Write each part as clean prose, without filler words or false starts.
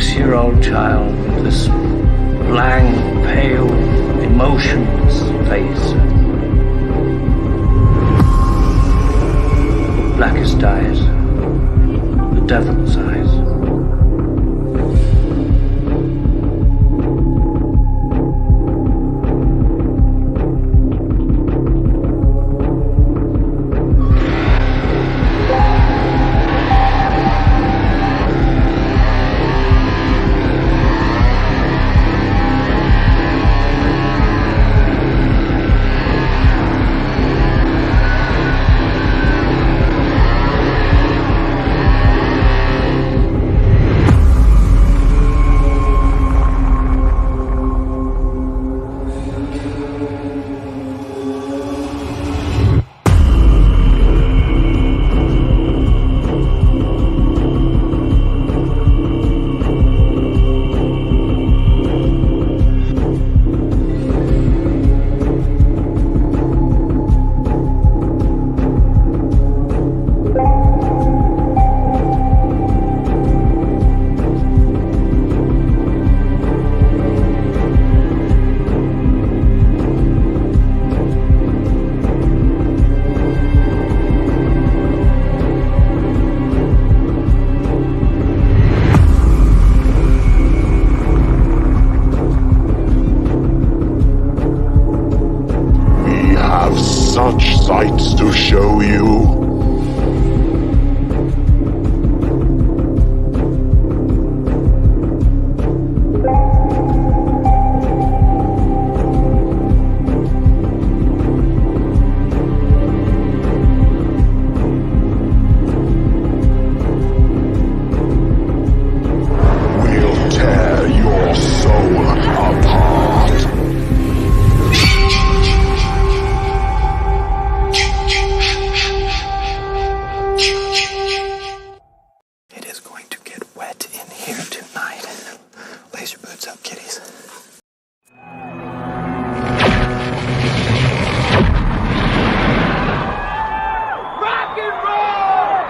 6-year-old child with this blank, pale, emotionless face. Blackest eyes, the devil's eyes. Such sights to show you. We'll tear your soul apart. It is going to get wet in here tonight. Lace your boots up, kiddies. Rock and roll!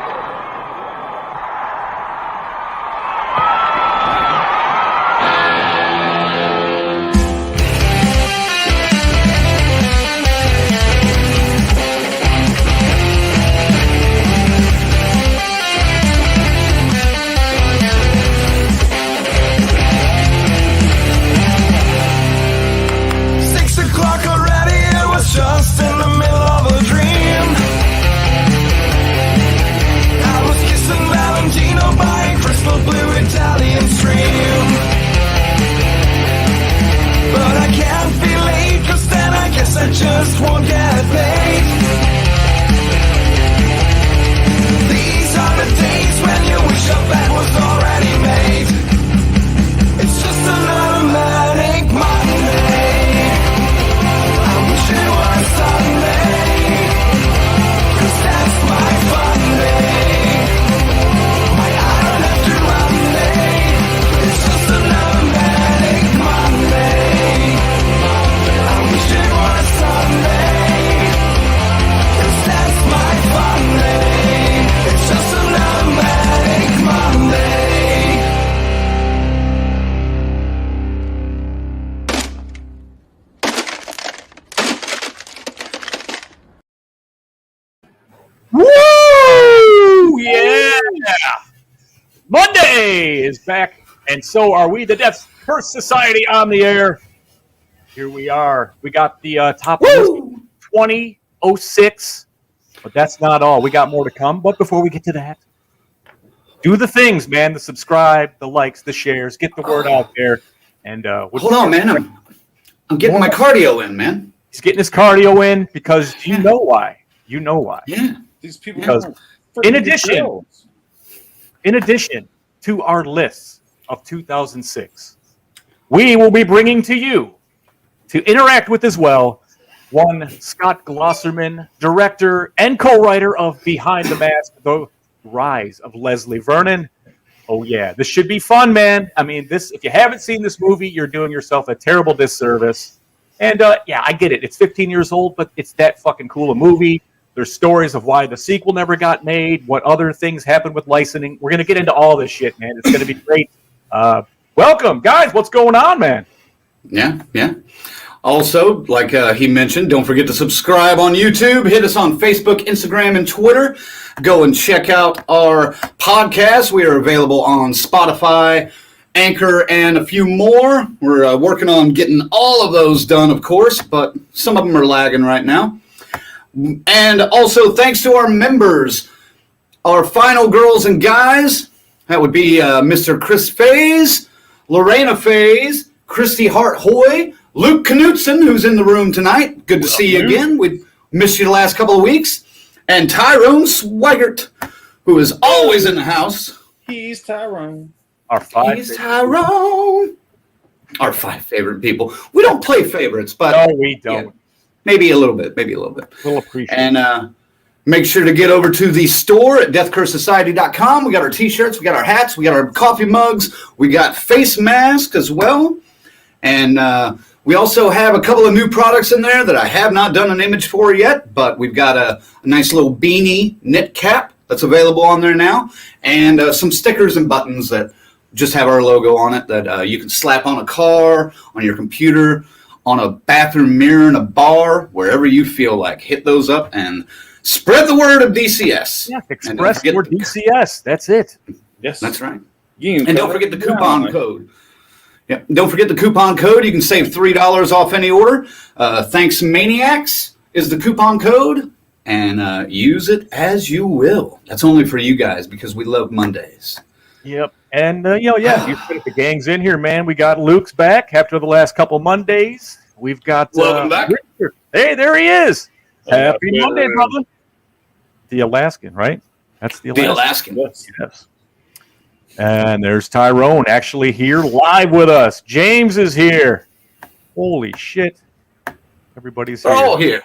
Just in the middle of a dream. I was kissing Valentino by a crystal blue Italian stream. But I can't be late, 'cause then I guess I just won't get paid. These are the days when you wish your bed was already made. It's just another manic Monday. It was Sunday, 'cause that's my fun day. I don't have to run late. It's just another manic Monday. I wish it was Sunday, 'cause that's my fun day. It's just another manic Monday. Woo! Yeah! Monday is back, and so are we, the Death First Society, on the air. Here we are. We got the top list 2006, but that's not all. We got more to come. But before we get to that, do the things, man. The subscribe, the likes, the shares. Get the word out there. And hold on, man. I'm getting my cardio in, man. He's getting his cardio in because you know why. You know why. Yeah. These people Because in addition to our lists of 2006, we will be bringing to you, to interact with as well, one Scott Glosserman, director and co-writer of Behind the Mask, The Rise of Leslie Vernon. Oh yeah, this should be fun, man. I mean, this, if you haven't seen this movie, you're doing yourself a terrible disservice. And yeah, I get it. It's 15 years old, but it's that fucking cool a movie. There's stories of why the sequel never got made, what other things happened with licensing. We're going to get into all this shit, man. It's going to be great. Welcome, guys. What's going on, man? Yeah. Also, like he mentioned, don't forget to subscribe on YouTube. Hit us on Facebook, Instagram, and Twitter. Go and check out our podcast. We are available on Spotify, Anchor, and a few more. We're working on getting all of those done, of course, but some of them are lagging right now. And also, thanks to our members, our final girls and guys. That would be Mr. Chris Faze, Lorena Faze, Christy Hart-Hoy, Luke Knutson, who's in the room tonight. Good to see you again. We missed you the last couple of weeks. And Tyrone Swigert, who is always in the house. He's Tyrone. He's Tyrone. Our 5 favorite people. We don't play favorites, but no, we don't. Yeah, maybe a little bit. We'll appreciate it. And make sure to get over to the store at deathcursesociety.com. We got our t-shirts, we got our hats, we got our coffee mugs, we got face masks as well. And we also have a couple of new products in there that I have not done an image for yet, but we've got a nice little beanie knit cap that's available on there now, and some stickers and buttons that just have our logo on it that you can slap on a car, on your computer, on a bathroom mirror in a bar, wherever you feel like. Hit those up and spread the word of DCS. Yeah, express the word DCS. That's it. Yes. That's right. And don't forget the coupon code. Yeah, don't forget the coupon code. You can save $3 off any order. Thanks Maniacs is the coupon code, and use it as you will. That's only for you guys because we love Mondays. Yep. And, you fit the gang's in here, man. We got Luke's back after the last couple Mondays. We've got welcome back. Richard. Hey, there he is. Happy Monday, brother. The Alaskan, right? That's the Alaskan. Yes. And there's Tyrone actually here live with us. James is here. Holy shit. Everybody's here. They're all here.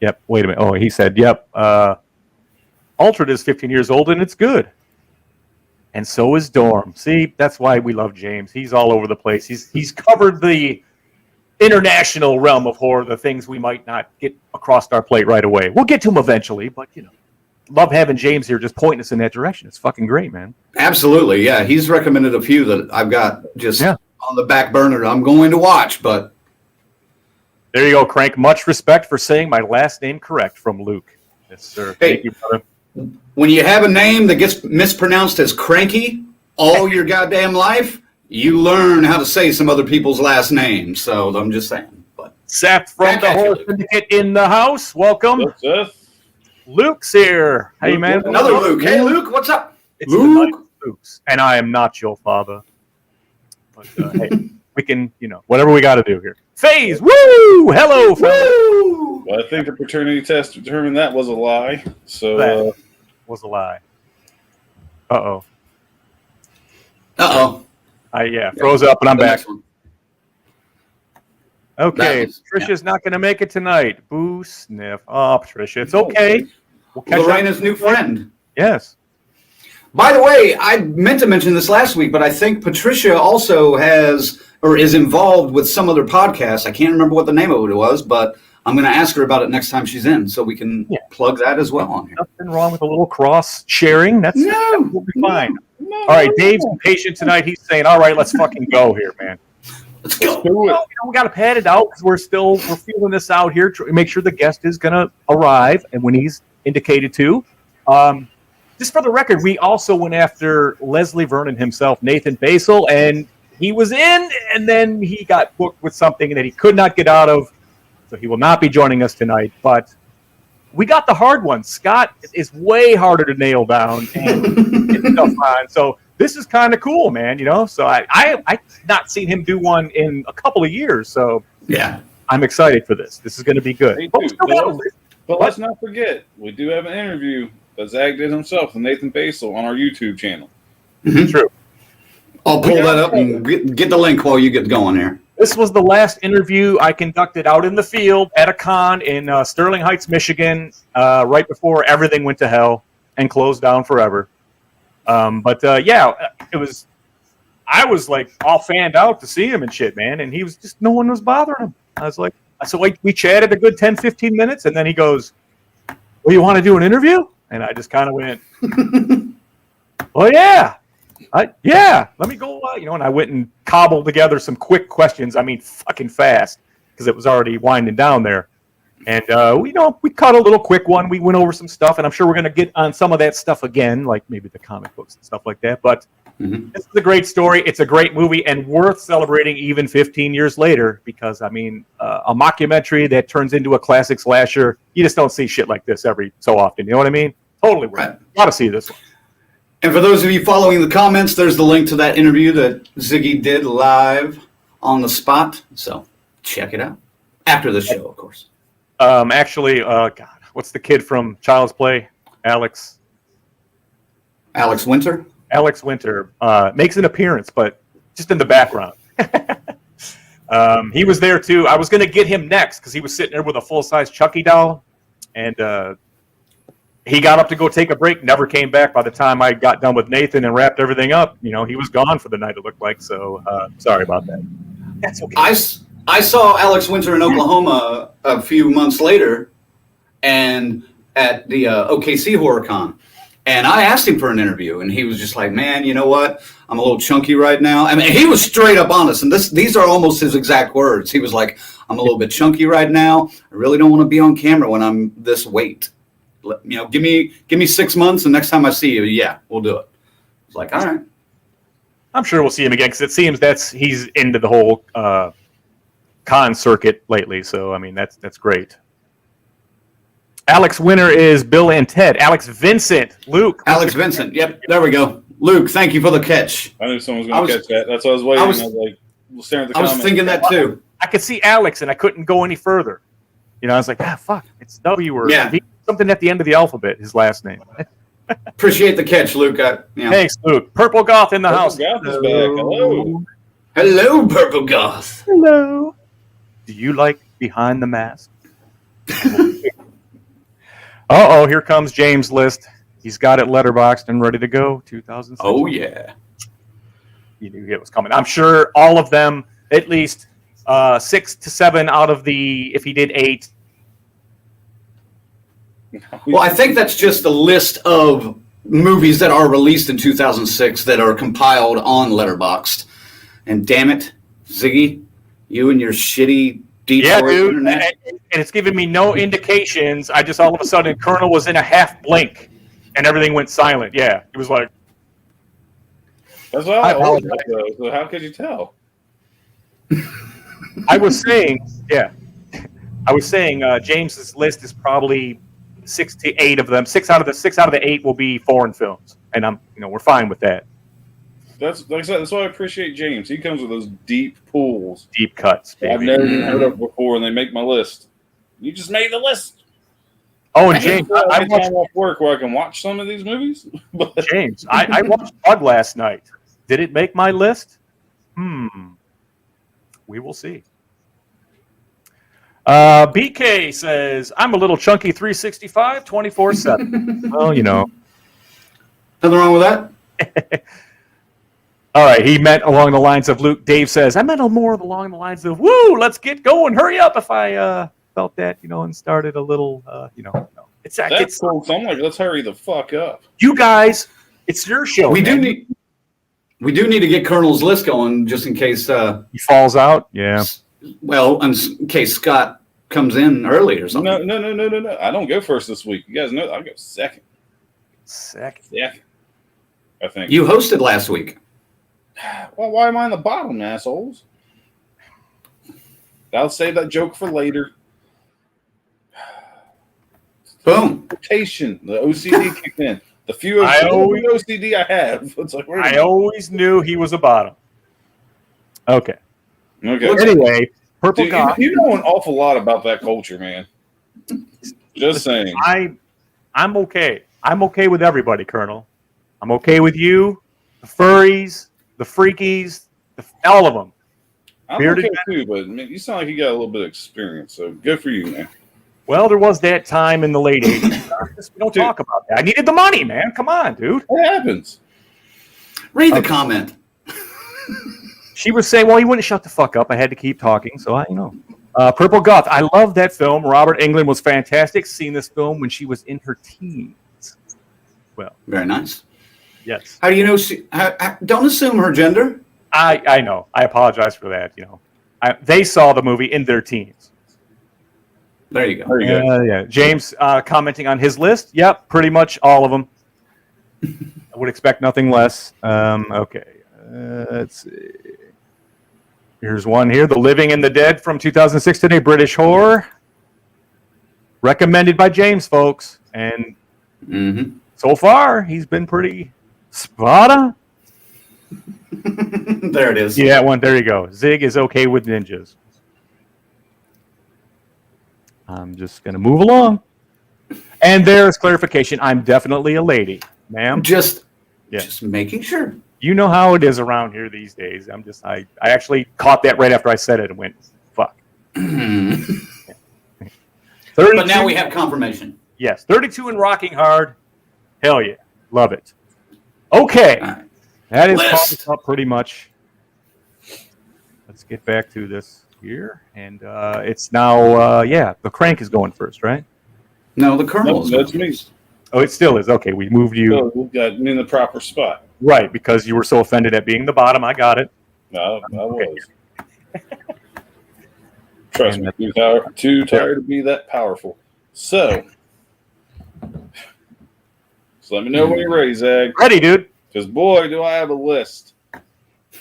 Yep. Wait a minute. Oh, he said, yep. Altered is 15 years old, and it's good. And so is Dorm. See, that's why we love James. He's all over the place. He's covered the international realm of horror, the things we might not get across our plate right away. We'll get to them eventually, but, love having James here just pointing us in that direction. It's fucking great, man. Absolutely, yeah. He's recommended a few that I've got just on the back burner I'm going to watch, but... There you go, Crank. Much respect for saying my last name correct from Luke. Yes, sir. Hey, thank you, brother. When you have a name that gets mispronounced as Cranky all your goddamn life, you learn how to say some other people's last names. So I'm just saying. But Seth from the Horror Syndicate in the house. Welcome. What's up? Luke's here. Hey, man. Another Luke. Hey, Luke. What's up? It's Luke. Luke's, and I am not your father. But hey, we can, whatever we got to do here. Faze. Woo! Hello, Woo! Well, I think the paternity test determined that was a lie. So that was a lie. Uh-oh. Froze up, and I'm back. Okay, Patricia's not going to make it tonight. Boo, sniff. Oh, Patricia, it's okay. We'll catch Lorena's new friend. Yes. By the way, I meant to mention this last week, but I think Patricia also has or is involved with some other podcast. I can't remember what the name of it was, but I'm going to ask her about it next time she's in, so we can plug that as well on here. Nothing wrong with a little cross sharing. That will be fine. All right, Dave's impatient tonight. He's saying, "All right, let's fucking go here, man. Let's go." Well, we got to pad it out because we're feeling this out here to make sure the guest is going to arrive, and when he's indicated to. Just for the record, we also went after Leslie Vernon himself, Nathan Basil, and he was in, and then he got booked with something that he could not get out of, so he will not be joining us tonight. But we got the hard one. Scott is way harder to nail down and get stuff on. So this is kind of cool, man. So I've not seen him do one in a couple of years. So yeah, I'm excited for this. This is going to be good. But let's not forget, we do have an interview that Zach did himself with Nathan Basil on our YouTube channel. Mm-hmm. True. I'll pull that up and get the link while you get going here. This was the last interview I conducted out in the field at a con in Sterling Heights, Michigan, right before everything went to hell and closed down forever. It was. I was like all fanned out to see him and shit, man, and he was just no one was bothering him. I was like, so we chatted a good 10, 15 minutes, and then he goes, "Well, you want to do an interview?" And I just kind of went, "Oh yeah." Yeah, let me go. And I went and cobbled together some quick questions. I mean, fucking fast, because it was already winding down there. And we caught a little quick one. We went over some stuff, and I'm sure we're going to get on some of that stuff again, like maybe the comic books and stuff like that. But this is a great story. It's a great movie, and worth celebrating even 15 years later. Because I mean, a mockumentary that turns into a classic slasher, you just don't see shit like this every so often. You know what I mean? Totally worth it. Got to see this one. And for those of you following the comments, there's the link to that interview that Ziggy did live on the spot. So check it out after the show, of course. Actually, God, what's the kid from Child's Play? Alex Winter? Alex Winter makes an appearance, but just in the background. He was there too. I was going to get him next because he was sitting there with a full-size Chucky doll, and he got up to go take a break, never came back. By the time I got done with Nathan and wrapped everything up, he was gone for the night, it looked like. So sorry about that. That's okay. I saw Alex Winter in Oklahoma a few months later, and at the OKC HorrorCon, and I asked him for an interview, and he was just like, "Man, you know what? I'm a little chunky right now." I mean, he was straight up honest, and these are almost his exact words. He was like, "I'm a little bit chunky right now. I really don't want to be on camera when I'm this weight. Give me 6 months, and next time I see you, yeah, we'll do it." I was like, "All right." I'm sure we'll see him again because it seems he's into the whole con circuit lately. So I mean, that's great. Alex Winter is Bill and Ted. Alex Vincent, Luke. Alex Vincent. Yep, there we go. Luke, thank you for the catch. I knew someone was going to catch that. That's what I was waiting. I was like, we'll stare at the comments. I was thinking that too. I could see Alex, and I couldn't go any further. I was like, fuck, it's W or something at the end of the alphabet. His last name. Appreciate the catch, Luke. Thanks, Luke. Purple Goth in the house. Goth is back. Hello. Hello, Purple Goth. Hello. Do you like Behind the Mask? Here comes James' list. He's got it letterboxed and ready to go. 2006. Oh, yeah. You knew it was coming. I'm sure all of them, at least 6 to 7 out of if he did 8. Well, I think that's just a list of movies that are released in 2006 that are compiled on Letterboxd. And damn it, Ziggy, you and your shitty Detroit internet. And it's giving me no indications. I just all of a sudden, Colonel was in a half blink, and everything went silent. Yeah, it was like. That's what I always though. So how could you tell? I was saying, James's list is probably 6 to 8 of them. 6 out of the 8 will be foreign films, and we're fine with that. That's like I said. That's why I appreciate James. He comes with those deep pools, deep cuts. I've never even heard of before, and they make my list. You just made the list. Oh, and James, I watched time off work where I can watch some of these movies. James, I watched Bug last night. Did it make my list? We will see. BK says, I'm a little chunky 365, 24/7. Well, Nothing wrong with that. All right, he meant along the lines of Luke. Dave says, I meant more along the lines of, woo, let's get going. Hurry up if I felt that, and started a little, That's cool. So I'm like, let's hurry the fuck up. You guys, it's your show. We do need to get Colonel's list going just in case he falls out. Yeah. Well, in case Scott comes in early or something. No. I don't go first this week. You guys know I go second. Yeah. I think. You hosted last week. Well, why am I on the bottom, assholes? I'll save that joke for later. Boom. Rotation. The OCD kicked in. The few OCD I have. It's like, I always knew he was a bottom. Okay. Well, anyway, Purple Goth. You know an awful lot about that culture, man. Just saying. I'm okay. I'm okay with everybody, Colonel. I'm okay with you, the furries, the freakies, all of them. I'm okay too, but man, you sound like you got a little bit of experience, so good for you, man. Well, there was that time in the late 80s. We don't talk about that. I needed the money, man. Come on, dude. What happens? Read the comment. She was saying, well, he wouldn't shut the fuck up. I had to keep talking, so Purple Goth. I love that film. Robert Englund was fantastic. Seen this film when she was in her teens. Well, very nice. Yes. How do you know? Don't assume her gender. I know. I apologize for that. You know, they saw the movie in their teens. There you go. There you go. Yeah. James commenting on his list. Yep, pretty much all of them. I would expect nothing less. Okay. Let's see. Here's one here. The Living and the Dead from 2016, a British horror. Recommended by James, folks. And so far, he's been pretty spot on. There it is. Yeah, there you go. Zig is okay with ninjas. I'm just going to move along. And there's clarification. I'm definitely a lady, ma'am. Just Yeah. Just making sure. You know how it is around here these days. I actually caught that right after I said it and went, fuck. 32, But now we have confirmation. Yes, 32 and rocking hard. Hell yeah. Love it. Okay. All right. That is List. caught us up pretty much. Let's get back to this here. And it's now, the crank is going first, right? No, the Colonel. No, that's me. Oh, it still is. Okay, we moved you. So we got me in the proper spot. Right, because you were so offended at being the bottom. I got it. No, I Okay. was. Trust me, too tired to be that powerful. So let me know when you're ready, Zag. Ready, dude. Because boy, do I have a list.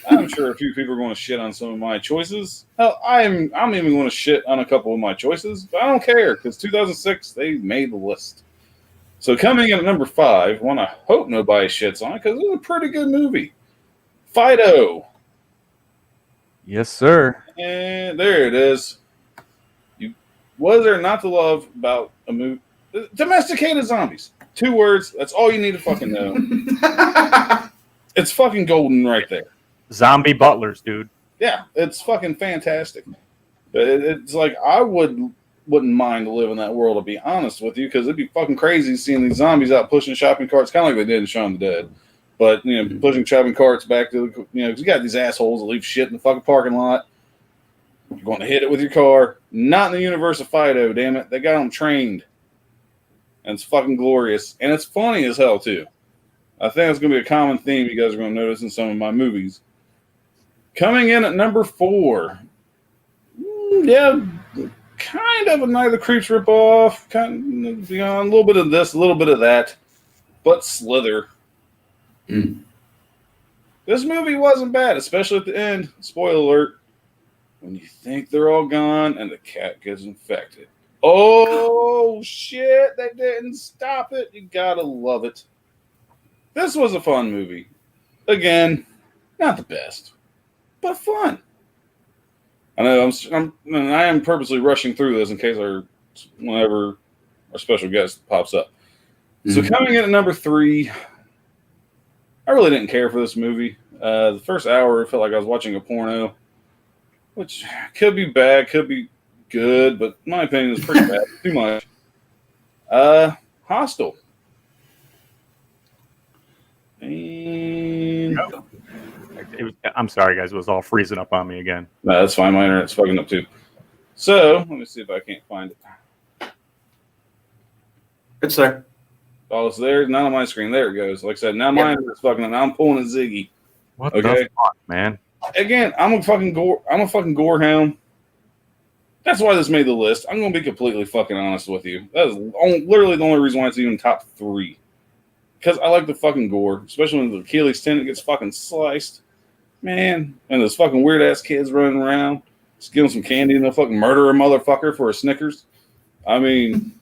I'm sure a few people are going to shit on some of my choices. Hell, I'm even going to shit on a couple of my choices, but I don't care because 2006 they made the list. So coming in at number 5, one I hope nobody shits on because it's a pretty good movie. Fido. Yes, sir. And there it is. What is there not to love about a movie? Domesticated zombies. 2 words. That's all you need to fucking know. It's fucking golden right there. Zombie butlers, dude. Yeah, it's fucking fantastic. It's like I wouldn't mind to live in that world, to be honest with you, because it'd be fucking crazy seeing these zombies out pushing shopping carts, kind of like they did in Shaun of the Dead. But, pushing shopping carts back to, because you got these assholes that leave shit in the fucking parking lot. You're going to hit it with your car. Not in the universe of Fido, damn it. They got them trained. And it's fucking glorious. And it's funny as hell, too. I think it's going to be a common theme you guys are going to notice in some of my movies. Coming in at number 4. Kind of a Night of the Creeps ripoff. Kind of, a little bit of this, a little bit of that. But Slither. This movie wasn't bad, especially at the end. Spoiler alert. When you think they're all gone and the cat gets infected. Oh, shit. They didn't stop it. You gotta love it. This was a fun movie. Again, not the best, but fun. I know I am purposely rushing through this in case whenever our special guest pops up. So coming in at number 3, I really didn't care for this movie. The first hour, it felt like I was watching a porno, which could be bad, could be good, but in my opinion, it's pretty bad. Too much. Hostel. And I'm sorry, guys. It was all freezing up on me again. no, that's fine. My internet's fucking up too. So let me see if I can't find it. It's there. Oh, it's there. Not on my screen. There it goes. Like I said, now mine is fucking. Now I'm pulling a Ziggy. What Okay. the fuck, man? Again, I'm a fucking gore hound. That's why this made the list. I'm gonna be completely fucking honest with you. That is literally the only reason why it's even top 3. Because I like the fucking gore, especially when the Achilles tendon gets fucking sliced. Man, and those fucking weird ass kids running around, just give them some candy and they'll fucking murder a motherfucker for a Snickers. I mean,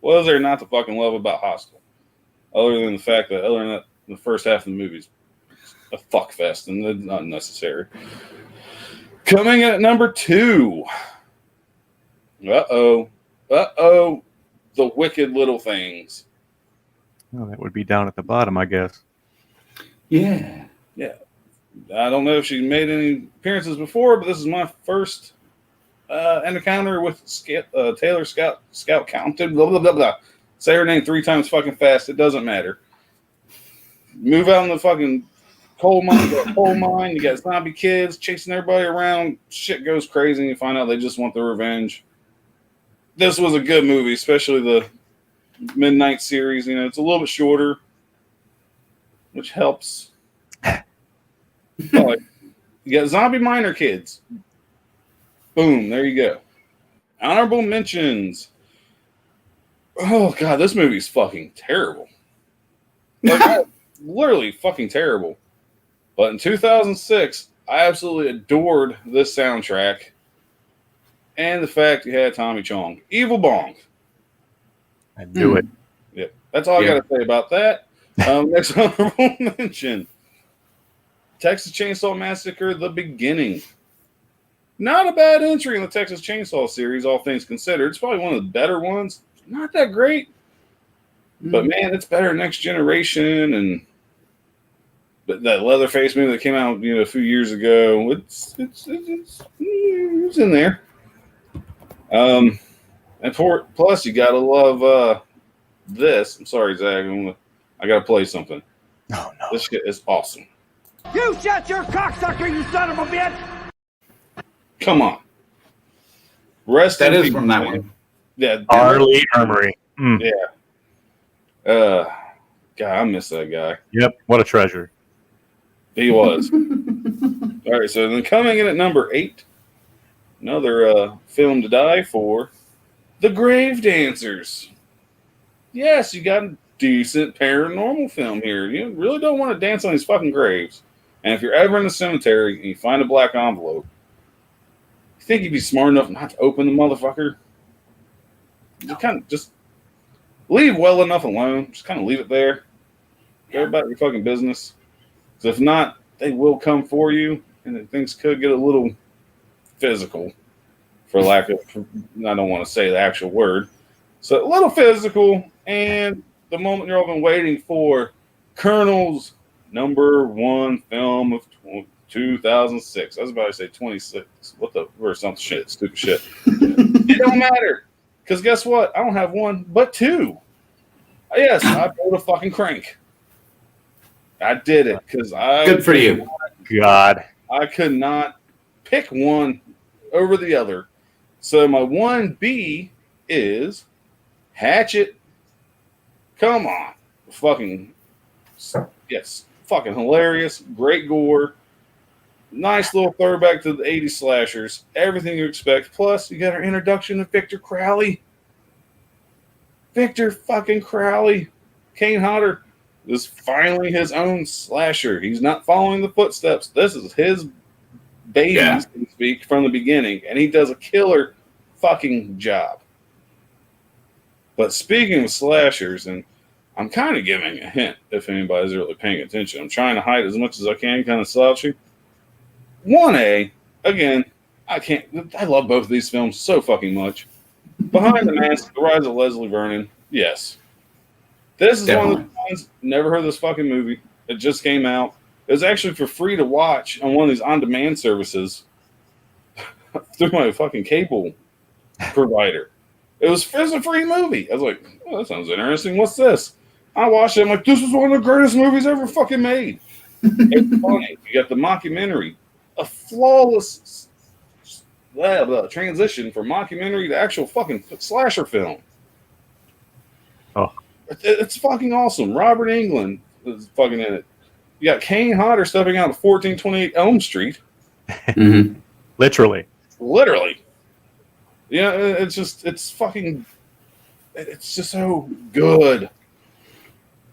what is there not to fucking love about Hostel? Other than the fact that, the first half of the movie's a fuck fest and it's not necessary. Coming in at number 2. The Wicked Little Things. Well, that would be down at the bottom, I guess. Yeah. I don't know if she made any appearances before, but this is my first encounter with Taylor Scout Compton. Blah, blah, blah, blah. Say her name 3 times fucking fast. It doesn't matter. Move out in the fucking coal mine. You got coal mine. You got zombie kids chasing everybody around. Shit goes crazy, and you find out they just want their revenge. This was a good movie, especially the Midnight series. It's a little bit shorter. which helps. Oh, you got Zombie Minor Kids. Boom, there you go. Honorable mentions. Oh, God, this movie's fucking terrible. Like, literally fucking terrible. But in 2006, I absolutely adored this soundtrack and the fact you had Tommy Chong. Evil Bong. I knew it. Yep. That's all I got to say about that. Next honorable mention. Texas Chainsaw Massacre, The Beginning. Not a bad entry in the Texas Chainsaw series, all things considered. It's probably one of the better ones. Not that great. But, man, it's better than Next Generation and that Leatherface movie that came out, a few years ago. It's in there. And plus, you gotta love this. I'm sorry, Zach. I gotta play something. Oh no! This shit is awesome. You shut your cocksucker, you son of a bitch! Come on. Rest That in is peace, from that man. one. Yeah. Arlie Armory. Mm. Yeah. God, I miss that guy. Yep. What a treasure. He was. All right, so then coming in at number 8, another film to die for, The Grave Dancers. Yes, you got a decent paranormal film here. You really don't want to dance on these fucking graves. And if you're ever in the cemetery and you find a black envelope, you think you'd be smart enough not to open the motherfucker? Just leave well enough alone. Just kind of leave it there. Go about your fucking business. If not, they will come for you, and things could get a little physical, for lack of, I don't want to say the actual word. So a little physical, and the moment you're all been waiting for, Colonel's #1 film of 2006. I was about to say 26. What the, or some shit, stupid shit. It don't matter, because guess what? I don't have one, but 2. Yes, I pulled a fucking crank. I did it because Good for you. God. I could not pick one over the other. So my 1B is Hatchet. Come on. Fucking, yes, fucking hilarious. Great gore. Nice little throwback to the 80s slashers. Everything you expect. Plus, you got our introduction to Victor Crowley. Victor fucking Crowley. Kane Hodder. This is finally his own slasher. He's not following the footsteps. This is his baby, so to speak, from the beginning, and he does a killer fucking job. But speaking of slashers, and I'm kind of giving a hint if anybody's really paying attention. I'm trying to hide as much as I can, kind of slouchy. 1A, again, I love both of these films so fucking much. Behind the Mask, The Rise of Leslie Vernon, yes. This is one of the ones, never heard of this fucking movie. It just came out. It was actually for free to watch on one of these on-demand services through my fucking cable provider. It was a free movie. I was like, oh, that sounds interesting. What's this? I watched it. I'm like, this is one of the greatest movies ever fucking made. It's funny. You got the mockumentary. A flawless transition from mockumentary to actual fucking slasher film. Oh. It's fucking awesome. Robert Englund is fucking in it. You got Kane Hodder stepping out of 1428 Elm Street. Mm-hmm. Literally. Yeah, it's just so good.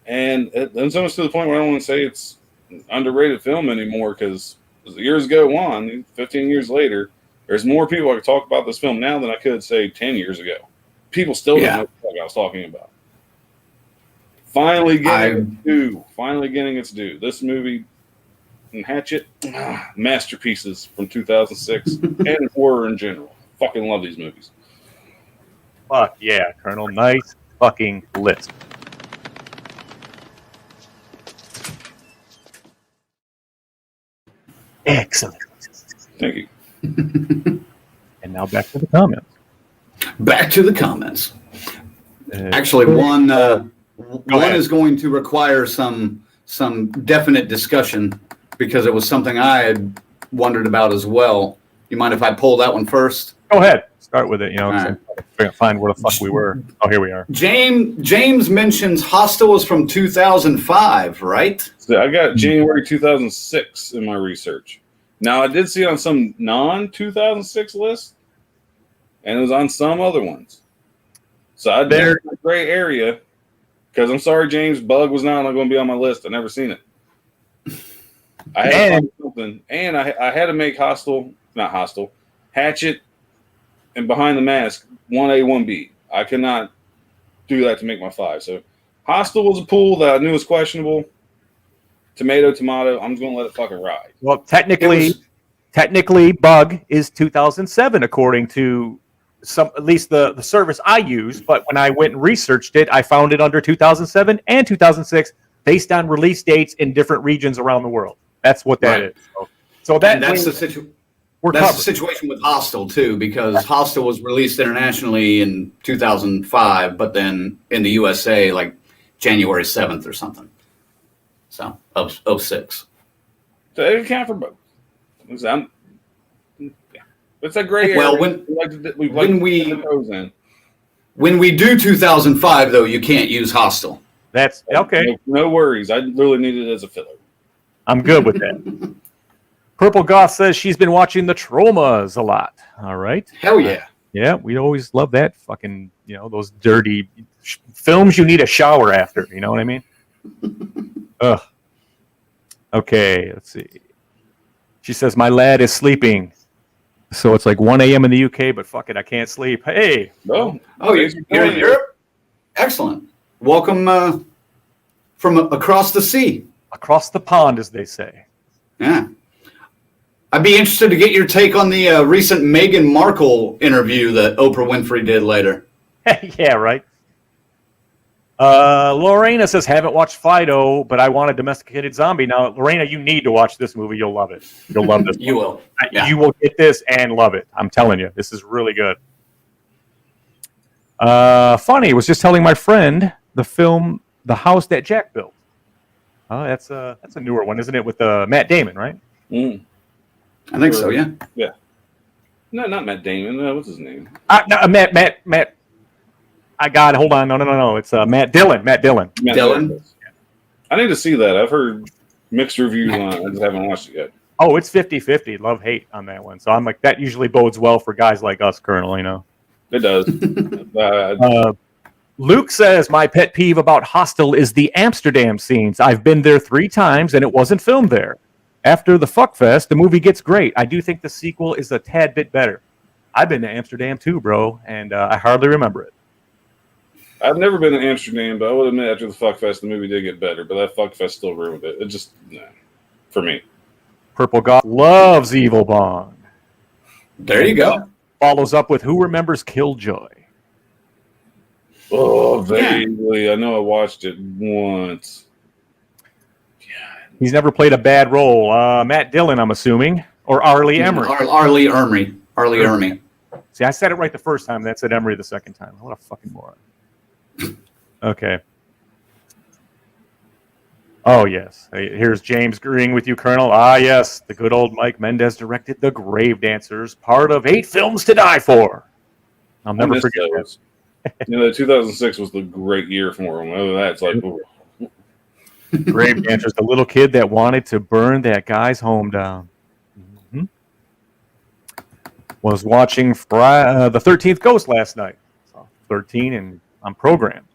And it's almost to the point where I don't want to say it's an underrated film anymore, because as the years go on, 15 years later, there's more people I could talk about this film now than I could say 10 years ago. People still don't know what I was talking about. Finally getting its due. This movie and Hatchet, masterpieces from 2006 and horror in general. Fucking love these movies. Fuck yeah, Colonel. Nice fucking list. Excellent. Thank you. And now back to the comments. Back to the comments. Actually, one is going to require some definite discussion, because it was something I had wondered about as well. You mind if I pull that one first? Go ahead. Start with it. All right. So find where the fuck we were. Oh, here we are. James mentions Hostel was from 2005, right? So I got January 2006 in my research. Now, I did see it on some non-2006 list, and it was on some other ones. So I did a gray area, because I'm sorry, James, Bug was not going to be on my list. I never seen it. I had to find something, and I had to make Hatchet and Behind the Mask 1A, 1B. I could not do that to make my 5. So Hostel was a pool that I knew was questionable. Tomato. I'm just going to let it fucking ride. Well, technically, Bug is 2007, according to at least the service I use. But when I went and researched it, I found it under 2007 and 2006, based on release dates in different regions around the world. That's what that is. So that's the situation. That's the situation with Hostel too, because Hostel was released internationally in 2005, but then in the USA like January 7th or something. So of 06. So it can count for both. It's a great area. Well, when we do 2005 though, you can't use Hostel. That's okay. No worries. I literally need it as a filler. I'm good with that. Purple Goth says she's been watching the Tromas a lot. All right. Hell yeah. Yeah, we always love that fucking, those dirty films you need a shower after. You know what I mean? Ugh. Okay, let's see. She says, my lad is sleeping. So it's like 1 a.m. in the UK, but fuck it, I can't sleep. Hey. Oh, you're in Europe? Excellent. Welcome from across the sea. Across the pond, as they say. Yeah. I'd be interested to get your take on the recent Meghan Markle interview that Oprah Winfrey did later. Yeah, right. Lorena says, haven't watched Fido, but I want a domesticated zombie. Now, Lorena, you need to watch this movie. You'll love it. You'll love this. You will. Yeah. You will get this and love it. I'm telling you. This is really good. Funny, was just telling my friend the film The House That Jack Built. Oh, that's a newer one, isn't it? With Matt Damon, right? Mm. I think so, yeah. Yeah. No, not Matt Damon. What's his name? No, Matt. I got it. Hold on. No. It's Matt Dillon. Matt Dillon. I need to see that. I've heard mixed reviews on it. I just haven't watched it yet. Oh, it's 50-50. Love-hate on that one. So I'm like, that usually bodes well for guys like us, Colonel, It does. Luke says, my pet peeve about Hostel is the Amsterdam scenes. I've been there 3 times, and it wasn't filmed there. After the fuckfest, the movie gets great. I do think the sequel is a tad bit better. I've been to Amsterdam too, bro, and I hardly remember it. I've never been to Amsterdam, but I would admit after the fuckfest, the movie did get better. But that fuckfest still ruined it. It just, for me. Purple Goth loves Evil Bong. There you go. Follows up with Who Remembers Killjoy? Oh, vaguely. Yeah. I know I watched it once. He's never played a bad role. Matt Dillon, I'm assuming, or Arlie Emery. Arlie Emery. See, I said it right the first time. That said Emery the second time. What a fucking moron. Okay. Oh, yes. Here's James agreeing with you, Colonel. Ah, yes. The good old Mike Mendez directed The Grave Dancers, part of 8 Films to Die For. I'll never forget that. 2006 was the great year for him. Other than that, it's like, ooh. Grave Dancers, the little kid that wanted to burn that guy's home down. Mm-hmm. Was watching the 13th Ghost last night. So 13, and I'm programmed.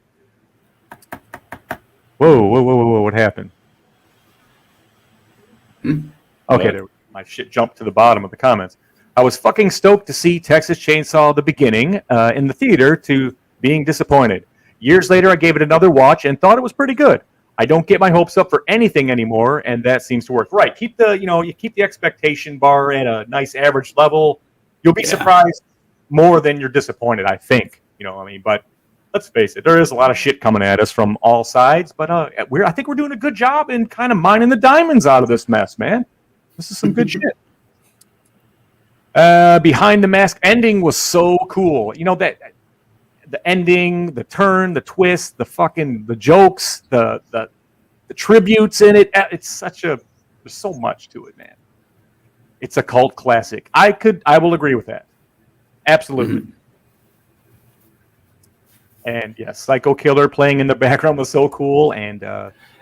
Whoa, what happened? Okay, my shit jumped to the bottom of the comments. I was fucking stoked to see Texas Chainsaw the beginning in the theater to being disappointed. Years later, I gave it another watch and thought it was pretty good. I don't get my hopes up for anything anymore, and that seems to work. Right, keep you keep the expectation bar at a nice average level. You'll be surprised more than you're disappointed, I think. But let's face it, there is a lot of shit coming at us from all sides. But I think we're doing a good job in kind of mining the diamonds out of this mess, man. This is some good shit. Behind the Mask ending was so cool. That the ending, the turn, the twist, the jokes, the tributes in it. It's there's so much to it, man. It's a cult classic. I will agree with that. Absolutely. Mm-hmm. And yes, Psycho Killer playing in the background was so cool. And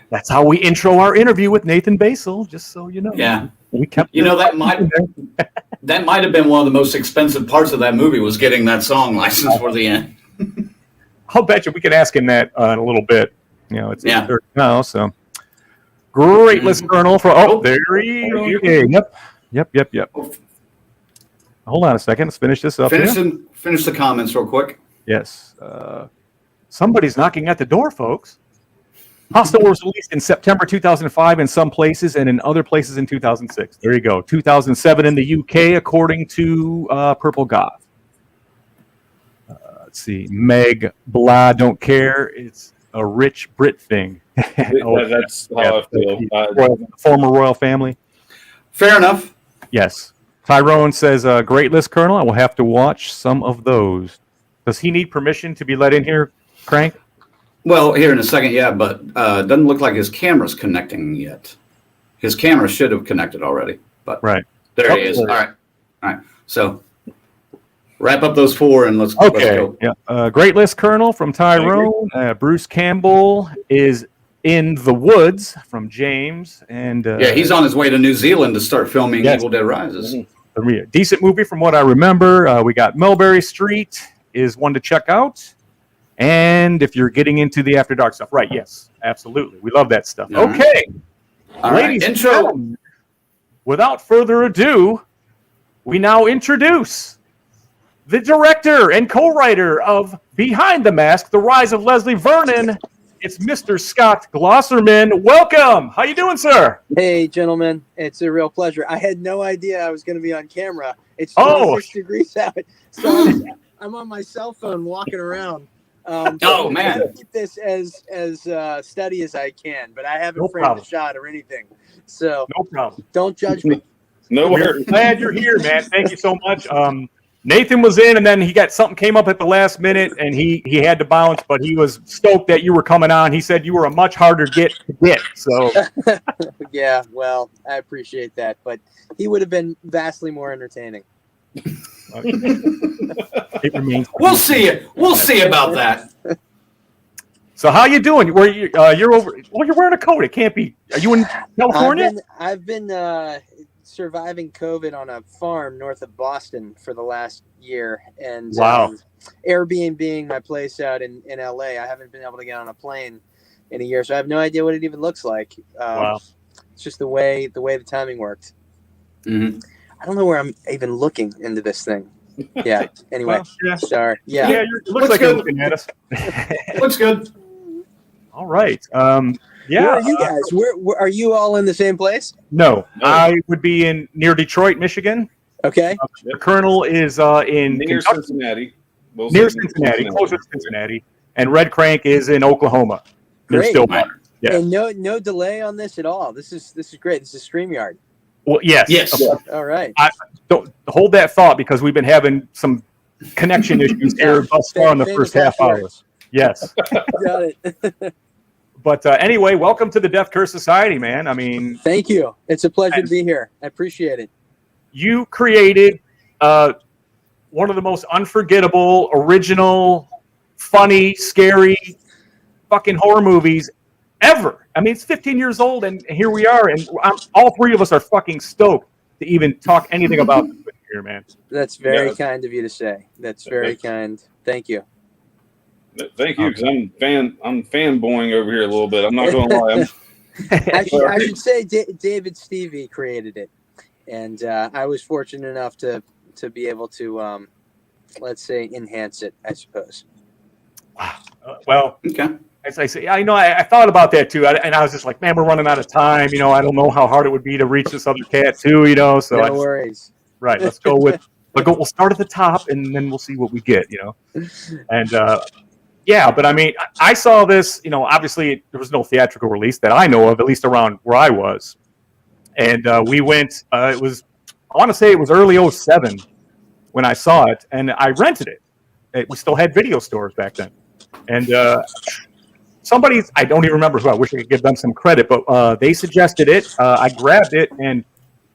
that's how we intro our interview with Nathan Basil, just so you know. Yeah. We kept that might have been one of the most expensive parts of that movie was getting that song license for the end. I'll bet you we could ask him that in a little bit. It's 8:30 now, so great list, Colonel. There he is. Yep. Hold on a second. Let's finish this up. Finish the comments real quick. Yes. Somebody's knocking at the door, folks. Hostel was released in September 2005 in some places and in other places in 2006. There you go. 2007 in the UK, according to Purple Goth. Let's see. Meg Blah, don't care. It's a rich Brit thing. That's how I feel. Former royal family. Fair enough. Yes. Tyrone says, great list, Colonel. I will have to watch some of those. Does he need permission to be let in here, Crank? Well, here in a second, yeah, but doesn't look like his camera's connecting yet. His camera should have connected already, but right there he is. All right. So wrap up those 4 and let's go. Yeah. Great list, Colonel, from Tyrone. Bruce Campbell is in the woods from James, and he's on his way to New Zealand to start filming Evil Dead Rises. Mm-hmm. Decent movie from what I remember. We got Mulberry Street is one to check out. And if you're getting into the After Dark stuff, right? Yes, absolutely. We love that stuff. All right. Okay. All Ladies right. and gentlemen, without further ado, we now introduce the director and co-writer of Behind the Mask, The Rise of Leslie Vernon. It's Mr. Scott Glosserman. Welcome. How you doing, sir? Hey, gentlemen. It's a real pleasure. I had no idea I was going to be on camera. It's 26 degrees out, so I'm on my cell phone walking around. Man, I'm trying to keep this as steady as I can, but I haven't framed the shot or anything, so no problem. Don't judge me. No worries. Glad you're here, man. Thank you so much. Nathan was in, and then something came up at the last minute, and he had to bounce, but he was stoked that you were coming on. He said you were a much harder get to get. So yeah, well, I appreciate that, but he would have been vastly more entertaining. It remains. We'll see about that. So how you doing? You're over? Well, you're wearing a coat. It can't be. Are you in California? I've been surviving COVID on a farm north of Boston for the last year, and Airbnb my place out in LA. I haven't been able to get on a plane in a year, so I have no idea what it even looks like. It's just the way the timing worked. Mm-hmm. I don't know where I'm even looking into this thing. Yeah. Anyway, sorry. Yeah. It looks like you're looking at us. Looks good. All right. Where are you guys? Where are you all in the same place? No, I would be near Detroit, Michigan. Okay. The Colonel is in near Kentucky. Cincinnati. Near Cincinnati, closer to Cincinnati. And Red Crank is in Oklahoma. Near Stillwater. Yeah. And no delay on this at all. This is great. This is StreamYard. Well, yes. All right. Don't hold that thought because we've been having some connection issues here thus far in the first half hour. Yes. Got it. But anyway, welcome to the Death Curse Society, man. I mean, thank you. It's a pleasure to be here. I appreciate it. You created one of the most unforgettable, original, funny, scary, fucking horror movies ever. I mean, it's 15 years old, and here we are, and all 3 of us are fucking stoked to even talk anything about this here, man. That's very kind of you to say. That's very kind. Thank you. Thank you, because I'm fanboying over here a little bit. I'm not going to lie. I should say David Stevie created it, and I was fortunate enough to be able to, let's say, enhance it, I suppose. Well, okay. As I say, I thought about that too, and I was just like, man, we're running out of time. I don't know how hard it would be to reach this other cat too. So no worries. Right, let's go with. We'll start at the top, and then we'll see what we get. And but I mean, I saw this. Obviously there was no theatrical release that I know of, at least around where I was. And we went. I want to say it was early 2007 when I saw it, and I rented it. We still had video stores back then, and. I don't even remember who. I wish I could give them some credit, but they suggested it. I grabbed it, and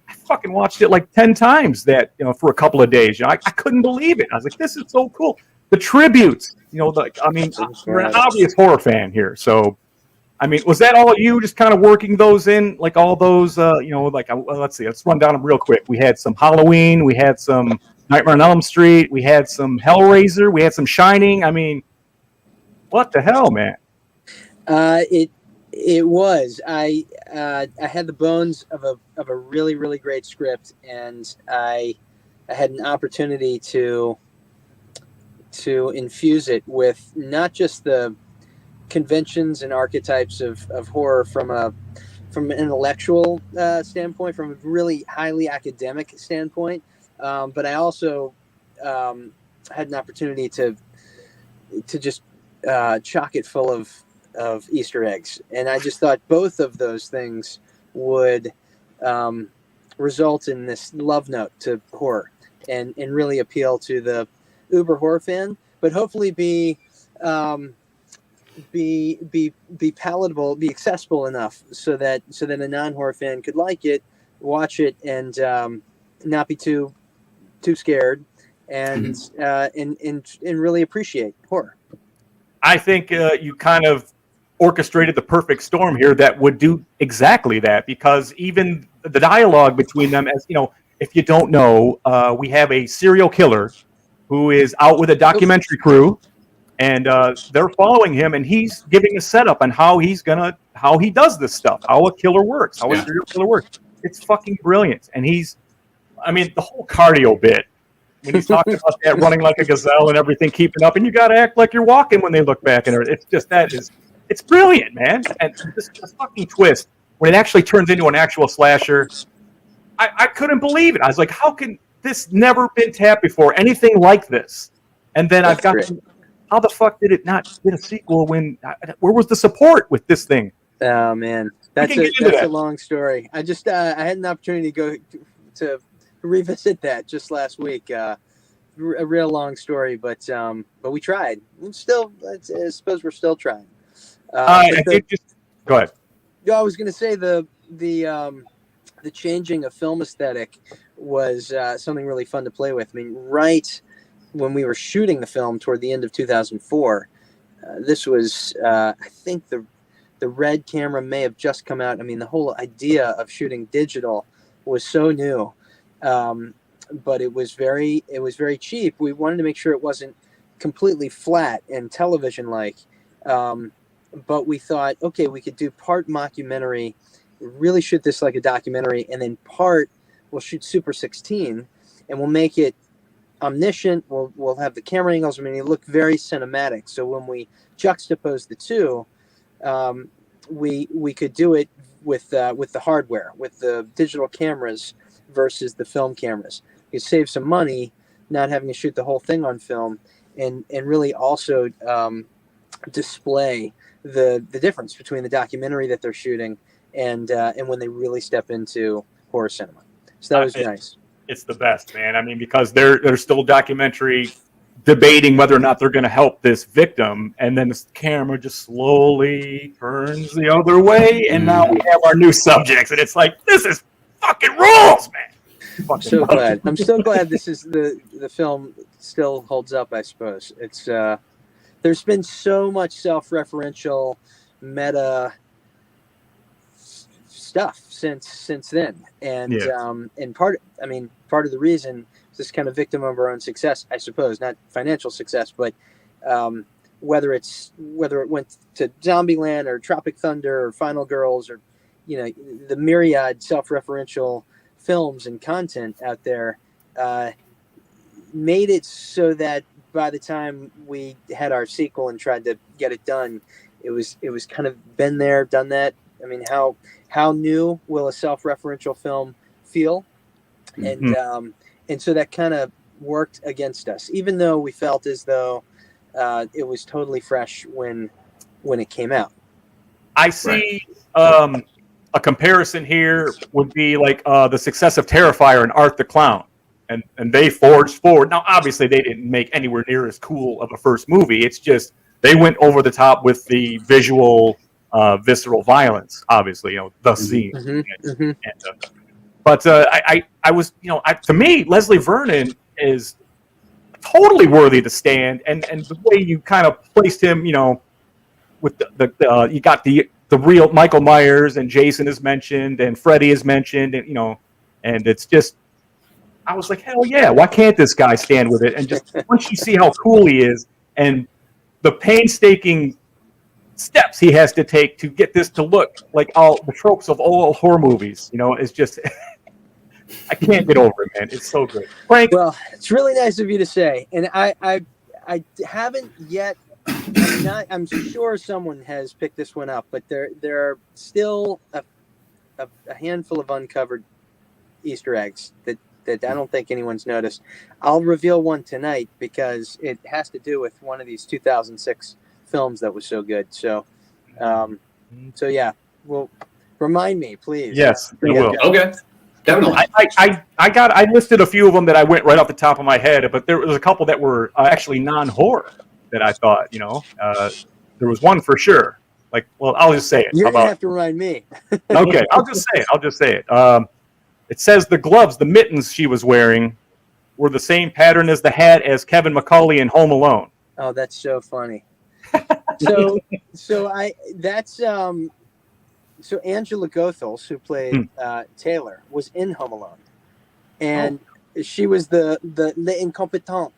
I fucking watched it like 10 times that, for a couple of days. I couldn't believe it. I was like, this is so cool. The tributes, you're an obvious horror fan here. So, I mean, was that all you just kind of working those in, like all those, let's see, let's run down them real quick. We had some Halloween, we had some Nightmare on Elm Street, we had some Hellraiser, we had some Shining. I mean, what the hell, man? It was. I had the bones of a really, really great script, and I had an opportunity to infuse it with not just the conventions and archetypes of horror from an intellectual standpoint, from a really highly academic standpoint, but I also had an opportunity to just chock it full of Easter eggs, and I just thought both of those things would result in this love note to horror and really appeal to the uber horror fan, but hopefully be palatable, be accessible enough so that a non-horror fan could like it, watch it, and not be too scared, and really appreciate horror. I think you kind of orchestrated the perfect storm here that would do exactly that, because even the dialogue between them, as if you don't know, we have a serial killer who is out with a documentary crew, and they're following him, and he's giving a setup on how he does this stuff, how a killer works, how a serial killer works. It's fucking brilliant. And the whole cardio bit, when he's talking about that running like a gazelle and everything, keeping up, and you got to act like you're walking when they look back, and it's just, it's brilliant, man. And this fucking twist, when it actually turns into an actual slasher, I couldn't believe it. I was like, how can this never been tapped before? Anything like this? And then I've got, how the fuck did it not get a sequel where was the support with this thing? Oh man, that's a long story. I just I had an opportunity to revisit that just last week. A real long story, but we tried. I suppose we're still trying. Go ahead. I was going to say the changing of film aesthetic was something really fun to play with. I mean, right when we were shooting the film toward the end of 2004, this was I think the Red camera may have just come out. I mean, the whole idea of shooting digital was so new, but it was very cheap. We wanted to make sure it wasn't completely flat and television-like. But we thought, okay, we could do part mockumentary, really shoot this like a documentary, and then part we'll shoot Super 16, and we'll make it omniscient. We'll have the camera angles. I mean, it look very cinematic. So when we juxtapose the two, we could do it with the hardware, with the digital cameras versus the film cameras. You save some money not having to shoot the whole thing on film, and really also display the difference between the documentary that they're shooting and when they really step into horror cinema. So that was nice. It's the best, man. I mean, because they're still documentary debating whether or not they're going to help this victim, and then the camera just slowly turns the other way, and now we have our new subjects, and it's like, this is fucking rules, man. I'm so glad. I'm so glad this is the film still holds up, I suppose. It's there's been so much self-referential meta stuff since then, and part of the reason is this kind of victim of our own success, I suppose, not financial success, but whether it went to Zombieland or Tropic Thunder or Final Girls or the myriad self-referential films and content out there made it so that by the time we had our sequel and tried to get it done, it was kind of been there, done that. I mean, how new will a self-referential film feel? Mm-hmm. And so that kind of worked against us, even though we felt as though it was totally fresh when it came out. I see a comparison here would be like the success of Terrifier and Art the Clown. And they forged forward. Now, obviously, they didn't make anywhere near as cool of a first movie. It's just they went over the top with the visual, visceral violence, obviously, the scene. Mm-hmm. But I was, to me, Leslie Vernon is totally worthy to stand, and the way you kind of placed him, with the you got the real Michael Myers and Jason is mentioned and Freddy is mentioned, and and it's just, I was like, hell yeah, why can't this guy stand with it? And just once you see how cool he is and the painstaking steps he has to take to get this to look like all the tropes of old horror movies, it's just I can't get over it, man. It's so good. Frank? Well, it's really nice of you to say, and I haven't yet. I'm sure someone has picked this one up, but there are still a handful of uncovered Easter eggs that I don't think anyone's noticed. I'll reveal one tonight because it has to do with one of these 2006 films that was so good. So yeah, well, remind me, please. Yes, I will. Okay. Definitely. I listed a few of them that I went right off the top of my head, but there was a couple that were actually non-horror that I thought, there was one for sure. I'll just say it. You're going to have to remind me. Okay, I'll just say it. It says the gloves, the mittens she was wearing were the same pattern as the hat as Kevin McCauley in Home Alone. Oh, that's so funny. So Angela Goethals, who played Taylor, was in Home Alone, and she was the l'incompetente,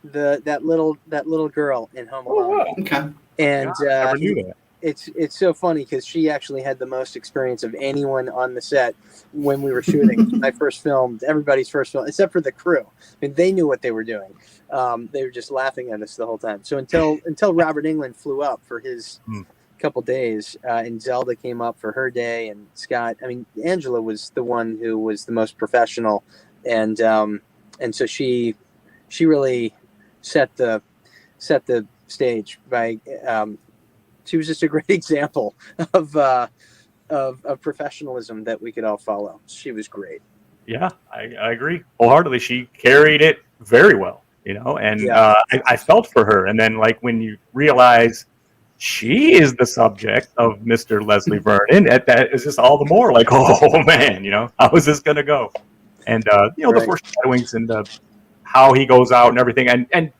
that little girl in Home Alone. Oh, wow. Okay. And I never knew that. It's so funny because she actually had the most experience of anyone on the set when we were shooting. My first film, everybody's first film, except for the crew. I mean, they knew what they were doing. They were just laughing at us the whole time. So until Robert Englund flew up for his couple days, and Zelda came up for her day, and Scott. I mean, Angela was the one who was the most professional, and so she really set the stage by. She was just a great example of professionalism that we could all follow. She was great. Yeah, I agree wholeheartedly. She carried it very well, and I felt for her. And then, when you realize she is the subject of Mr. Leslie Vernon, that is just all the more oh man, how is this going to go? And the foreshadowings and how he goes out and everything, and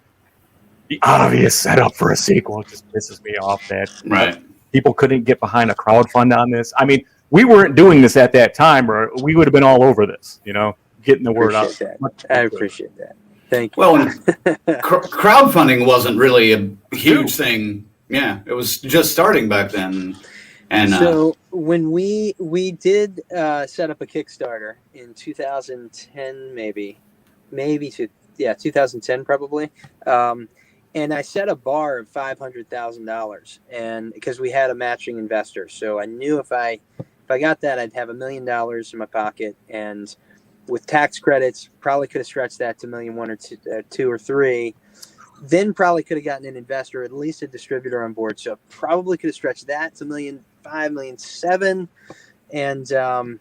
the obvious setup for a sequel just pisses me off that people couldn't get behind a crowdfund on this. I mean, we weren't doing this at that time, or we would have been all over this, getting the word out. I appreciate that. Thank you. Well, crowdfunding wasn't really a huge thing. Yeah, it was just starting back then. And so when we did set up a Kickstarter in 2010, maybe 2010 probably. And I set a bar of $500,000, and because we had a matching investor, so I knew if I got that, I'd have $1 million in my pocket, and with tax credits, probably could have stretched that to $1 million, or two or three. Then probably could have gotten an investor, at least a distributor on board. So probably could have stretched that to $1.5 million, $1.7 million,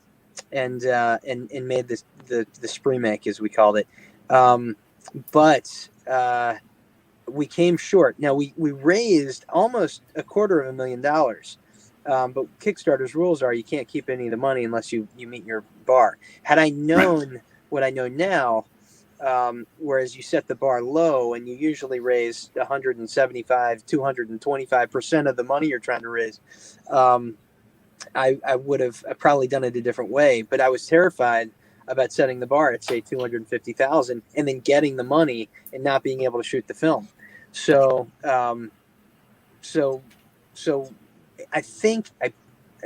and made this the spree make, as we called it. But we came short. Now we raised almost $250,000. But Kickstarter's rules are you can't keep any of the money unless you meet your bar. Had I known what I know now, whereas you set the bar low and you usually raise 175, 225% of the money you're trying to raise, I would have probably done it a different way. But I was terrified about setting the bar at, say, 250,000 and then getting the money and not being able to shoot the film. So I think, I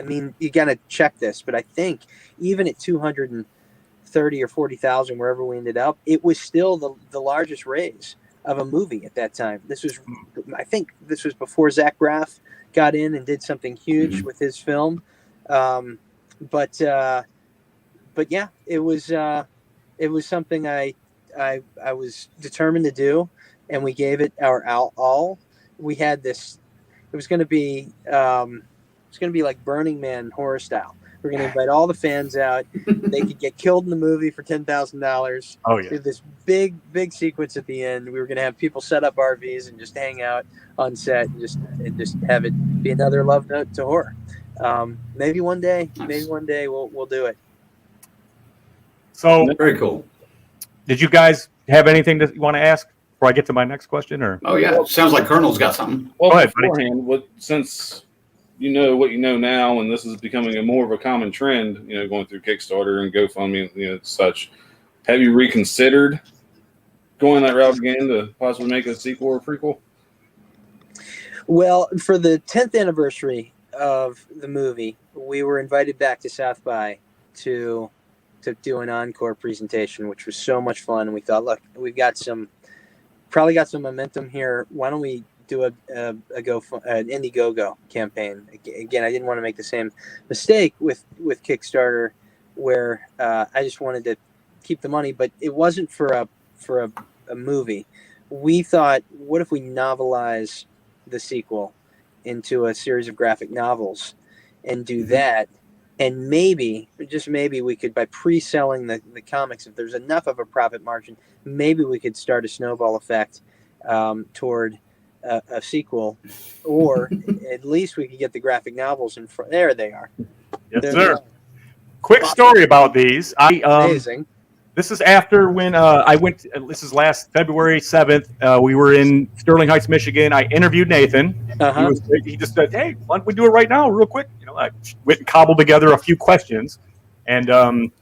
mean, you got to check this, but I think even at 230 or 40,000, wherever we ended up, it was still the largest raise of a movie at that time. I think this was before Zach Braff got in and did something huge with his film. But yeah, it was something I was determined to do, and we gave it our all. We had this. It was going to be like Burning Man horror style. We're going to invite all the fans out. They could get killed in the movie for $10,000. Oh yeah. Do this big sequence at the end. We were going to have people set up RVs and just hang out on set and just have it be another love note to horror. Maybe one day we'll do it. So Very cool. did you guys have anything that you want to ask before I get to my next question? Or Oh yeah, sounds like Colonel's got something. Well, Go ahead, buddy. beforehand, since you know what you know now, and this is becoming more of a common trend, going through Kickstarter and GoFundMe and such, have you reconsidered going that route again to possibly make a sequel or prequel? Well, for the 10th anniversary of the movie, we were invited back to South by to do an encore presentation, which was so much fun. And we thought, look, we've got probably got some momentum here. Why don't we do an Indiegogo campaign? Again, I didn't want to make the same mistake with Kickstarter, where I just wanted to keep the money, but it wasn't for a movie. We thought, what if we novelize the sequel into a series of graphic novels and do that? And maybe, just maybe, we could, by pre-selling the comics, if there's enough of a profit margin, maybe we could start a snowball effect toward a sequel, or at least we could get the graphic novels in front. There they are. yes, There sir. they are. Quick story about these. Amazing. This is after when I went. This is last February 7th. We were in Sterling Heights, Michigan. I interviewed Nathan. Uh-huh. He just said, "Hey, why don't we do it right now, real quick?" I went and cobbled together a few questions, and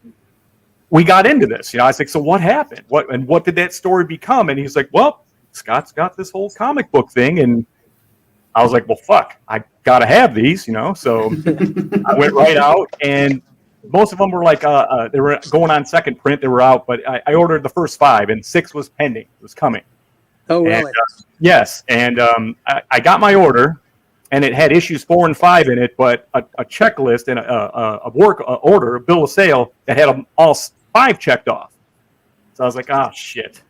we got into this. I was like, "So what happened? What did that story become?" And he's like, "Well, Scott's got this whole comic book thing," and I was like, "Well, fuck, I gotta have these," So I went right out and. Most of them were like they were going on second print. They were out, but I ordered the first 5, and 6 was pending. It was coming. Oh, really? And, yes, and I got my order, and it had issues 4 and 5 in it, but a checklist and a work order, a bill of sale that had them all 5 checked off. So I was like, oh shit,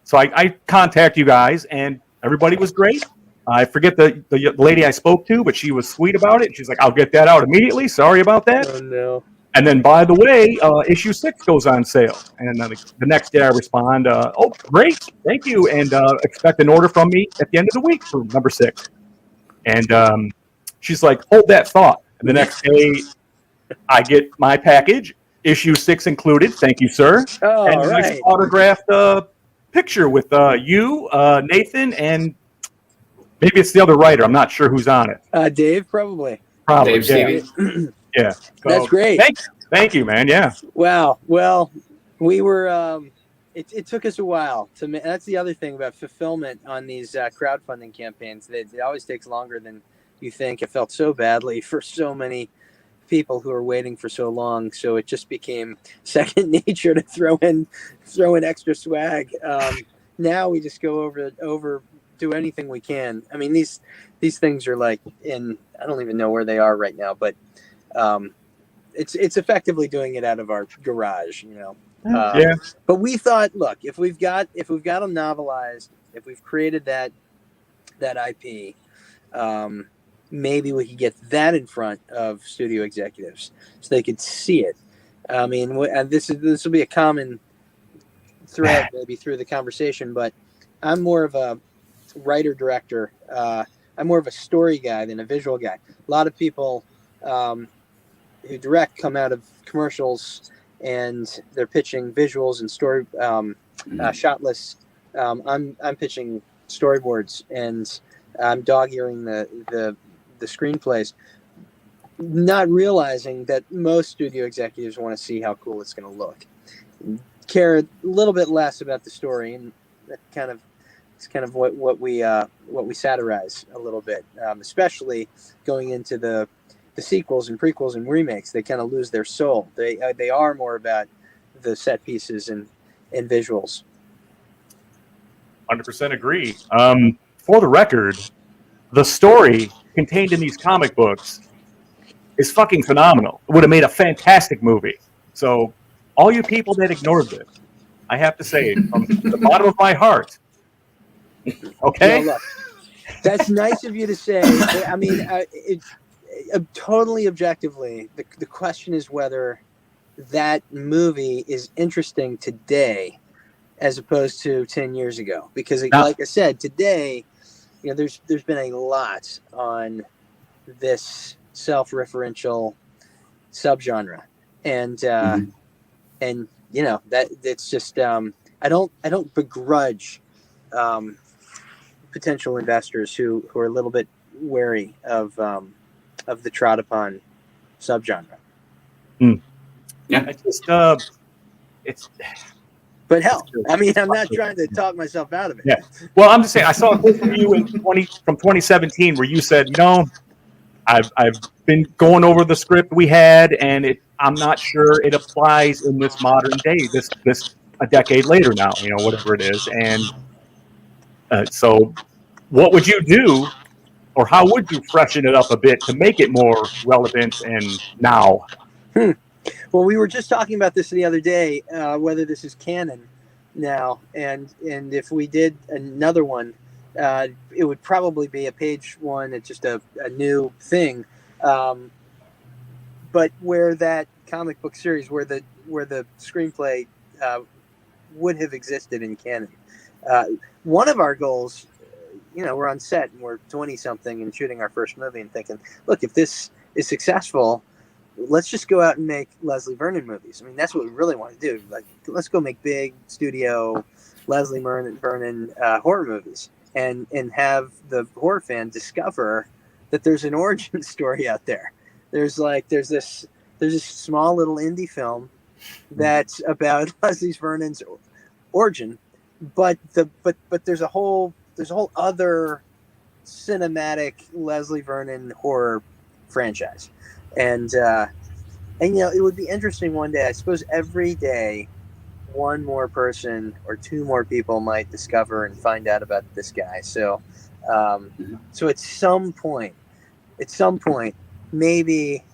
So I contact you guys, and everybody was great. I forget the lady I spoke to, but she was sweet about it. She's like, I'll get that out immediately. Sorry about that. Oh, no. And then, by the way, issue 6 goes on sale. And the next day I respond, oh, great, thank you. And expect an order from me at the end of the week for number 6. And she's like, hold that thought. And the next day I get my package, issue 6 included. Thank you, sir. Oh, and a right. nice autographed picture with you, Nathan, and maybe it's the other writer. I'm not sure who's on it. Dave, probably. Probably. Dave Yeah. Yeah. So, That's great. Thank you, man. Yeah. Wow. Well, we were. It took us a while to. That's the other thing about fulfillment on these crowdfunding campaigns. It always takes longer than you think. It felt so badly for so many people who are waiting for so long. So it just became second nature to throw in extra swag. Now we just go over do anything we can. I mean, these things are like in. I don't even know where they are right now, but. It's effectively doing it out of our garage, Yeah. But we thought, look, if we've got them novelized, if we've created that IP, maybe we could get that in front of studio executives so they could see it. I mean, this will be a common thread maybe through the conversation, but I'm more of a writer director. I'm more of a story guy than a visual guy. A lot of people. Who direct come out of commercials and they're pitching visuals and story shot lists. I'm pitching storyboards and I'm dog-earing the screenplays, not realizing that most studio executives want to see how cool it's going to look, care a little bit less about the story, and that it's kind of what we satirize a little bit, especially going into the sequels and prequels and remakes. They kind of lose their soul. They are more about the set pieces and visuals. 100% agree. For the record, the story contained in these comic books is fucking phenomenal. It would have made a fantastic movie. So all you people that ignored this, I have to say from the bottom of my heart, okay? Well, look, that's nice of you to say. I mean, totally objectively, the question is whether that movie is interesting today as opposed to 10 years ago. Because, like I said, today, there's been a lot on this self-referential subgenre, and that it's just I don't begrudge potential investors who are a little bit wary of the trot upon subgenre. Yeah. I just it's But hell, I mean, I'm not trying to talk myself out of it. yeah. Well, I'm just saying I saw a clip from you from 2017 where you said, I've been going over the script we had, and I'm not sure it applies in this modern day, this a decade later now, whatever it is. And so what would you do, or how would you freshen it up a bit to make it more relevant and now? Well, we were just talking about this the other day, whether this is canon now, and if we did another one, it would probably be a page one. It's just a new thing, but where that comic book series, where the screenplay would have existed in canon. One of our goals, we're on set and we're 20-something and shooting our first movie and thinking, look, if this is successful, let's just go out and make Leslie Vernon movies. I mean, that's what we really want to do. Like, let's go make big studio Leslie Vernon horror movies and have the horror fan discover that there's an origin story out there. There's this small little indie film that's about Leslie Vernon's origin, but there's a whole other cinematic Leslie Vernon horror franchise. And it would be interesting one day. I suppose every day, one more person or two more people might discover and find out about this guy. So, so at some point, maybe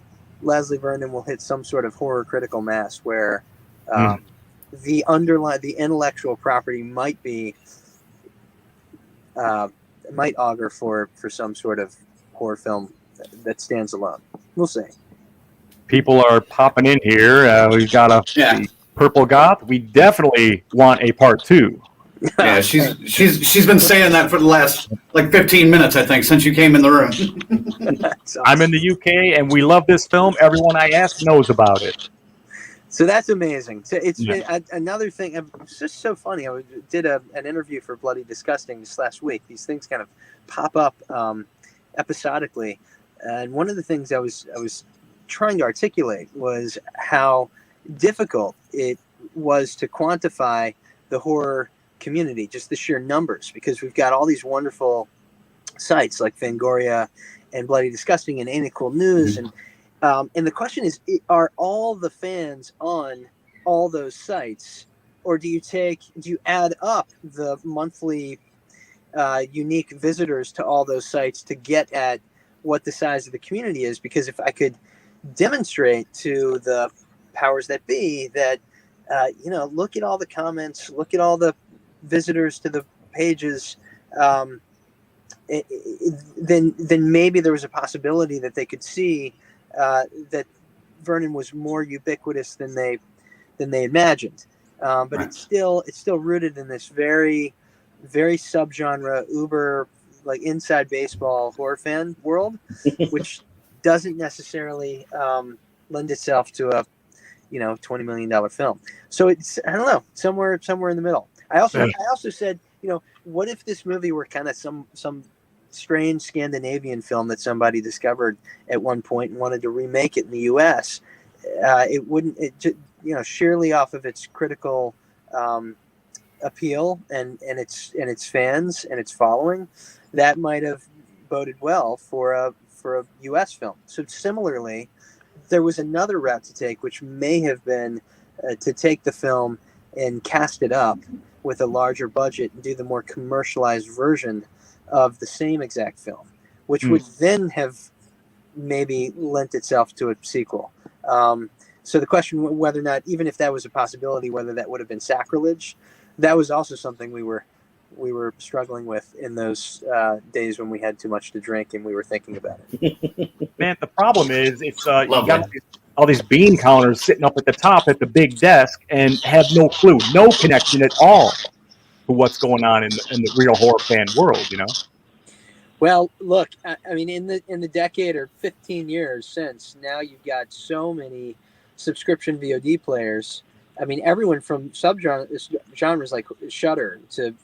Leslie Vernon will hit some sort of horror critical mass where the intellectual property might augur for some sort of horror film that stands alone. We'll see. People are popping in here. We've got the Purple Goth. We definitely want a part 2. Yeah, she's been saying that for the last 15 minutes, I think, since you came in the room. Awesome. I'm in the UK, and we love this film. Everyone I ask knows about it. So that's amazing. So it's been another thing. It's just so funny. I did an interview for Bloody Disgusting this last week. These things kind of pop up episodically. And one of the things I was trying to articulate was how difficult it was to quantify the horror community, just the sheer numbers, because we've got all these wonderful sites like Fangoria and Bloody Disgusting and Ain't It Cool News, and the question is, are all the fans on all those sites, or do you add up the monthly unique visitors to all those sites to get at what the size of the community is? Because if I could demonstrate to the powers that be that look at all the comments, look at all the visitors to the pages, then maybe there was a possibility that they could see that Vernon was more ubiquitous than they imagined. But it's still rooted in this very, very subgenre, uber, inside baseball horror fan world, which doesn't necessarily lend itself to a $20 million film. So it's, I don't know, somewhere in the middle. I also said, what if this movie were kind of some strange Scandinavian film that somebody discovered at one point and wanted to remake it in the U.S. It wouldn't, sheerly off of its critical appeal and its fans and its following, that might have boded well for a U.S. film. So similarly, there was another route to take, which may have been to take the film and cast it up with a larger budget and do the more commercialized version of the same exact film, which would then have maybe lent itself to a sequel. So the question whether or not, even if that was a possibility, whether that would have been sacrilege, that was also something we were struggling with in those days when we had too much to drink and we were thinking about it. Man, the problem is it's you got all these bean counters sitting up at the top at the big desk and have no clue, no connection at all to what's going on in the real horror fan world, Well, look, I mean, in the decade or 15 years since, now you've got so many subscription VOD players I mean, everyone from genres like Shudder to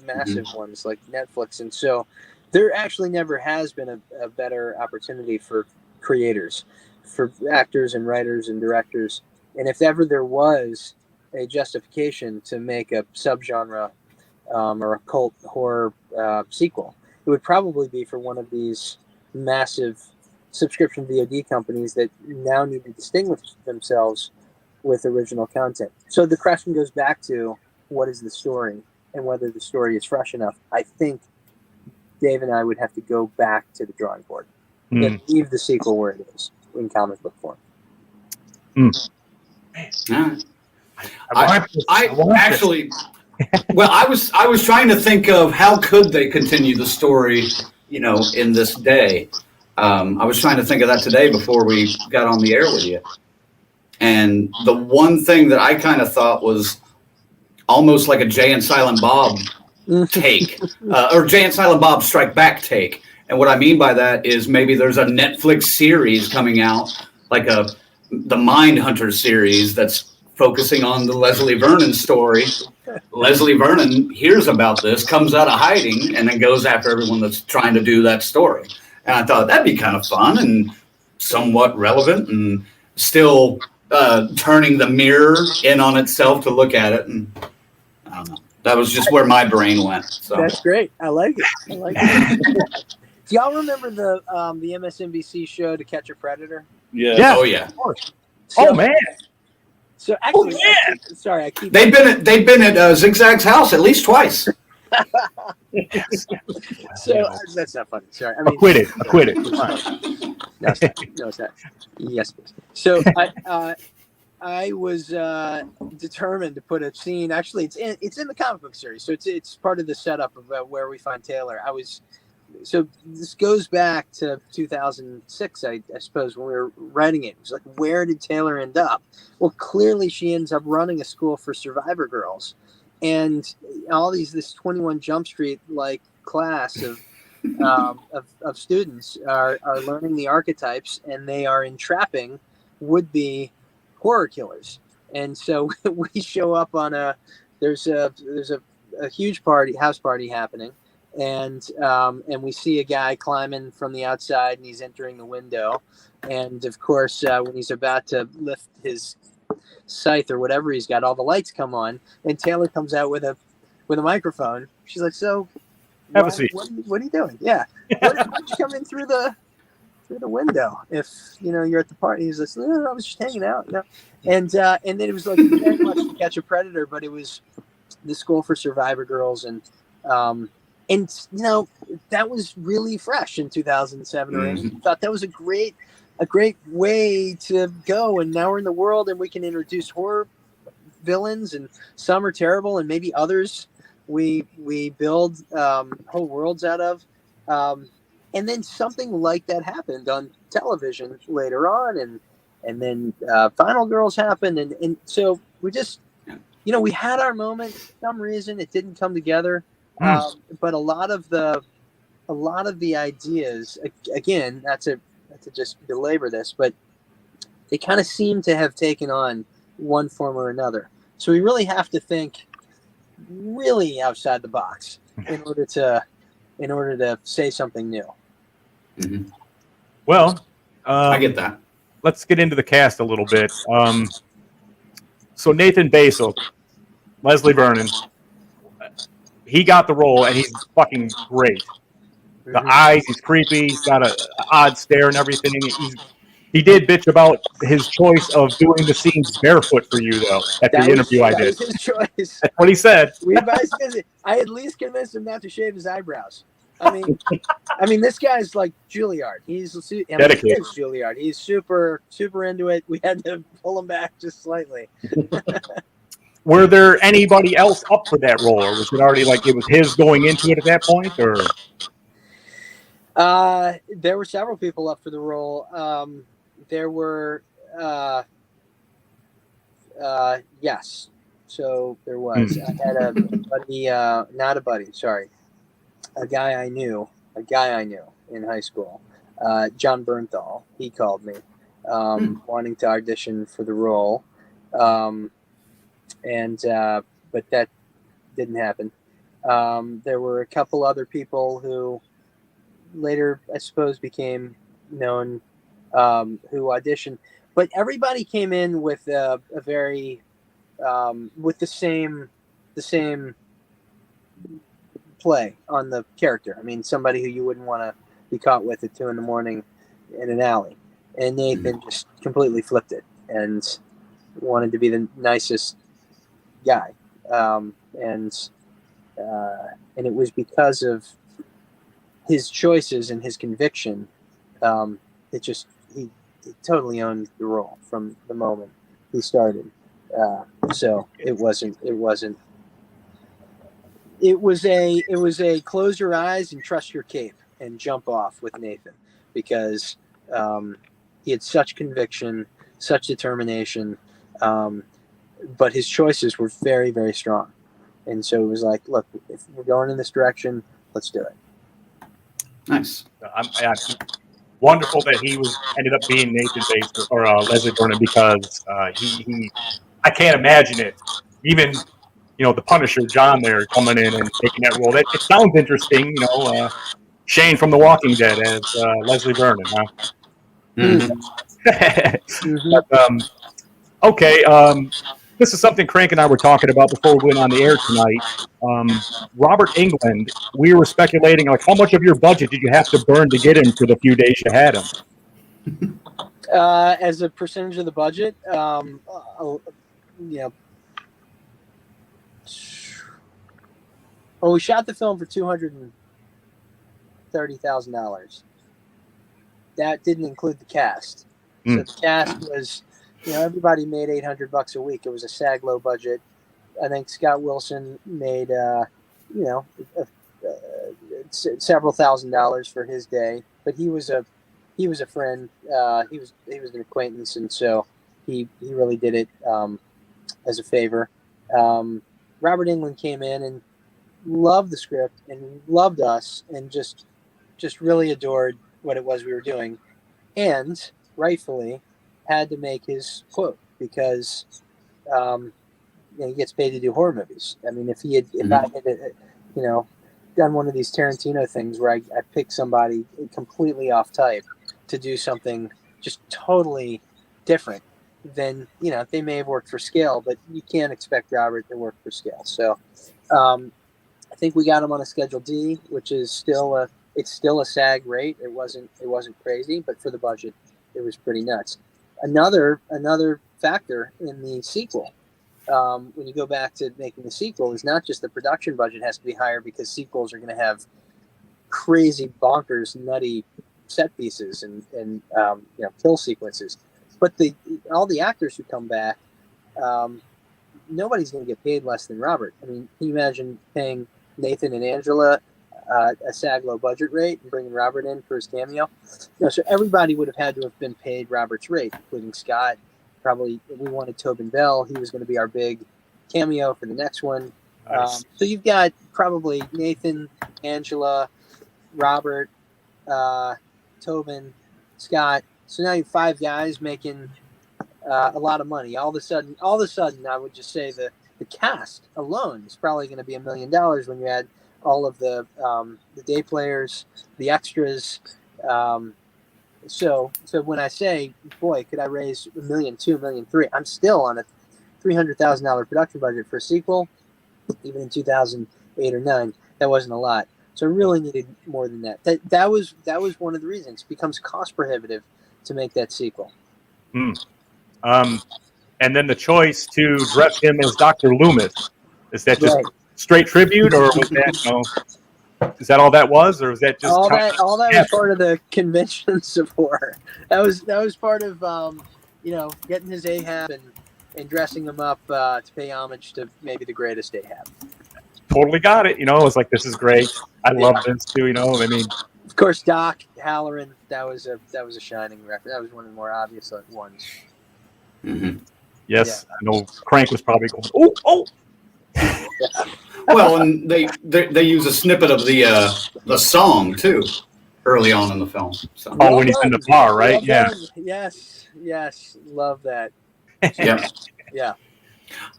massive ones like Netflix, and so there actually never has been a better opportunity for creators, for actors and writers and directors. And if ever there was a justification to make a subgenre or a cult horror sequel, it would probably be for one of these massive subscription VOD companies that now need to distinguish themselves with original content. So the question goes back to, what is the story and whether the story is fresh enough. I think Dave and I would have to go back to the drawing board and leave the sequel where it is in comic book form. I actually, well, I was trying to think of how could they continue the story, in this day. I was trying to think of that today before we got on the air with you. And the one thing that I kind of thought was almost like a Jay and Silent Bob take, or Jay and Silent Bob Strike Back take. And what I mean by that is maybe there's a Netflix series coming out, like the Mindhunter series that's focusing on the Leslie Vernon story. Leslie Vernon hears about this, comes out of hiding, and then goes after everyone that's trying to do that story. And I thought that'd be kind of fun and somewhat relevant and still turning the mirror in on itself to look at it. And I don't know. That was just where my brain went. So. That's great. I like it. Do y'all remember the MSNBC show To Catch a Predator? Yeah. Oh yeah. Of course. So, man. So actually, sorry, I keep. They've been at Zigzag's house at least twice. So that's not funny. Sorry, I mean, acquitted. No, it's not. Yes, please. So I was determined to put a scene. Actually, it's in the comic book series, so it's part of the setup of where we find Taylor. So this goes back to 2006, I suppose, when we were writing it. It was like, where did Taylor end up? Well, clearly she ends up running a school for survivor girls, and all this 21 Jump Street like class of students are learning the archetypes, and they are entrapping would-be horror killers. And so we show up on there's a huge house party happening. And we see a guy climbing from the outside, and he's entering the window. And of course, when he's about to lift his scythe or whatever he's got, all the lights come on, and Taylor comes out with a microphone. She's like, "So, have a seat. What are you doing? Yeah, why'd you come in through the window if you're at the party?" He's like, "No, I was just hanging out." And then it was like very much To Catch a Predator, but it was the school for survivor girls, and that was really fresh in 2007 or 8. I thought that was a great way to go. And now we're in the world, and we can introduce horror villains, and some are terrible, and maybe others we build whole worlds out of. And then something like that happened on television later on, and then Final Girls happened, and so we just we had our moment. For some reason it didn't come together. But a lot of the ideas, again, not to just belabor this, but they kind of seem to have taken on one form or another. So we really have to think really outside the box in order to say something new. Mm-hmm. Well, I get that. Let's get into the cast a little bit. So Nathan Basil, Leslie Vernon. He got the role, and he's fucking great. The eyes, he's creepy. He's got an odd stare and everything. He did bitch about his choice of doing the scenes barefoot for you, though, at the interview I did. That was his choice. That's what he said. I at least convinced him not to shave his eyebrows. I mean, this guy's like Juilliard. He's dedicated. Juilliard. He's super, super into it. We had to pull him back just slightly. Were there anybody else up for that role, or was it already like it was his going into it at that point? Or there were several people up for the role. There were yes, so there was. I had a buddy, not a buddy, sorry, a guy I knew in high school, John Bernthal. He called me, wanting to audition for the role. but that didn't happen. There were a couple other people who later, I suppose, became known, who auditioned, but everybody came in with a very with the same play on the character. I mean, somebody who you wouldn't want to be caught with at 2 a.m. in an alley. And Nathan just completely flipped it and wanted to be the nicest guy. And it was because of his choices and his conviction. He totally owned the role from the moment he started. So it was a close your eyes and trust your cape and jump off with Nathan, because he had such conviction, such determination, but his choices were very, very strong. And so it was like, look, if we're going in this direction, let's do it. Nice. Wonderful that he ended up being Nathan Bates or Leslie Vernon, because he I can't imagine it. Even the Punisher John there coming in and taking that role. It sounds interesting. Shane from The Walking Dead as Leslie Vernon, huh? But, okay. This is something Crank and I were talking about before we went on the air tonight. Robert Englund, we were speculating, like, how much of your budget did you have to burn to get him for the few days you had him? As a percentage of the budget, well, we shot the film for $230,000. That didn't include the cast. So the cast was, everybody made $800 a week. It was a SAG low budget. I think Scott Wilson made, several $1,000s for his day. But he was a friend. He was an acquaintance, and so he really did it as a favor. Robert Englund came in and loved the script and loved us and just really adored what it was we were doing, and rightfully had to make his quote, because he gets paid to do horror movies. I mean, if I had done one of these Tarantino things where I picked somebody completely off type to do something just totally different, then they may have worked for scale, but you can't expect Robert to work for scale. So I think we got him on a Schedule D, which is still a SAG rate. It wasn't crazy, but for the budget, it was pretty nuts. Another factor in the sequel, when you go back to making the sequel, is not just the production budget has to be higher, because sequels are going to have crazy, bonkers, nutty set pieces and kill sequences, but all the actors who come back, nobody's going to get paid less than Robert. I mean, can you imagine paying Nathan and Angela a SAG low budget rate and bringing Robert in for his cameo? So everybody would have had to have been paid Robert's rate, including Scott. Probably we wanted Tobin Bell. He was going to be our big cameo for the next one. Nice. So you've got probably Nathan, Angela, Robert, Tobin, Scott. So now you have 5 guys making a lot of money. All of a sudden, I would just say the cast alone is probably going to be $1 million when you add all of the day players, the extras. So when I say, boy, could I raise $1 million, $2 million, $3 million, I'm still on a $300,000 production budget for a sequel. Even in 2008 or 9, that wasn't a lot. So I really needed more than that. That was one of the reasons. It becomes cost prohibitive to make that sequel. And then the choice to dress him as Dr. Loomis, is that just Right. straight tribute, or was that is that all that was, or was that just all that was part of the conventions of horror? That was part of getting his Ahab and dressing him up to pay homage to maybe the greatest Ahab. Totally got it. It was like, this is great. I love this too. I mean, of course, Doc Halloran. That was a shining record. That was one of the more obvious ones. Mm-hmm. Yes, yeah. I know Crank was probably going, oh. Well, and they use a snippet of the song too early on in the film. So. Oh, when he's in the bar, right? Well, yeah. Yes, love that. Yeah. Yeah.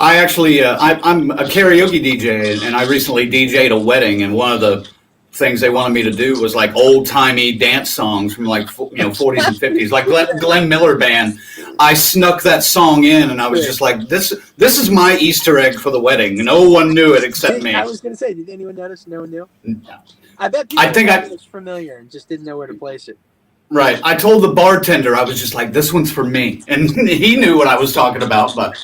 I actually, I'm a karaoke DJ, and I recently DJ'd a wedding, and one of the things they wanted me to do was like old timey dance songs from like 40s and 50s, like Glenn Miller Band. I snuck that song in, and I was just like, this is my Easter egg for the wedding. No one knew it except me. I was going to say, did anyone notice? No one knew. No. I bet people was familiar and just didn't know where to place it. Right. I told the bartender, I was just like, this one's for me, and he knew what I was talking about. But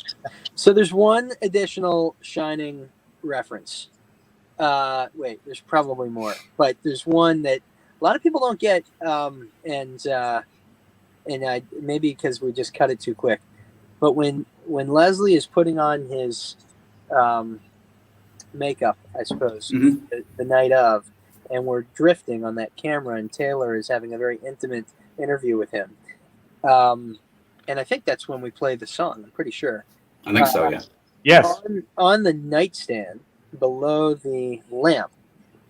so there's one additional Shining reference. Wait, there's probably more, but there's one that a lot of people don't get, and I maybe because we just cut it too quick. But when Leslie is putting on his makeup, I suppose, the night of, and we're drifting on that camera, and Taylor is having a very intimate interview with him, and I think that's when we play the song. I'm pretty sure. I think so. Yeah. Yes. On the nightstand below the lamp,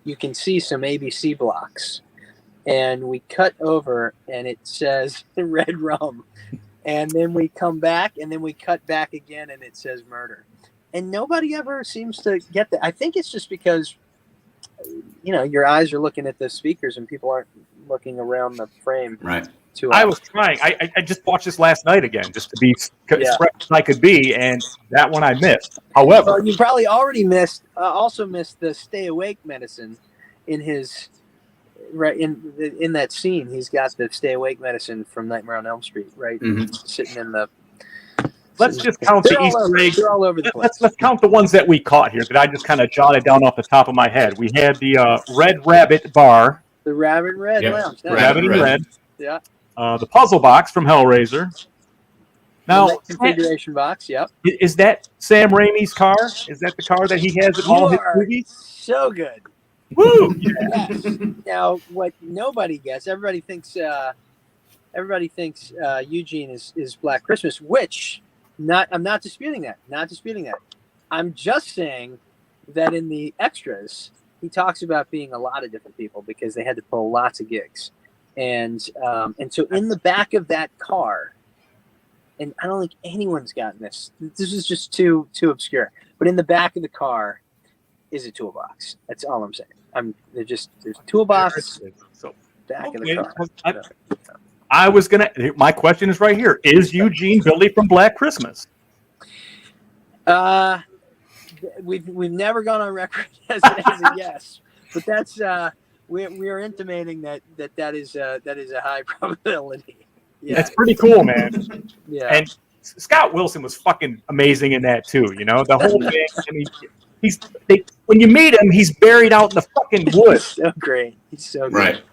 you can see some ABC blocks, and we cut over, and it says Red Rum, and then we come back, and then we cut back again, and it says Murder, and nobody ever seems to get that. I think it's just because your eyes are looking at the speakers, and people aren't looking around the frame. Right. I was trying. I just watched this last night again, just to be as fresh as I could be, and that one I missed. However, you probably already also missed the stay awake medicine in his in that scene. He's got the stay awake medicine from Nightmare on Elm Street, right? Sitting in the. Let's just count the Easter eggs. They're all over the place. Let's count the ones that we caught here that I just kind of jotted down off the top of my head. We had the Red Rabbit Bar. The Rabbit Red Lounge. Rabbit and Red. Yeah. The puzzle box from Hellraiser. Now, the configuration box. Yep. Is that Sam Raimi's car? Is that the car that he has in all his movies? So good. Woo! Yes. Now, what nobody gets, everybody thinks Eugene is Black Christmas, which I'm not disputing that. Not disputing that. I'm just saying that in the extras, he talks about being a lot of different people because they had to pull lots of gigs. And so in the back of that car, and I don't think anyone's gotten this. This is just too obscure. But in the back of the car is a toolbox. That's all I'm saying. There's toolbox. Back of the car. I was my question is right here. Is Eugene Billy from Black Christmas? We've never gone on record as a yes, but that's we are intimating that is a high probability. Yeah. That's pretty cool, man. Yeah. And Scott Wilson was fucking amazing in that too. The whole thing. I mean, when you meet him, he's buried out in the fucking woods. So great. He's so good. Right.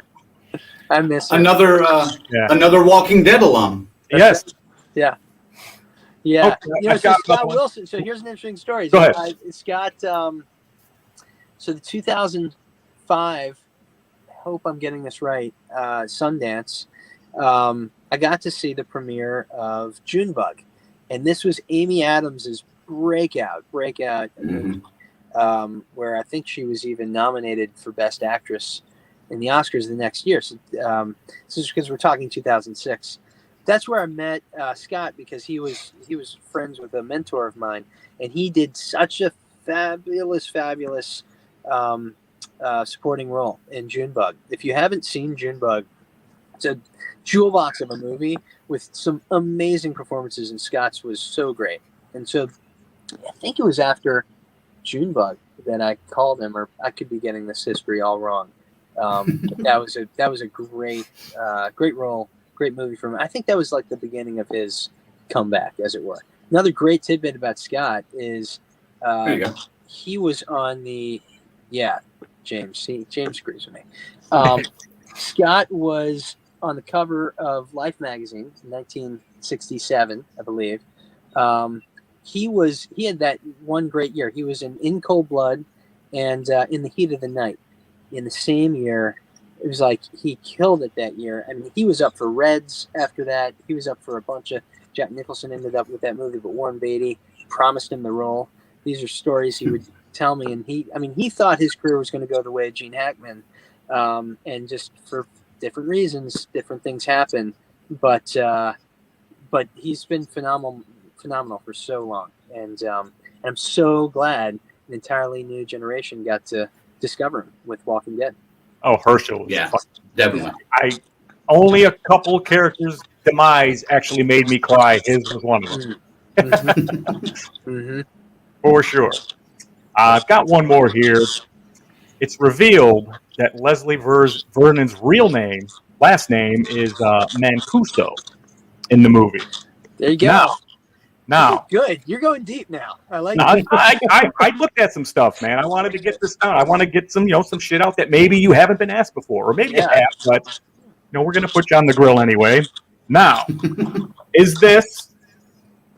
I miss him. Another Walking Dead alum. Yes. Yeah. Yeah. Okay, so Scott Wilson. So here's an interesting story. Go ahead. Scott. So the 2005. I hope I'm getting this right. Sundance. I got to see the premiere of Junebug, and this was Amy Adams's breakout, where I think she was even nominated for Best Actress in the Oscars the next year. So this is because we're talking 2006. That's where I met Scott, because he was friends with a mentor of mine, and he did such a fabulous supporting role in Junebug. If you haven't seen Junebug, it's a jewel box of a movie with some amazing performances, and Scott's was so great. And so I think it was after Junebug that I called him, or I could be getting this history all wrong. That was a great role, great movie for him. I think that was like the beginning of his comeback, as it were. Another great tidbit about Scott is he was on the James agrees with me. Scott was on the cover of Life magazine in 1967, I believe. He had that one great year. He was in Cold Blood and In the Heat of the Night. In the same year, it was like he killed it that year. I mean, he was up for Reds after that. He was up for a bunch of. Jack Nicholson ended up with that movie, but Warren Beatty promised him the role. These are stories he would tell me, and he thought his career was going to go the way of Gene Hackman, and just for different reasons, different things happen. But he's been phenomenal for so long, and I'm so glad an entirely new generation got to discover him with Walking Dead. Oh, Herschel. Yeah, definitely. Only a couple characters' demise actually made me cry. His was one of them. Mm-hmm. For sure. I've got one more here. It's revealed that Leslie Vernon's last name is Mancuso in the movie. There you go. Now, good. You're going deep now. I like now it. I looked at some stuff, man. I wanted to get this done. I want to get some shit out that maybe you haven't been asked before, or maybe you have, but we're gonna put you on the grill anyway. Now, is this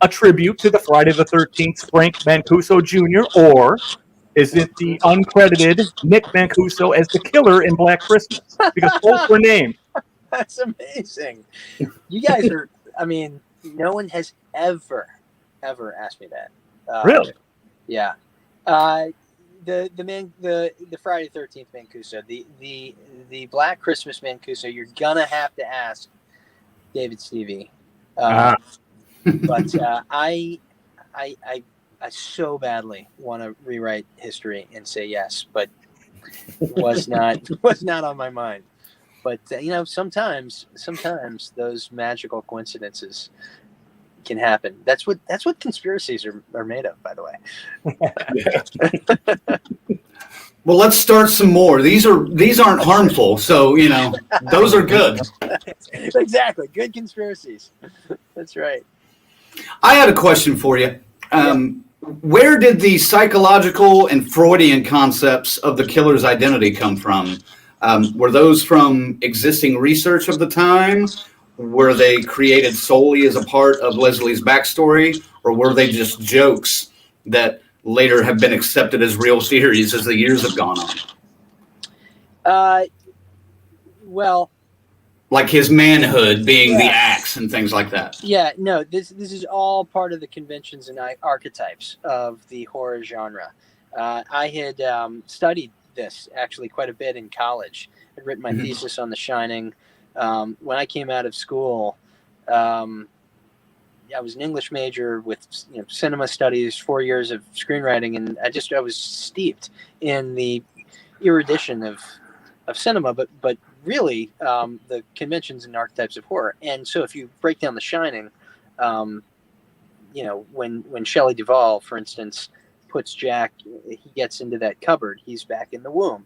a tribute to the Friday the 13th Frank Mancuso Jr., or is it the uncredited Nick Mancuso as the killer in Black Christmas? Because both were named. That's amazing. You guys are, no one has ever asked me that. Really? Yeah. The Friday the 13th Mancuso, the Black Christmas Mancuso, you're gonna have to ask David Stevie. But I so badly want to rewrite history and say yes, but it was not on my mind. But sometimes those magical coincidences can happen. That's what conspiracies are made of, by the way. Well, let's start some more. These aren't harmful, so those are good. Exactly, good conspiracies. That's right. I had a question for you. Where did the psychological and Freudian concepts of the killer's identity come from? Were those from existing research of the time? Were they created solely as a part of Leslie's backstory? Or were they just jokes that later have been accepted as real theories as the years have gone on? Well, like his manhood being the axe and things like that. Yeah, no, this is all part of the conventions and archetypes of the horror genre. I had studied this actually quite a bit in college. I'd written my thesis on The Shining. When I came out of school, I was an English major with cinema studies, 4 years of screenwriting, and I was steeped in the erudition of cinema, but really the conventions and archetypes of horror. And so if you break down The Shining, when Shelley Duvall, for instance, puts Jack, he gets into that cupboard, he's back in the womb.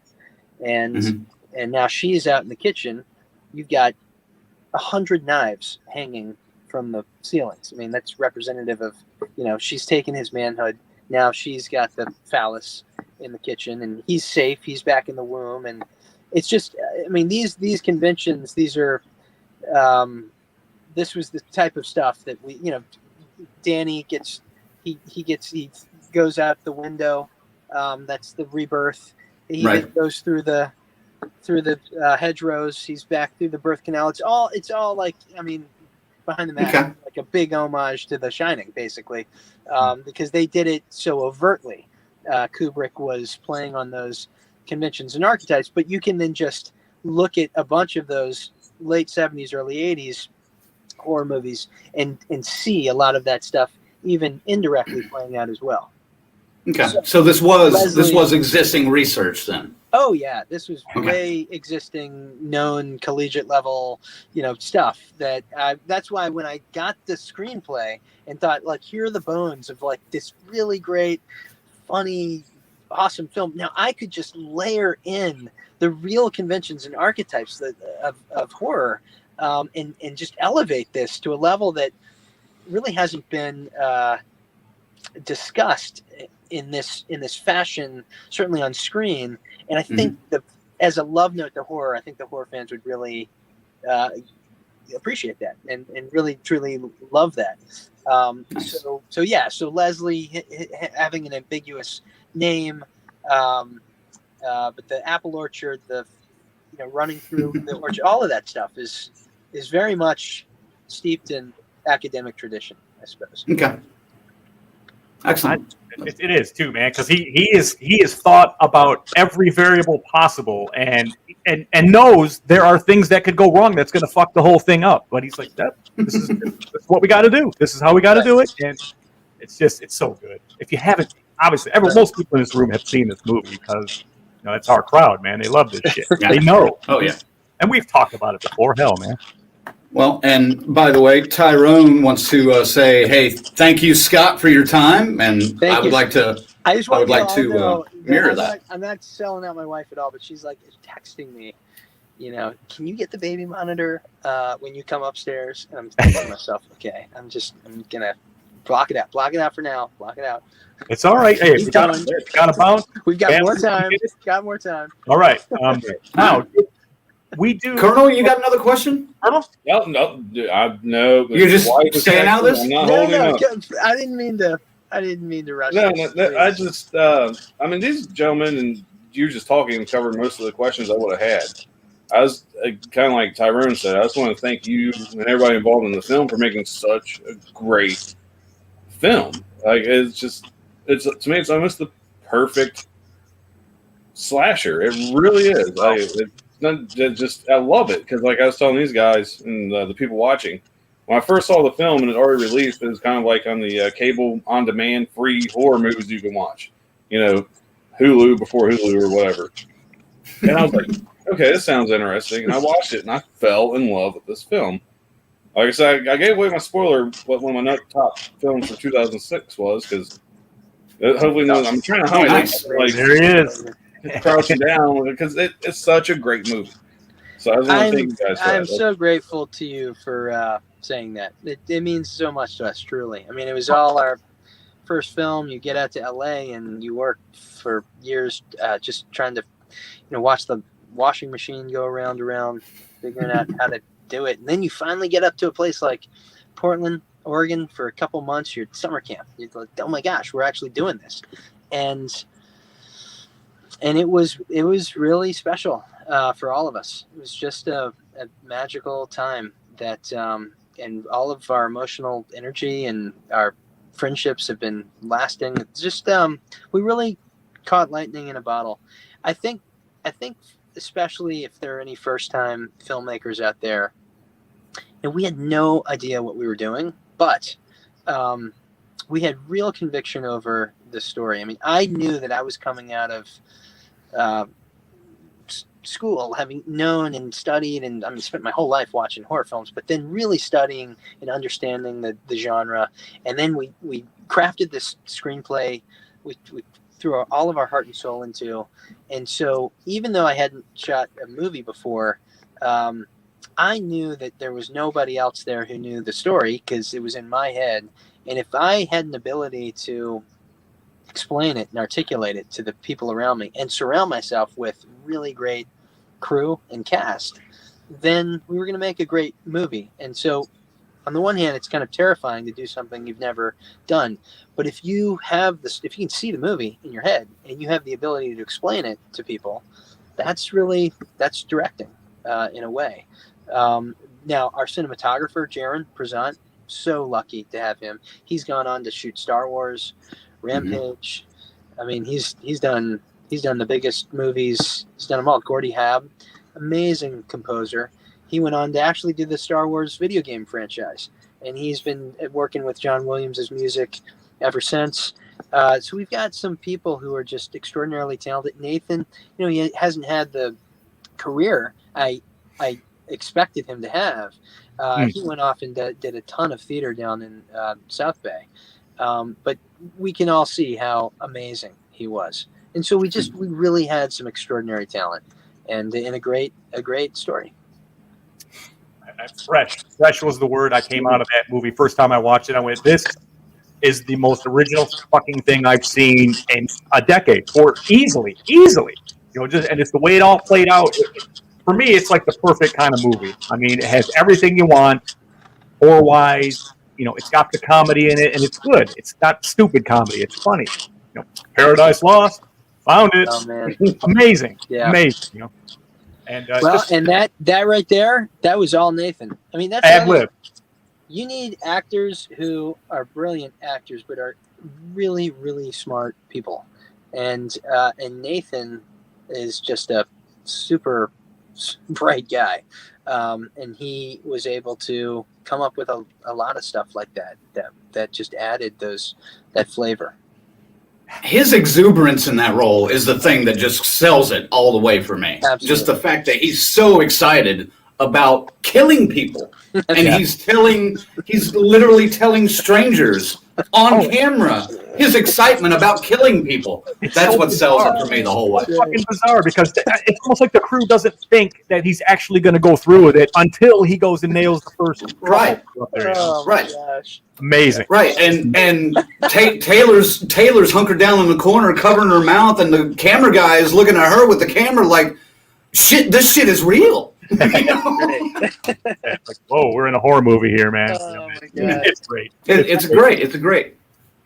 And now she's out in the kitchen. You've got 100 knives hanging from the ceilings. That's representative of, she's taken his manhood. Now she's got the phallus in the kitchen, and he's safe. He's back in the womb. And it's just, these conventions, these are, this was the type of stuff that we, Danny gets, he goes out the window. That's the rebirth. He goes through the hedgerows. He's back through the birth canal. It's all like, behind the mask, like a big homage to The Shining, basically, because they did it so overtly. Kubrick was playing on those conventions and archetypes, but you can then just look at a bunch of those late 70s, early 80s horror movies and see a lot of that stuff even indirectly playing out as well. Okay, so this was existing research then. Oh yeah, this was way existing, known collegiate level, stuff that. That's why when I got the screenplay and thought, like, here are the bones of like this really great, funny, awesome film. Now I could just layer in the real conventions and archetypes of horror, and just elevate this to a level that really hasn't been discussed in this fashion, certainly on screen. And I think as a love note to horror, I think the horror fans would really appreciate that and really truly love that. So Leslie having an ambiguous name, but the apple orchard, the running through the orchard, all of that stuff is very much steeped in academic tradition, I suppose. Okay. Excellent. It is too, man, because he is thought about every variable possible and knows there are things that could go wrong that's going to fuck the whole thing up. But he's like, this is what we got to do. This is how we got to do it. And It's so good. If you haven't, obviously, most people in this room have seen this movie because it's our crowd, man. They love this shit. They know. Oh yeah. And we've talked about it before. Hell, man. Well, and by the way, Tyrone wants to say, "Hey, thank you, Scott, for your time." And I would like to mirror that. I'm not selling out my wife at all, but she's like texting me, can you get the baby monitor when you come upstairs? And I'm thinking to myself, okay, I'm gonna block it out for now. Block it out. It's all right. Hey, we got a bounce. We've got more time. Got more time. All right. Now we do. Colonel, you got another question? Colonel? No. You're just staying out of this? I'm not holding up. I didn't mean to rush. No, this, I just. I mean, these gentlemen and you just talking covered most of the questions I would have had. I was kind of like Tyrone said. I just want to thank you and everybody involved in the film for making such a great film. Like to me, it's almost the perfect slasher. It really is. I love it because, like I was telling these guys and the people watching, when I first saw the film and it already released, it was kind of like on the cable on-demand free horror movies you can watch. Hulu before Hulu or whatever. And I was like, okay, this sounds interesting. And I watched it and I fell in love with this film. Like I said, I gave away my spoiler what one of my top films for 2006 was because hopefully I'm trying to hide it. Like, there he is. Crouching down because it's such a great movie. So I just want to thank you guys for that. I'm so grateful to you for saying that. It means so much to us, truly. I mean, it was all our first film. You get out to LA and you work for years just trying to watch the washing machine go around, figuring out how to do it. And then you finally get up to a place like Portland, Oregon for a couple months. You're at summer camp. You're like, oh my gosh, we're actually doing this. And it was really special for all of us. It was just a magical time that, and all of our emotional energy and our friendships have been lasting. It's just we really caught lightning in a bottle. I think especially if there are any first-time filmmakers out there, and we had no idea what we were doing, but we had real conviction over the story. I mean, I knew that I was coming out of school, having known and studied, and spent my whole life watching horror films, but then really studying and understanding the genre. And then we crafted this screenplay. We threw all of our heart and soul into. And so even though I hadn't shot a movie before, I knew that there was nobody else there who knew the story because it was in my head. And if I had an ability to explain it and articulate it to the people around me and surround myself with really great crew and cast, then we were going to make a great movie. And so on the one hand, it's kind of terrifying to do something you've never done. But if you have this, if you can see the movie in your head and you have the ability to explain it to people, that's directing in a way. Now, our cinematographer, Jaron Prezant, so lucky to have him. He's gone on to shoot Star Wars, Rampage. I mean, he's done the biggest movies. He's done them all. Gordy Habb, amazing composer. He went on to actually do the Star Wars video game franchise, and he's been working with John Williams' music ever since. So we've got some people who are just extraordinarily talented. Nathan, he hasn't had the career I expected him to have. He went off and did a ton of theater down in South Bay. But we can all see how amazing he was. And so we really had some extraordinary talent and in a great story. Fresh was the word. I came out of that movie. First time I watched it, I went, this is the most original fucking thing I've seen in a decade, or easily. And it's the way it all played out. For me, it's like the perfect kind of movie. I mean, it has everything you want, horror-wise. It's got the comedy in it, and it's good. It's not stupid comedy. It's funny. Paradise Lost, found it. Oh, man. Amazing. Yeah. Amazing. And and that right there, that was all Nathan. I mean, that's ad-lib. You need actors who are brilliant actors, but are really, really smart people. And Nathan is just a super bright guy, and he was able to come up with a lot of stuff like that just added that flavor. His exuberance in that role is the thing that just sells it all the way for me. Absolutely. Just the fact that he's so excited about killing people, and he's literally telling strangers on camera his excitement about killing people. That's what sells it for me the whole way. It's fucking bizarre because it's almost like the crew doesn't think that he's actually going to go through with it until he goes and nails the first. Right. Oh, Right. Gosh. Amazing. Right. And Taylor's hunkered down in the corner, covering her mouth, and the camera guy is looking at her with the camera like, "Shit, this shit is real." You know? Like, whoa, we're in a horror movie here, man. Oh, my God. It's great. It's great. It's great.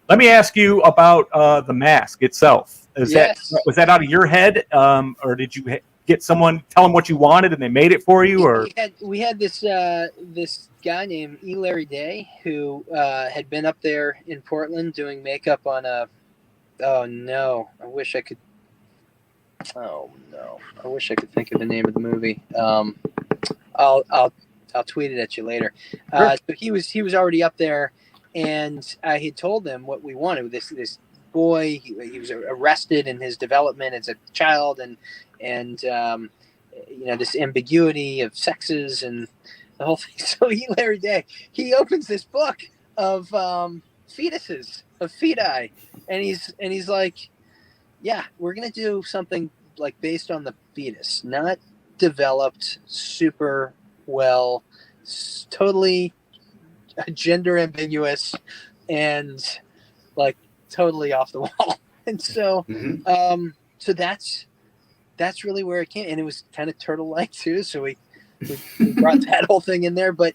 Let me ask you about the mask itself. Was that out of your head, or did you get someone tell them what you wanted and they made it for you? Or we had this guy named E. Larry Day who had been up there in Portland doing makeup on a. Oh no! I wish I could think of the name of the movie. I'll tweet it at you later. Sure. So he was already up there, and I had told them what we wanted. This boy, he was arrested in his development as a child, and this ambiguity of sexes and the whole thing. So Larry Day, he opens this book of fetuses, of feti, and he's like, yeah, we're gonna do something like based on the fetus, not developed super well, totally gender ambiguous, and like totally off the wall. And so, so that's really where it came, and it was kind of turtle-like too. So we brought that whole thing in there. But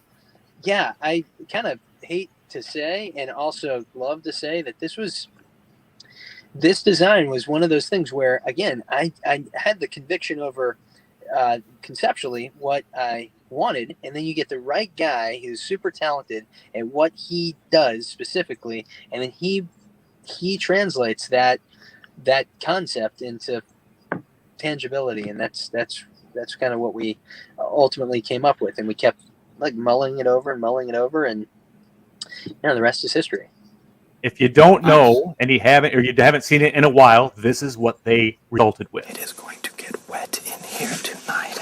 yeah, I kind of hate to say, and also love to say that this design was one of those things where, again, I had the conviction over conceptually what I wanted, and then you get the right guy who's super talented at what he does specifically, and then he translates that concept into tangibility, and that's kind of what we ultimately came up with, and we kept like mulling it over, and the rest is history. if you don't know and you haven't seen it in a while, this is what they resulted with. It is going to get wet in here tonight.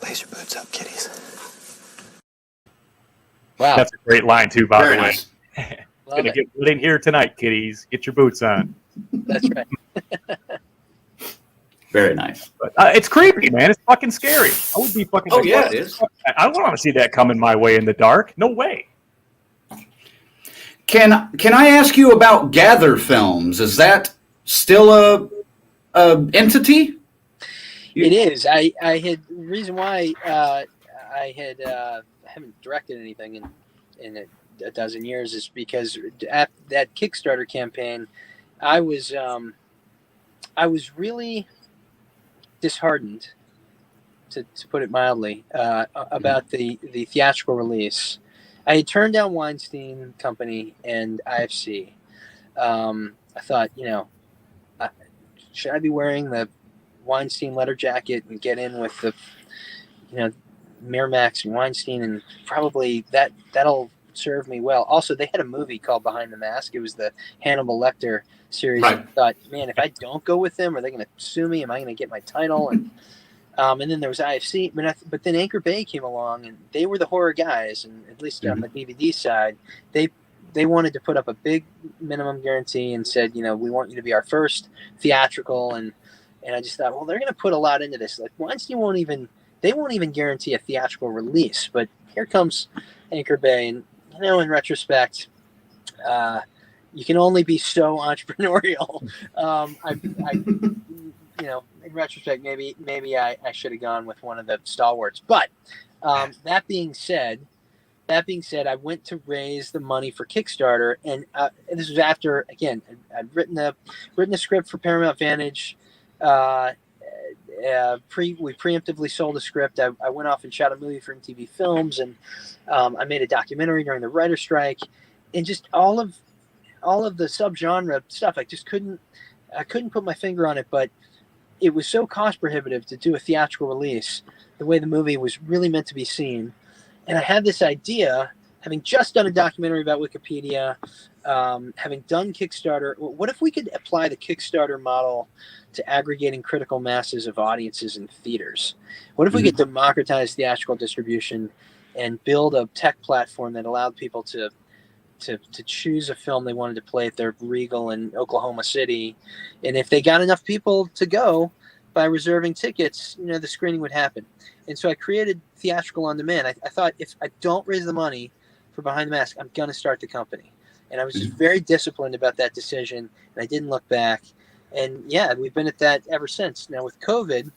Lace your boots up, kitties. Wow, That's a great line too, by Very the way. nice. It's gonna get wet in here tonight, kiddies. Get your boots on. That's right. Very nice. But it's creepy, man. It's fucking scary. I would be fucking. Oh, like, yeah, what? it is. I don't want to see that coming my way in the dark. No way. Can I ask you about Gather Films? Is that still a entity? It is. I had reason why I haven't directed anything in a dozen years is because at that Kickstarter campaign, I was really disheartened, to put it mildly, about the theatrical release. I had turned down Weinstein Company and IFC. I thought, should I be wearing the Weinstein letter jacket and get in with the, Miramax and Weinstein, and probably that'll serve me well. Also, they had a movie called Behind the Mask. It was the Hannibal Lecter series. Right. I thought, man, if I don't go with them, are they going to sue me? Am I going to get my title? And then there was IFC, but then Anchor Bay came along, and they were the horror guys, and at least on the DVD side, they wanted to put up a big minimum guarantee and said, we want you to be our first theatrical, and I just thought, well, they're going to put a lot into this. Like Weinstein won't even guarantee a theatrical release, but here comes Anchor Bay, and in retrospect, you can only be so entrepreneurial. In retrospect, maybe I should have gone with one of the stalwarts. But that being said, I went to raise the money for Kickstarter, and this was after, again, I'd written a script for Paramount Vantage. We preemptively sold a script. I went off and shot a movie for MTV Films, and I made a documentary during the writer's strike, and just all of the subgenre stuff. I couldn't put my finger on it, but it was so cost prohibitive to do a theatrical release the way the movie was really meant to be seen. And I had this idea, having just done a documentary about Wikipedia, having done Kickstarter. What if we could apply the Kickstarter model to aggregating critical masses of audiences in theaters? What if we could democratize theatrical distribution and build a tech platform that allowed people to choose a film they wanted to play at their Regal in Oklahoma City, and if they got enough people to go by reserving tickets, the screening would happen. And so I created Theatrical on Demand. I thought, if I don't raise the money for Behind the Mask, I'm going to start the company. And I was just very disciplined about that decision, and I didn't look back. And yeah, we've been at that ever since. Now with COVID,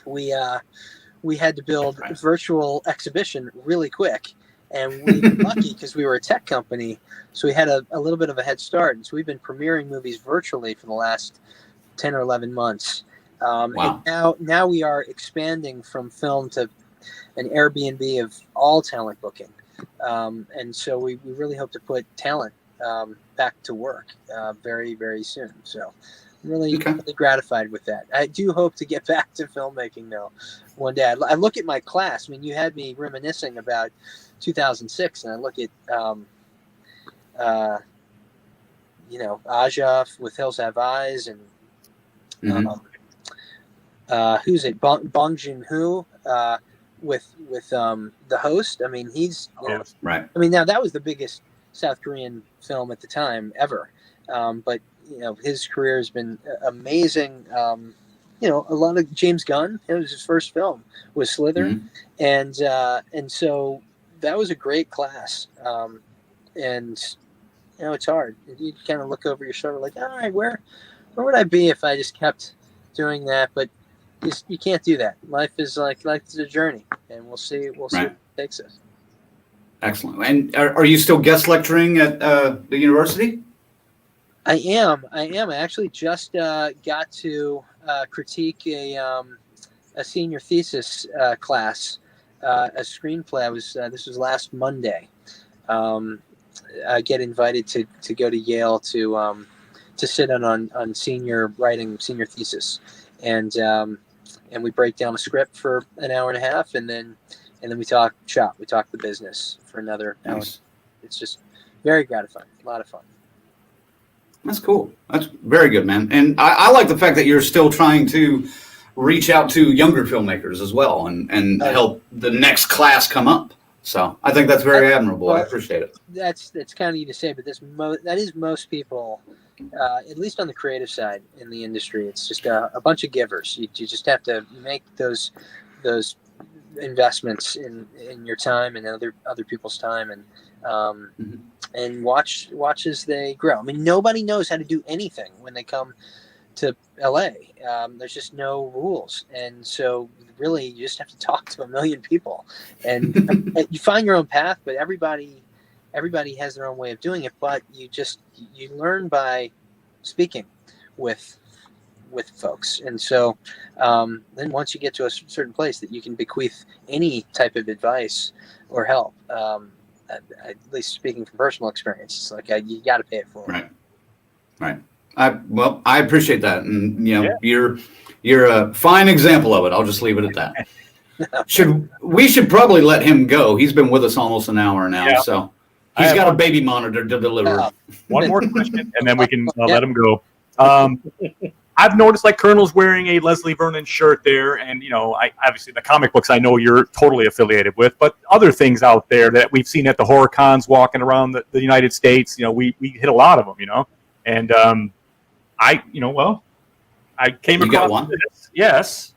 we had to build a virtual exhibition really quick. And we were lucky because we were a tech company, so we had a little bit of a head start. And so we've been premiering movies virtually for the last 10 or 11 months. Wow. And now we are expanding from film to an Airbnb of all talent booking. And so we really hope to put talent back to work very, very soon. So I'm really gratified with that. I do hope to get back to filmmaking, though, one day. I look at my class. I mean, you had me reminiscing about 2006, and I look at Aja with Hills Have Eyes, and who's it, Bong Joon-ho with The Host. I mean, he's right. I mean, now that was the biggest South Korean film at the time ever, but his career has been amazing. A lot of James Gunn. It was his first film, was Slither, and so that was a great class. And it's hard. You kind of look over your shoulder, like, all right, where would I be if I just kept doing that? But you can't do that. Life is a journey, and we'll see where it takes us. Excellent. And are you still guest lecturing at the university? I am. I actually just got to critique a senior thesis class, a screenplay. This was last Monday. I get invited to go to Yale to sit in on senior thesis, and we break down a script for an hour and a half, and then we talk shop. We talk the business for another hour. It's just very gratifying. A lot of fun. That's cool. That's very good, man. And I like the fact that you're still trying to reach out to younger filmmakers as well and help the next class come up. So I think that's very admirable. I appreciate it. That's kind of easy to say, but that is most people, at least on the creative side in the industry. It's just a bunch of givers. You just have to make those investments in your time and other people's time, and watch as they grow. I mean, nobody knows how to do anything when they come to LA. There's just no rules, and so really you just have to talk to a million people, and you find your own path. But everybody has their own way of doing it. But you learn by speaking with folks, and so then once you get to a certain place that you can bequeath any type of advice or help. At least speaking from personal experience, it's like you got to pay it forward. Right. I appreciate that, and you're a fine example of it. I'll just leave it at that. We should probably let him go. He's been with us almost an hour now, so he's got a baby monitor to deliver. One more question, and then we can let him go. I've noticed like Colonel's wearing a Leslie Vernon shirt there, and I obviously the comic books I know you're totally affiliated with, but other things out there that we've seen at the horror cons walking around the United States, we hit a lot of them, and I came across one. This. Yes,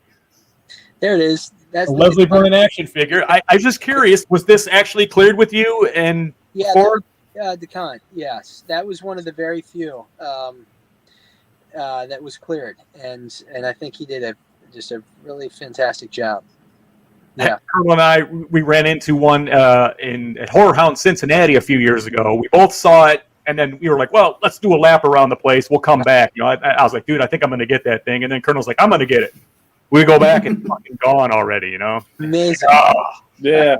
there it is. That's a Leslie Vernon action figure. I'm just curious, was this actually cleared with you? And the con, yes, that was one of the very few. That was cleared, and I think he did a really fantastic job. Yeah, Colonel and I, we ran into one at Horror Hound Cincinnati a few years ago. We both saw it, and then we were like, "Well, let's do a lap around the place. We'll come back." I was like, "Dude, I think I'm going to get that thing." And then Colonel's like, "I'm going to get it." We go back and fucking gone already. Amazing. Yeah,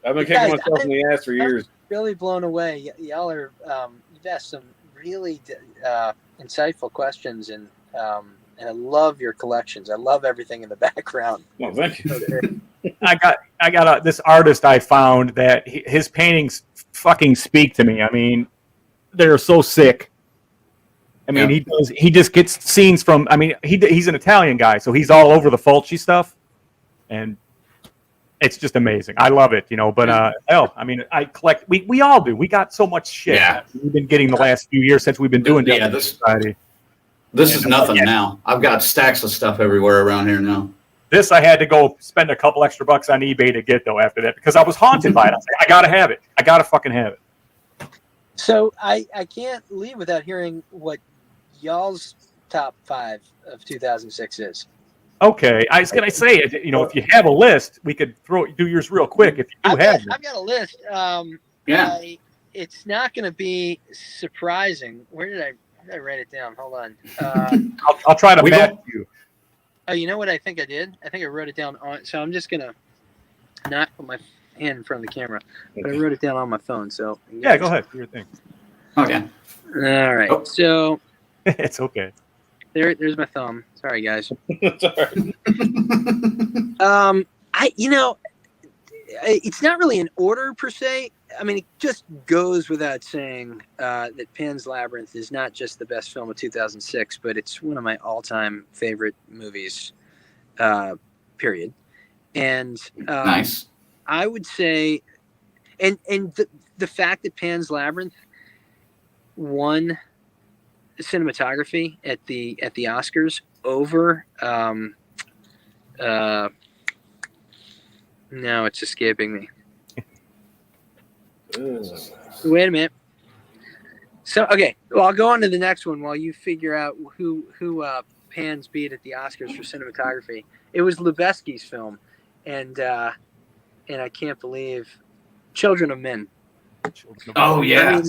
I've been kicking myself in the ass for years. Really blown away. Y'all are you've asked some really insightful questions, and And I love your collections. I love everything in the background. Well, thank you. I got this artist I found that his paintings fucking speak to me. I mean, they're so sick. I mean, he just gets scenes from. I mean, he's an Italian guy, so he's all over the Fulci stuff, and it's just amazing. I love it, But I mean, I collect. We all do. We got so much shit that we've been getting the last few years since we've been doing this Society. This is nothing now. I've got stacks of stuff everywhere around here now. This I had to go spend a couple extra bucks on eBay to get though after that because I was haunted by it. I was like, I gotta have it. I gotta fucking have it. So I can't leave without hearing what y'all's top 5 of 2006 is. Okay, I was gonna say, if you have a list, we could do yours real quick. If you have, I've got a list. It's not gonna be surprising. Where did I write it down? Hold on. I'll try to match you. Oh, you know what I think I did? I think I wrote it down on. So I'm just gonna not put my hand in front of the camera, but I wrote it down on my phone. So yeah, go ahead. Do your thing. Okay. All right. Oh. So it's okay. There's my thumb. Sorry, guys. It's all right. It's not really an order per se. I mean, it just goes without saying that Pan's Labyrinth is not just the best film of 2006, but it's one of my all-time favorite movies, period. And nice. I would say, and the fact that Pan's Labyrinth won cinematography at the Oscars over now it's escaping me. Wait a minute. So okay, well I'll go on to the next one while you figure out who Pan's beat at the Oscars for cinematography. It was Lubezki's film, and I can't believe Children of Men. Oh yeah. I mean,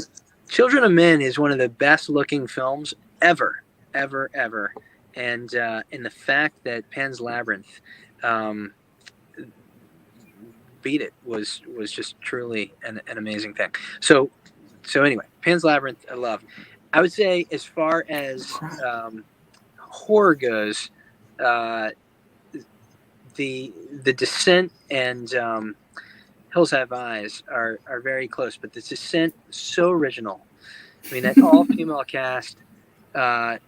Children of Men is one of the best looking films ever. And the fact that Pan's Labyrinth beat it was just truly an amazing thing. So anyway, Pan's Labyrinth I love. I would say as far as horror goes, the Descent and Hills Have Eyes are very close, but the Descent so original. I mean, that all female cast. I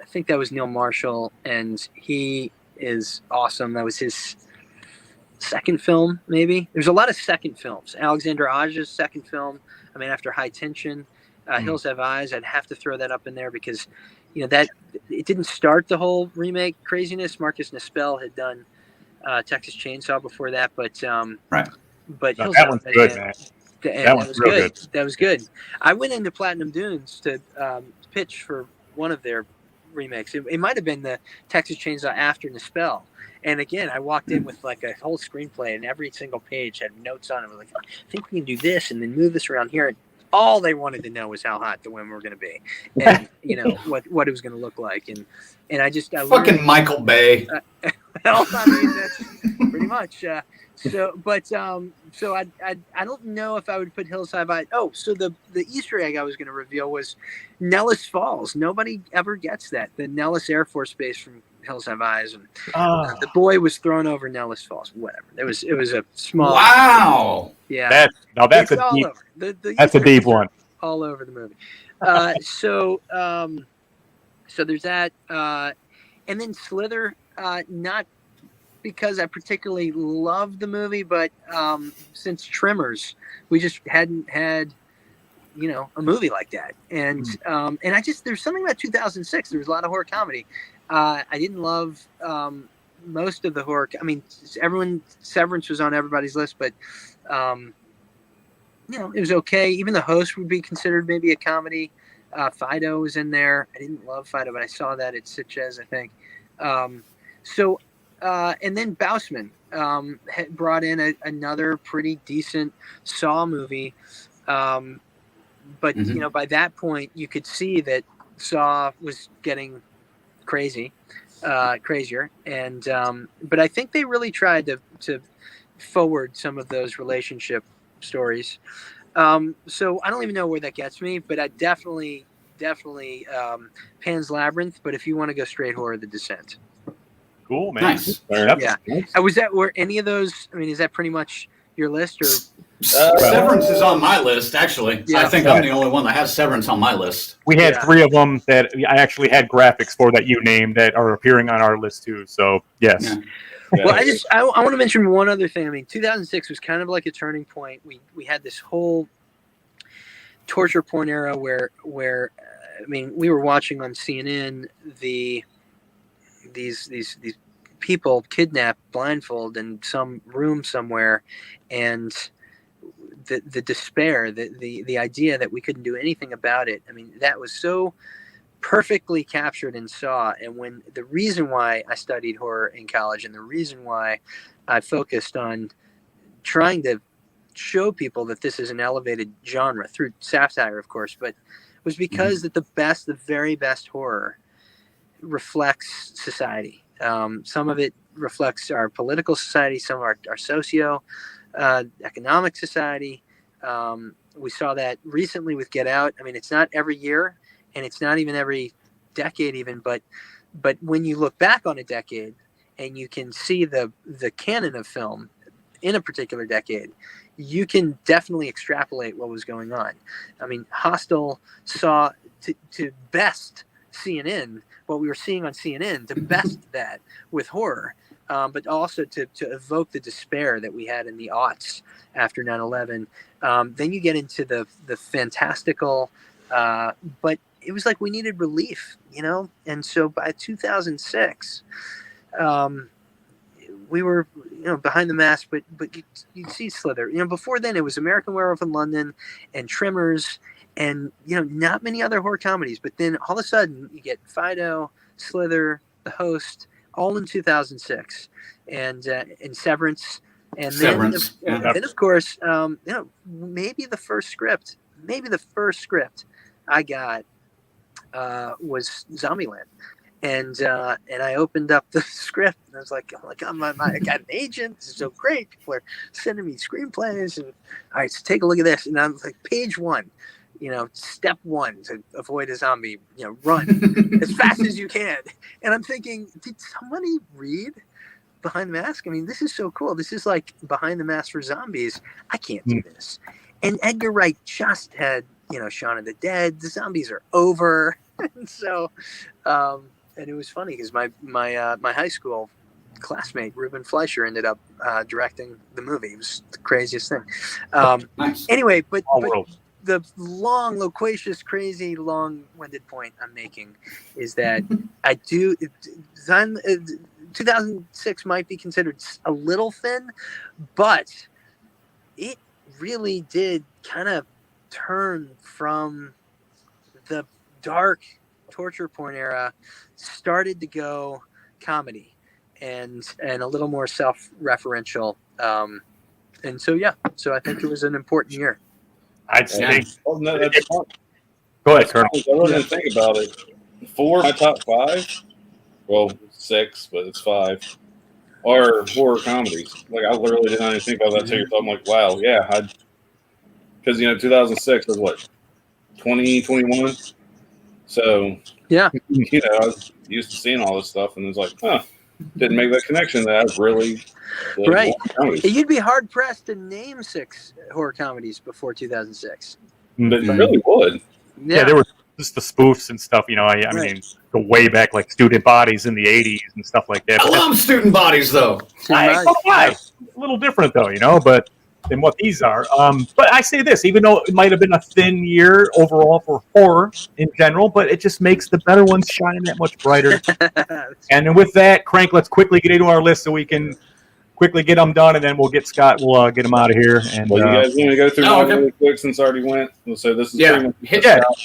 think that was Neil Marshall, and he is awesome. That was his second film, maybe. There's a lot of second films. Alexander Aja's second film. I mean, after High Tension, Hills Have Eyes. I'd have to throw that up in there because, that it didn't start the whole remake craziness. Marcus Nispel had done Texas Chainsaw before that, but right. But no, that one's good, man. That was good. That was good. I went into Platinum Dunes to pitch for one of their remakes. It might have been the Texas Chainsaw after Nispel. And again, I walked in with like a whole screenplay, and every single page had notes on it. I was like, I think we can do this, and then move this around here. And all they wanted to know was how hot the women were going to be, and what it was going to look like. And I fucking learned, Michael Bay. Well, I mean, that's pretty much. So I don't know if I would put Hills Have Eyes. Oh, so the Easter egg I was going to reveal was Nellis Falls. Nobody ever gets that. The Nellis Air Force Base from Hills Have Eyes, and the boy was thrown over Nellis Falls. Whatever. It was a small. Wow. Yeah. That's a deep. That's a deep one. All over the movie. So there's that, and then Slither. Not because I particularly love the movie, but since Tremors, we just hadn't had, a movie like that. And I just, there's something about 2006. There was a lot of horror comedy. I didn't love most of the horror. I mean, Severance was on everybody's list, but it was okay. Even The Host would be considered maybe a comedy. Fido was in there. I didn't love Fido, but I saw that at Sitges, I think. And then Bousman had brought in another pretty decent Saw movie. But, by that point, you could see that Saw was getting crazier. And but I think they really tried to forward some of those relationship stories. So I don't even know where that gets me, but I definitely definitely Pan's Labyrinth. But if you want to go straight horror, The Descent. Cool, man. Nice. Yeah. Was that were any of those? I mean, is that pretty much your list, or? Severance is on my list, actually. Yeah. I think I'm the only one that has Severance on my list. We had 3 of them that I actually had graphics for that you named that are appearing on our list too. So yes. Yeah. Well, I want to mention one other thing. I mean, 2006 was kind of like a turning point. We had this whole torture porn era where I mean, we were watching on CNN these people kidnapped blindfold in some room somewhere, and the despair, the idea that we couldn't do anything about it. I mean, that was so perfectly captured in Saw. And when the reason why I studied horror in college, and the reason why I focused on trying to show people that this is an elevated genre through satire, of course, but was because that the very best horror reflects society. Some of it reflects our political society, some of our socio economic society. We saw that recently with Get Out. I mean, it's not every year, and it's not even every decade even, but when you look back on a decade and you can see the canon of film in a particular decade, you can definitely extrapolate what was going on. I mean, Hostel saw to best CNN, what we were seeing on CNN, to best that with horror, but also to evoke the despair that we had in the aughts after 9/11. Then you get into the fantastical, but it was like we needed relief, you know? And so by 2006, we were, you know, behind the mask, but you'd see Slither. You know, before then it was American Werewolf in London and Tremors and, you know, not many other horror comedies. But then all of a sudden you get Fido, Slither, The Host, all in 2006, and Severance. And Severance. Then, then of course, you know, maybe the first script I got was Zombieland. And I opened up the script and I was like, I got an agent. This is so great. People are sending me screenplays. And all right, so take a look at this. And I'm like, page 1, you know, step 1 to avoid a zombie, you know, run as fast as you can. And I'm thinking, did somebody read Behind the Mask? I mean, this is so cool. This is like Behind the Mask for zombies. I can't do this. And Edgar Wright just had, you know, Shaun of the Dead. The zombies are over. And so, and it was funny because my high school classmate Ruben Fleischer ended up directing the movie. It was the craziest thing. Nice. Anyway, but the long, loquacious, crazy, long-winded point I'm making is that 2006 might be considered a little thin, but it really did kind of turn from the dark torture porn era, started to go comedy and a little more self-referential, and so I think it was an important year. I'd say. Oh, no, that's fun. Go ahead, Colonel. I wasn't think about it. 4 of my top 5, well, 6, but it's 5, are horror comedies. Like, I literally did not even think about that till you're talking. I'm like, wow, yeah, because, you know, 2006 was what, 2021? So, yeah, you know, I was used to seeing all this stuff, and it's like, didn't make that connection that I really right. You'd be hard pressed to name 6 horror comedies before 2006. But you really would. Yeah, there were just the spoofs and stuff. You know, I mean, go way back like Student Bodies in the '80s and stuff like that. I love Student Bodies, though. A little different, though, you know, but than what these are. But I say this, even though it might have been a thin year overall for horror in general, but it just makes the better ones shine that much brighter. And then with that, Crank, let's quickly get into our list so we can quickly get them done, and then we'll get Scott. We'll get him out of here. And well, you guys want to go through mine really quick since I already went? So this is pretty much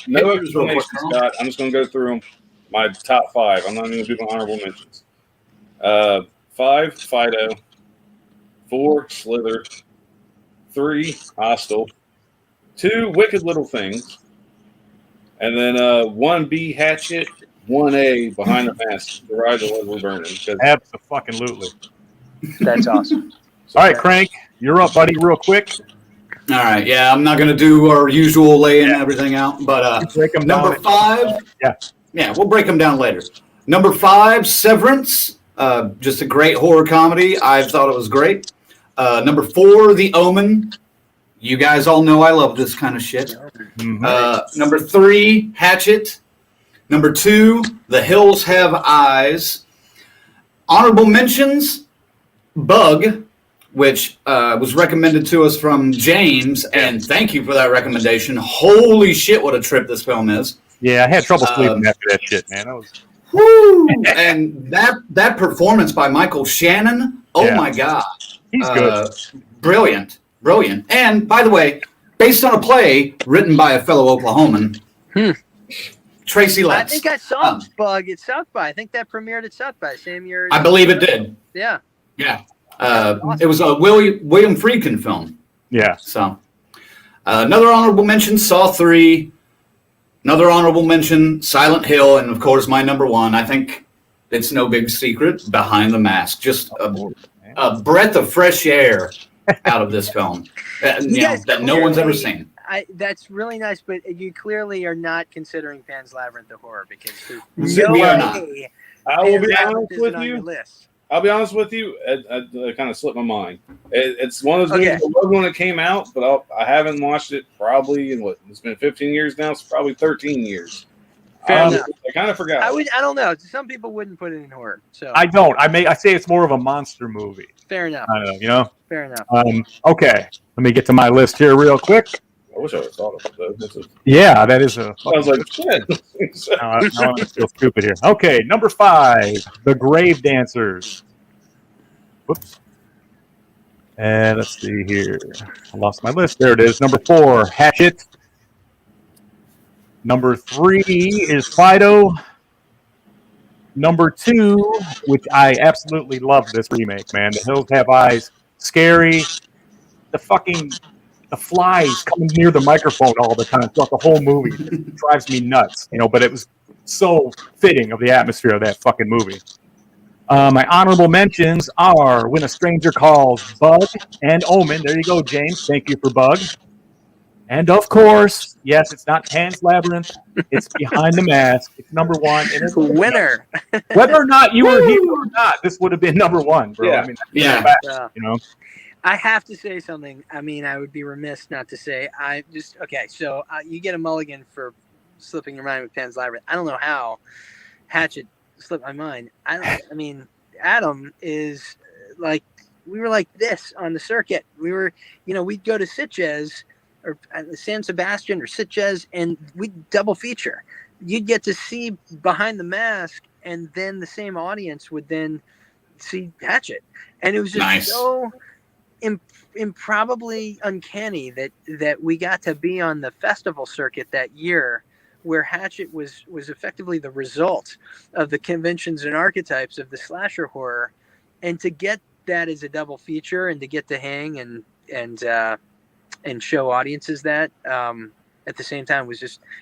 no explanation, Scott. I'm just going to go through them. My top 5. I'm not even going to do my honorable mentions. 5, Fido. 4, Slither. 3, Hostel. 2, Wicked Little Things. And then 1B, Hatchet. 1A, Behind the Mask, The Rise of Leslie Vernon. Absolutely. That's awesome. All right, Crank, you're up, buddy, real quick. All right, yeah, I'm not going to do our usual laying everything out, but number 5, yeah, we'll break them down later. Number 5, Severance, just a great horror comedy. I thought it was great. Number 4, The Omen. You guys all know I love this kind of shit. Number 3, Hatchet. Number 2, The Hills Have Eyes. Honorable mentions, Bug, which was recommended to us from James, and thank you for that recommendation. Holy shit, what a trip this film is. Yeah, I had trouble sleeping after that shit, man. Woo! And that performance by Michael Shannon, my God. He's good. Brilliant. And, by the way, based on a play written by a fellow Oklahoman, Tracy Letts. I think I saw Bug at South by. I think that premiered at South by same year. I believe it did. Yeah. Awesome. It was a William Friedkin film. Yeah. So, another honorable mention, Saw 3. Another honorable mention, Silent Hill. And, of course, my number 1, I think it's no big secret, Behind the Mask. Just a breath of fresh air out of this film that no one's ever seen. That's really nice, but you clearly are not considering Pan's Labyrinth of Horror because we are not. I will be honest with you. I'll be honest with you. I kind of slipped my mind. It's one of those movies I loved when it came out, but I haven't watched it probably in it's been 15 years now. It's probably 13 years. Fair enough. I kind of forgot. I don't know. Some people wouldn't put it in horror. So I don't. I say it's more of a monster movie. Fair enough. I don't know. Fair enough. Okay. Let me get to my list here real quick. I wish I would have thought of it. Yeah, that is a. I was like, shit. I feel stupid here. Okay, number 5, The Grave Dancers. Whoops. And let's see here. I lost my list. There it is. Number 4, Hatchet. Number 3 is Fido. Number 2, which I absolutely love this remake, man. The Hills Have Eyes. Scary. The flies coming near the microphone all the time throughout the whole movie. It drives me nuts, but it was so fitting of the atmosphere of that fucking movie. My honorable mentions are When a Stranger Calls, Bug, and Omen. There you go, James. Thank you for Bug. And of course, yes, it's not Pan's Labyrinth. It's Behind the Mask. It's number 1. And it's winner. Whether or not you were here or not, this would have been number 1, bro. Yeah. Fact, I have to say something. I would be remiss not to say. So you get a mulligan for slipping your mind with Pan's Labyrinth. I don't know how Hatchet slipped my mind. Adam is like, we were like this on the circuit. We were, we'd go to Sitges or San Sebastian or Sitges and we'd double feature. You'd get to see Behind the Mask and then the same audience would then see Hatchet. And it was just so improbably uncanny that we got to be on the festival circuit that year where Hatchet was effectively the result of the conventions and archetypes of the slasher horror, and to get that as a double feature and to get to hang and show audiences that at the same time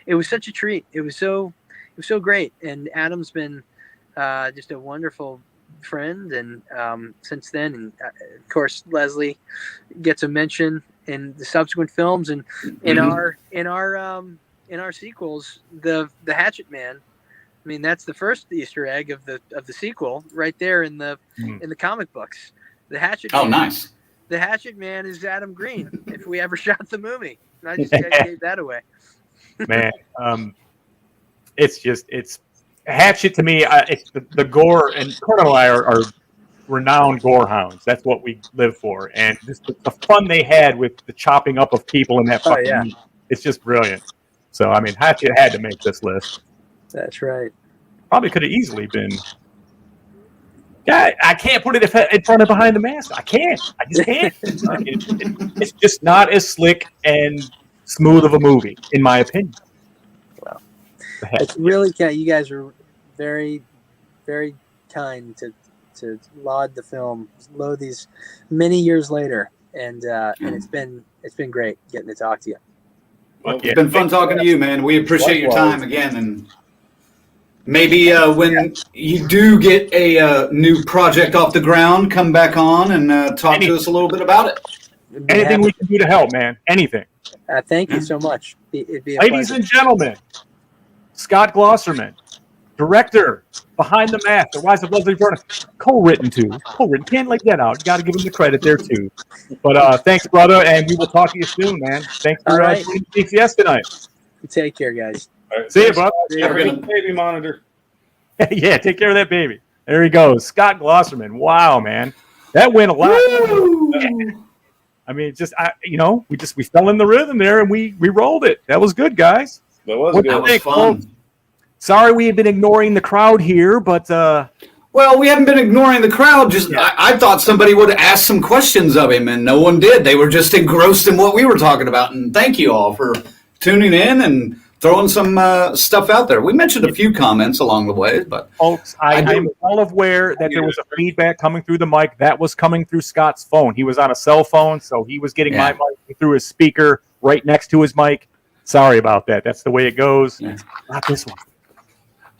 it was such a treat. It was so great. And Adam's been just a wonderful friend, and since then, and of course Leslie gets a mention in the subsequent films, and in our sequels, the Hatchet Man. That's the first Easter egg of the sequel right there in the comic books. The Hatchet. Oh, Man, nice. The Hatchet Man is Adam Green. If we ever shot the movie, I just gave that away. Man, it's Hatchet to me. It's the gore, and Kurt and I are renowned gore hounds. That's what we live for, and just the fun they had with the chopping up of people in that fucking movie. It's just brilliant. So Hatchet had to make this list. That's right. Probably could have easily been. God, I can't put it in front of Behind the Mask. I can't. I just can't. It's just not as slick and smooth of a movie, in my opinion. Well, it's really kind. You guys are very, very kind to laud the film, load these many years later, and it's been great getting to talk to you. Well, it's been fun talking to you, man. We appreciate your time again, and maybe when you do get a new project off the ground, come back on and talk to us a little bit about it. Anything we can do to help, man. Anything. Thank you so much. It'd be a Ladies pleasure. and gentlemen, Scott Glosserman, director behind the mask, The Rise of Leslie Vernon, co-written. Can't let that out. Got to give him the credit there too. But thanks, brother, and we will talk to you soon, man. Thanks for All right. joining DCS tonight. Take care, guys. All right, See you, thanks, bud. Scott. Have a good baby monitor. Yeah, take care of that baby. There he goes, Scott Glosserman. Wow, man, that went a lot. I mean, we fell in the rhythm there and we rolled it. That was good, guys. That was What good. do you That was think, fun. folks? Sorry we had been ignoring the crowd here, but Well, we haven't been ignoring the crowd. Just I thought somebody would ask some questions of him, and no one did. They were just engrossed in what we were talking about. And thank you all for tuning in and throwing some stuff out there. We mentioned a few comments along the way, but folks, I do- I'm well aware that there was a feedback coming through the mic. That was coming through Scott's phone. He was on a cell phone, so he was getting my mic through his speaker right next to his mic. Sorry about that. That's the way it goes. Yeah. Not this one.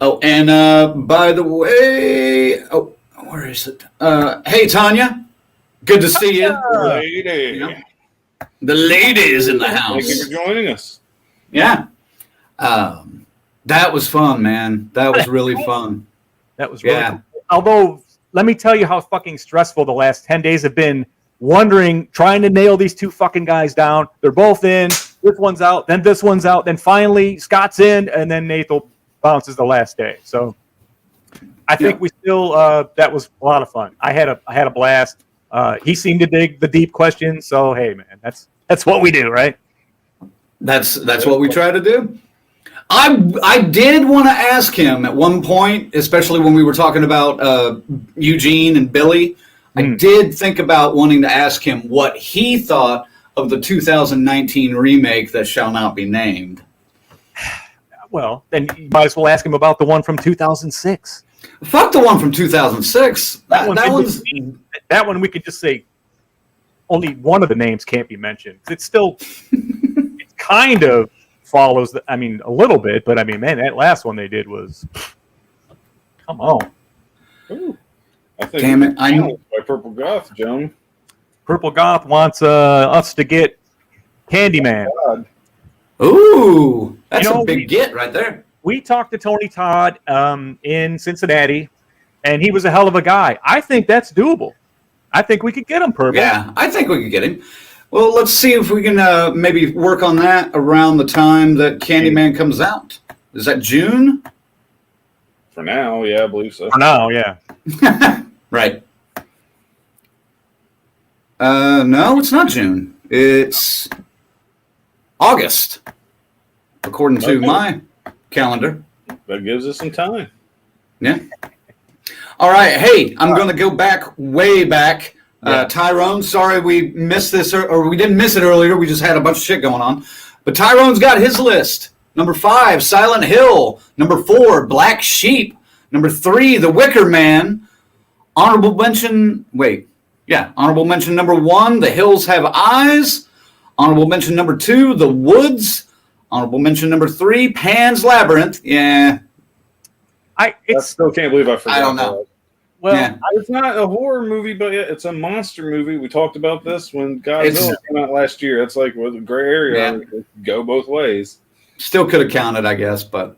Oh, and by the way, where is it? Hey, Tanya, good to see you. Lady. Yeah. The lady is in the Thank house. you for joining us. Yeah. That was fun, man. That was really fun. That was really Yeah. cool. Although, let me tell you how fucking stressful the last 10 days have been, trying to nail these two fucking guys down. They're both in. This one's out, then this one's out, then finally Scott's in, and then Nathan bounces the last day. So I think we still that was a lot of fun. I had a blast. He seemed to dig the deep questions, so hey man, that's what we do, right? That's what we try to do. I did want to ask him at one point, especially when we were talking about Eugene and Billy. I did think about wanting to ask him what he thought of the 2019 remake that shall not be named. Well, then you might as well ask him about the one from 2006. Fuck the one from 2006. That one we could just say only one of the names can't be mentioned. It's still it kind of follows a little bit, but I mean, man, that last one they did was come on. Ooh. I think Damn it, I know. by Purple Goth, Joan. Purple Goth wants us to get Candyman. God. Ooh, that's You know, a big get right there. We talked to Tony Todd in Cincinnati, and he was a hell of a guy. I think that's doable. I think we could get him, Purple. Yeah, I think we could get him. Well, let's see if we can maybe work on that around the time that Candyman comes out. Is that June? For now, yeah, I believe so. For now, yeah. Right. No, it's not June. It's August, according to my calendar. That gives us some time. Yeah. All right. Hey, I'm going to go back, way back. Tyrone, sorry we missed this, or we didn't miss it earlier. We just had a bunch of shit going on. But Tyrone's got his list. Number 5, Silent Hill. Number 4, Black Sheep. Number 3, The Wicker Man. Honorable mention number 1, The Hills Have Eyes. Honorable mention number 2, The Woods. Honorable mention number 3, Pan's Labyrinth. Yeah. I still can't believe I forgot. I don't know. Well, Yeah. It's not a horror movie, but it's a monster movie. We talked about this when Godzilla came out last year. That's like with a gray area. Yeah. It could go both ways. Still could have counted, I guess, but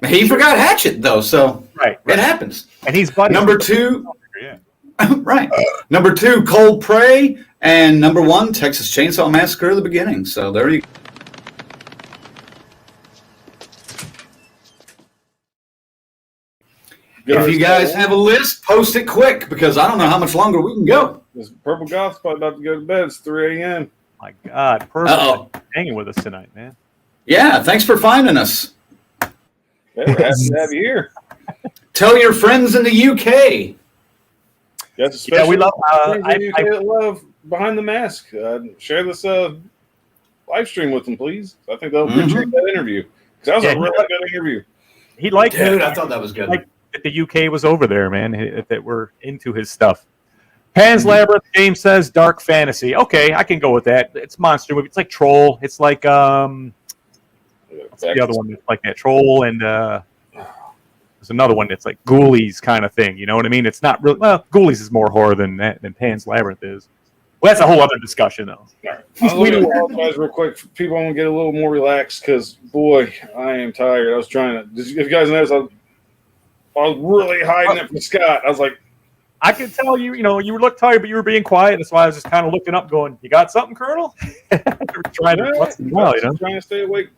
he forgot Hatchet, though, so right. it happens. And he's buddies. Number 2, Yeah. right. Number 2, Cold Prey, and number 1, Texas Chainsaw Massacre: The Beginning. So there you go. If you guys have a list, post it quick because I don't know how much longer we can go. This Purple Goth's probably about to go to bed. It's 3 a.m. My God, Purple hanging with us tonight, man. Yeah, thanks for finding us. Yeah, we're happy to have you here. Tell your friends in the UK. Yes, especially we love. friends in the UK that love Behind the Mask. Share this live stream with them, please. I think they'll appreciate that interview. Because that was a really good interview. He liked Dude, it. I thought that was good. Like that the UK was over there, man. That we're into his stuff. Pan's Labyrinth, James says dark fantasy. Okay, I can go with that. It's monster movie. It's like Troll. It's like what's the other one that's like that? Troll and there's another one that's like Ghoulies kind of thing. You know what I mean? It's not really Ghoulies is more horror than Pan's Labyrinth is. Well, that's a whole other discussion, though. I'll apologize real quick. People want to get a little more relaxed because, boy, I am tired. I was trying to. If you guys notice, I was really hiding it from Scott. I was like, I could tell you, you looked tired, but you were being quiet. That's why I was just kind of looking up, going, "You got something, Colonel?" Trying to stay awake.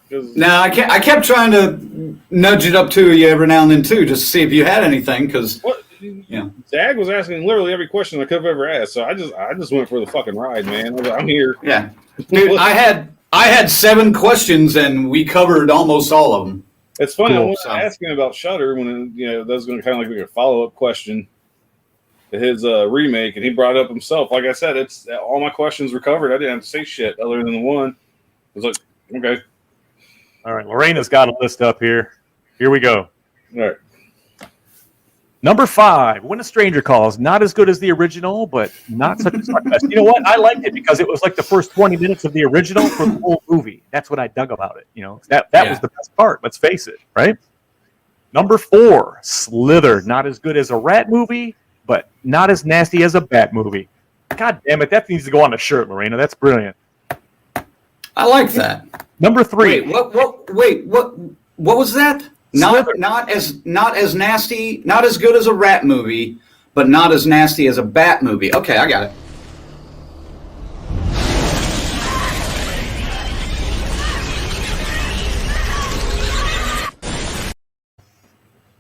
No, I kept trying to nudge it up to you every now and then too, just to see if you had anything. Because Zag was asking literally every question I could have ever asked, so I just went for the fucking ride, man. I was like, I'm here. Yeah, dude, I had 7 questions and we covered almost all of them. It's funny. I was asking about Shudder when that was going to kind of like be a follow up question to his remake, and he brought it up himself. Like I said, it's all my questions were covered. I didn't have to say shit other than the one. I was like, okay. All right, Lorena's got a list up here. Here we go. All right. Number 5, When a Stranger Calls. Not as good as the original, but not such a success. You know what? I liked it because it was like the first 20 minutes of the original for the whole movie. That's what I dug about it. That was the best part. Let's face it, right? Number 4, Slither. Not as good as a rat movie, but not as nasty as a bat movie. God damn it, that needs to go on a shirt, Lorena. That's brilliant. I like that. Number 3. Wait, what was that? Not as nasty, not as good as a rat movie, but not as nasty as a bat movie. Okay, I got it.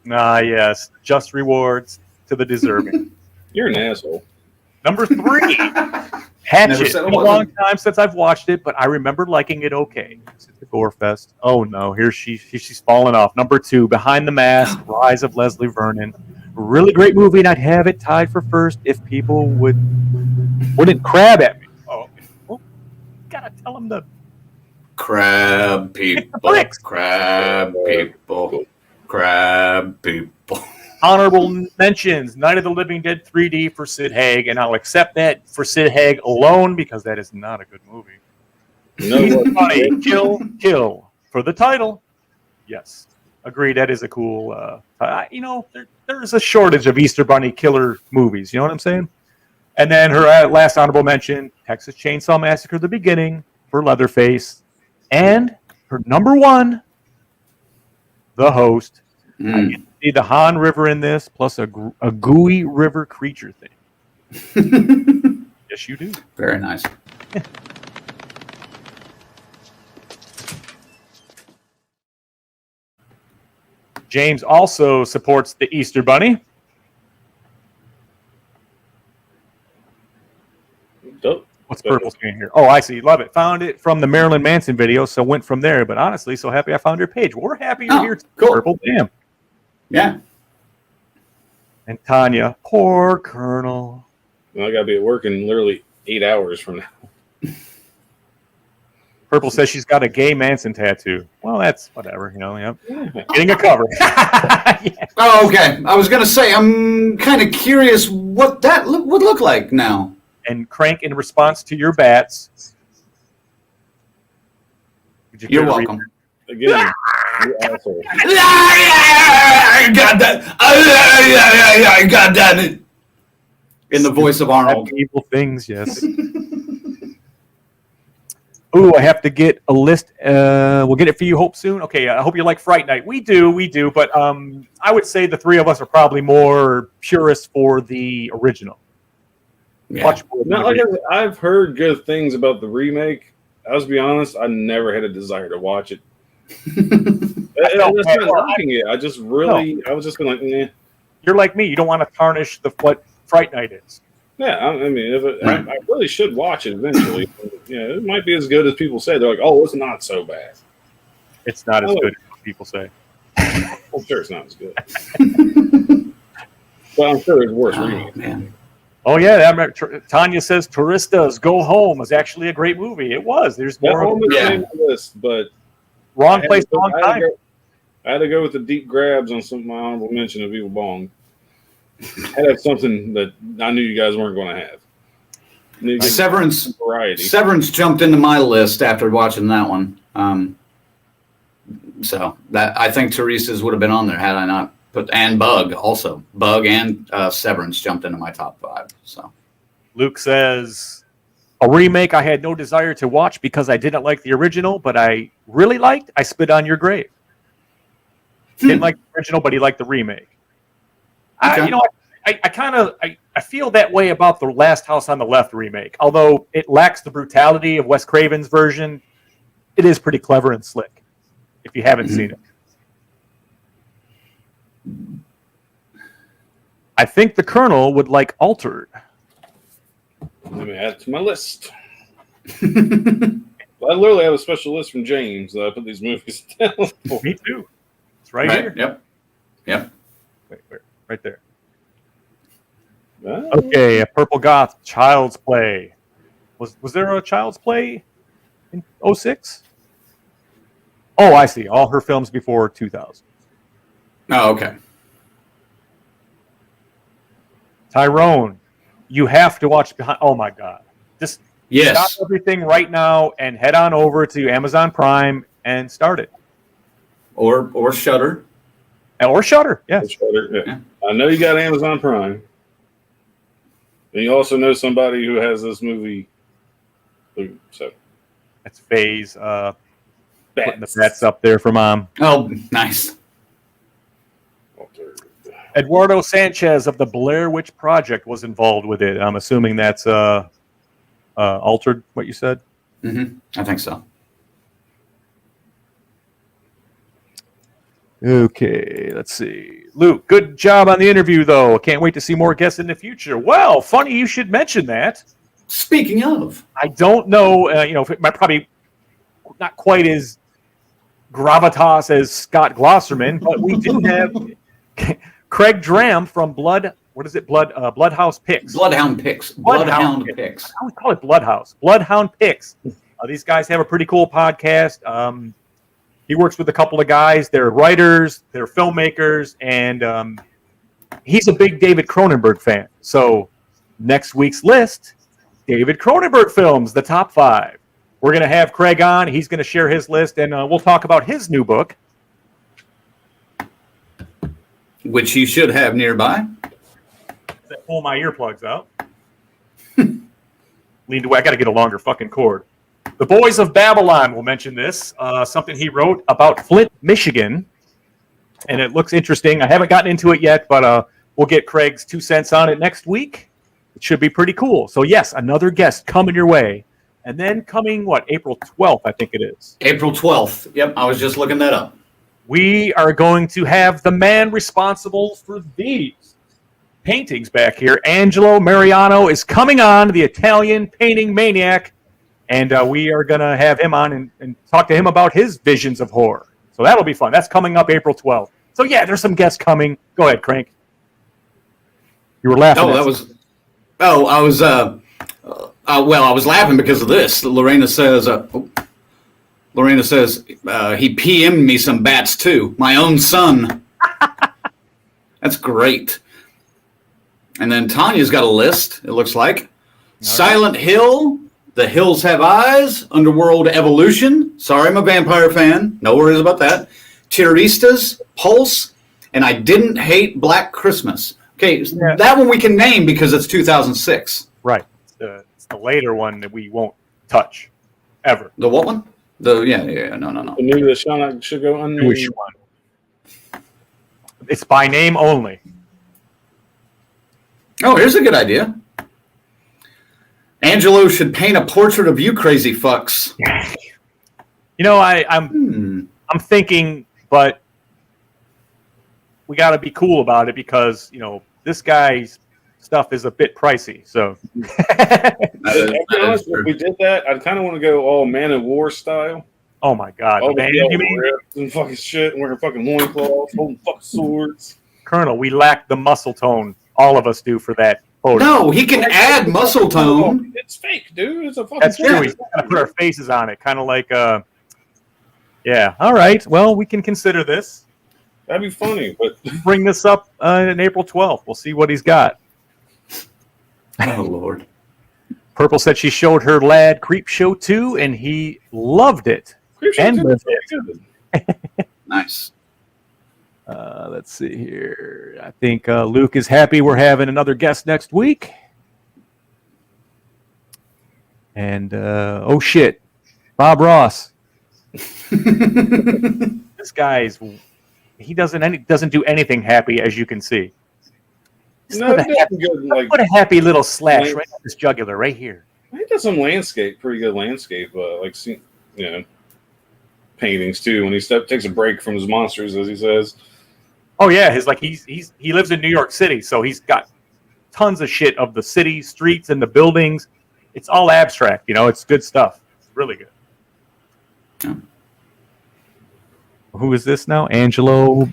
Yes. Just rewards to the deserving. You're an asshole. Number 3. Hatchet. It's been a long time since I've watched it, but I remember liking it okay. It's at the Gore Fest. Oh no, she's falling off. Number 2, Behind the Mask, Rise of Leslie Vernon. Really great movie, and I'd have it tied for first if people wouldn't crab at me. Oh, okay. Well, gotta tell them to crab people, crab people, crab people. Honorable mentions: Night of the Living Dead 3D for Sid Haig, and I'll accept that for Sid Haig alone because that is not a good movie. No, funny. Kill for the title. Yes, agree. That is a cool. There's a shortage of Easter Bunny killer movies. You know what I'm saying? And then her last honorable mention: Texas Chainsaw Massacre: The Beginning for Leatherface, and her number 1, The Host. I get to see the Han River in this, plus a gooey river creature thing. Yes, you do. Very nice. James also supports the Easter Bunny. Dope. What's purple screen here? Oh, I see. Love it. Found it from the Marilyn Manson video, so went from there. But honestly, so happy I found your page. We're happy you're here. Cool. Purple. Damn. Yeah. And Tanya, poor Colonel. Well, I got to be at work in literally 8 hours from now. Purple says she's got a gay Manson tattoo. Well, that's whatever, Yep. Getting a cover. Yeah. Oh, okay. I was going to say, I'm kind of curious what that would look like now. And Crank, in response to your bats. You're welcome. Again, you asshole. I got that. I got that. In the voice of Arnold. Evil things, yes. Ooh, I have to get a list. We'll get it for you, hope soon. Okay, I hope you like Fright Night. We do. But I would say the 3 of us are probably more purists for the original. Yeah. Much more. Not like I've heard good things about the remake. I'll just be honest, I never had a desire to watch it. That's not knocking it. I was just been like, eh. You're like me. You don't want to tarnish what Fright Night is. Yeah, I mean, I really should watch it eventually. It might be as good as people say. They're like, oh, it's not so bad. It's not as good as people say. I'm sure it's not as good. But I'm sure there's worse remakes. Man. Oh, yeah. Tanya says Touristas Go Home is actually a great movie. It was. There's more on the list, but wrong place, wrong time. I had to go with the deep grabs on some of my honorable mention of Evil Bong. I had to have something that I knew you guys weren't going to have. Severance jumped into my list after watching that one. So that I think Teresa's would have been on there had I not put, and Bug also. Bug and Severance jumped into my top 5. So Luke says, a remake I had no desire to watch because I didn't like the original, but I really liked I Spit on Your Grave. Didn't like the original, but he liked the remake. Okay. I feel that way about the Last House on the Left remake. Although it lacks the brutality of Wes Craven's version, it is pretty clever and slick, if you haven't seen it. I think the Colonel would like Altered. Let me add it to my list. I literally have a special list from James that I put these movies down. Me too. It's right here. Yep. Wait, right there. Okay, a Purple Goth, Child's Play. Was there a Child's Play in 2006? Oh, I see. All her films before 2000. Oh, okay. Tyrone, you have to watch Behind. Oh my God! Just Yes. stop everything right now and head on over to Amazon Prime and start it. Or Shudder. Or Shudder. Yes. Yeah. I know you got Amazon Prime. And you also know somebody who has this movie. So That's Faye's putting the bets up there for Mom. Oh, nice. Eduardo Sanchez of the Blair Witch Project was involved with it. I'm assuming that's Altered, what you said? Mm-hmm. I think so. Okay, let's see. Luke, good job on the interview, though. Can't wait to see more guests in the future. Well, funny you should mention that. Speaking of. I don't know, if it might probably not quite as gravitas as Scott Glosserman, but we do have Craig Dram from Bloodhouse Picks. Bloodhound Picks. Bloodhound Picks. I always call it Bloodhouse. Bloodhound Picks. These guys have a pretty cool podcast. He works with a couple of guys. They're writers, they're filmmakers, and he's a big David Cronenberg fan. So next week's list, David Cronenberg films, the top 5. We're going to have Craig on. He's going to share his list, and we'll talk about his new book. Which you should have nearby. Pull my earplugs out. Leaned away. I got to get a longer fucking cord. The Boys of Babylon will mention this. Something he wrote about Flint, Michigan. And it looks interesting. I haven't gotten into it yet, but we'll get Craig's 2 cents on it next week. It should be pretty cool. So, yes, another guest coming your way. And then coming, April 12th, I think it is. April 12th. Yep, I was just looking that up. We are going to have the man responsible for these paintings back here. Angelo Mariano is coming on, the Italian painting maniac. And we are going to have him on and talk to him about his visions of horror. So that'll be fun. That's coming up April 12th. So, yeah, there's some guests coming. Go ahead, Crank. You were laughing. I was laughing because of this. Lorena says he PM'd me some bats too. My own son. That's great. And then Tanya's got a list, it looks like. Silent Hill, The Hills Have Eyes, Underworld Evolution. Sorry, I'm a vampire fan. No worries about that. Terroristas, Pulse, and I Didn't Hate Black Christmas. Okay, that one we can name because it's 2006. Right. It's the later one that we won't touch ever. The what one? No. The new that should go unnamed. Which one? It's by name only. Oh, here's a good idea. Angelo should paint a portrait of you crazy fucks. I'm thinking, but we got to be cool about it because, this guy's stuff is a bit pricey. So, If we did that, I'd kind of want to go all Man of War style. Oh my God, all man! the You mean and fucking shit, and wearing fucking loincloths, holding fucking swords. Colonel? We lack the muscle tone. All of us do for that photo. No, he can add muscle tone. It's fake, dude. It's a fucking. That's true. He's got to put our faces on it, kind of like Yeah. All right. Well, we can consider this. That'd be funny, but bring this up on April 12th. We'll see what he's got. Oh, Lord. Purple said she showed her lad Creep Show 2, and he loved it. And lived it. Nice. Let's see here. I think Luke is happy we're having another guest next week. And oh shit, Bob Ross. This guy's he doesn't do anything happy, as you can see. Just No, put, he does good. Like, put a happy little slash right on this jugular right here. he does some landscape, pretty good landscape, paintings too. When he takes a break from his monsters, as he says. Oh yeah, he lives in New York City, so he's got tons of shit of the city, streets, and the buildings. It's all abstract, It's good stuff. It's really good. Yeah. Who is this now? Angelo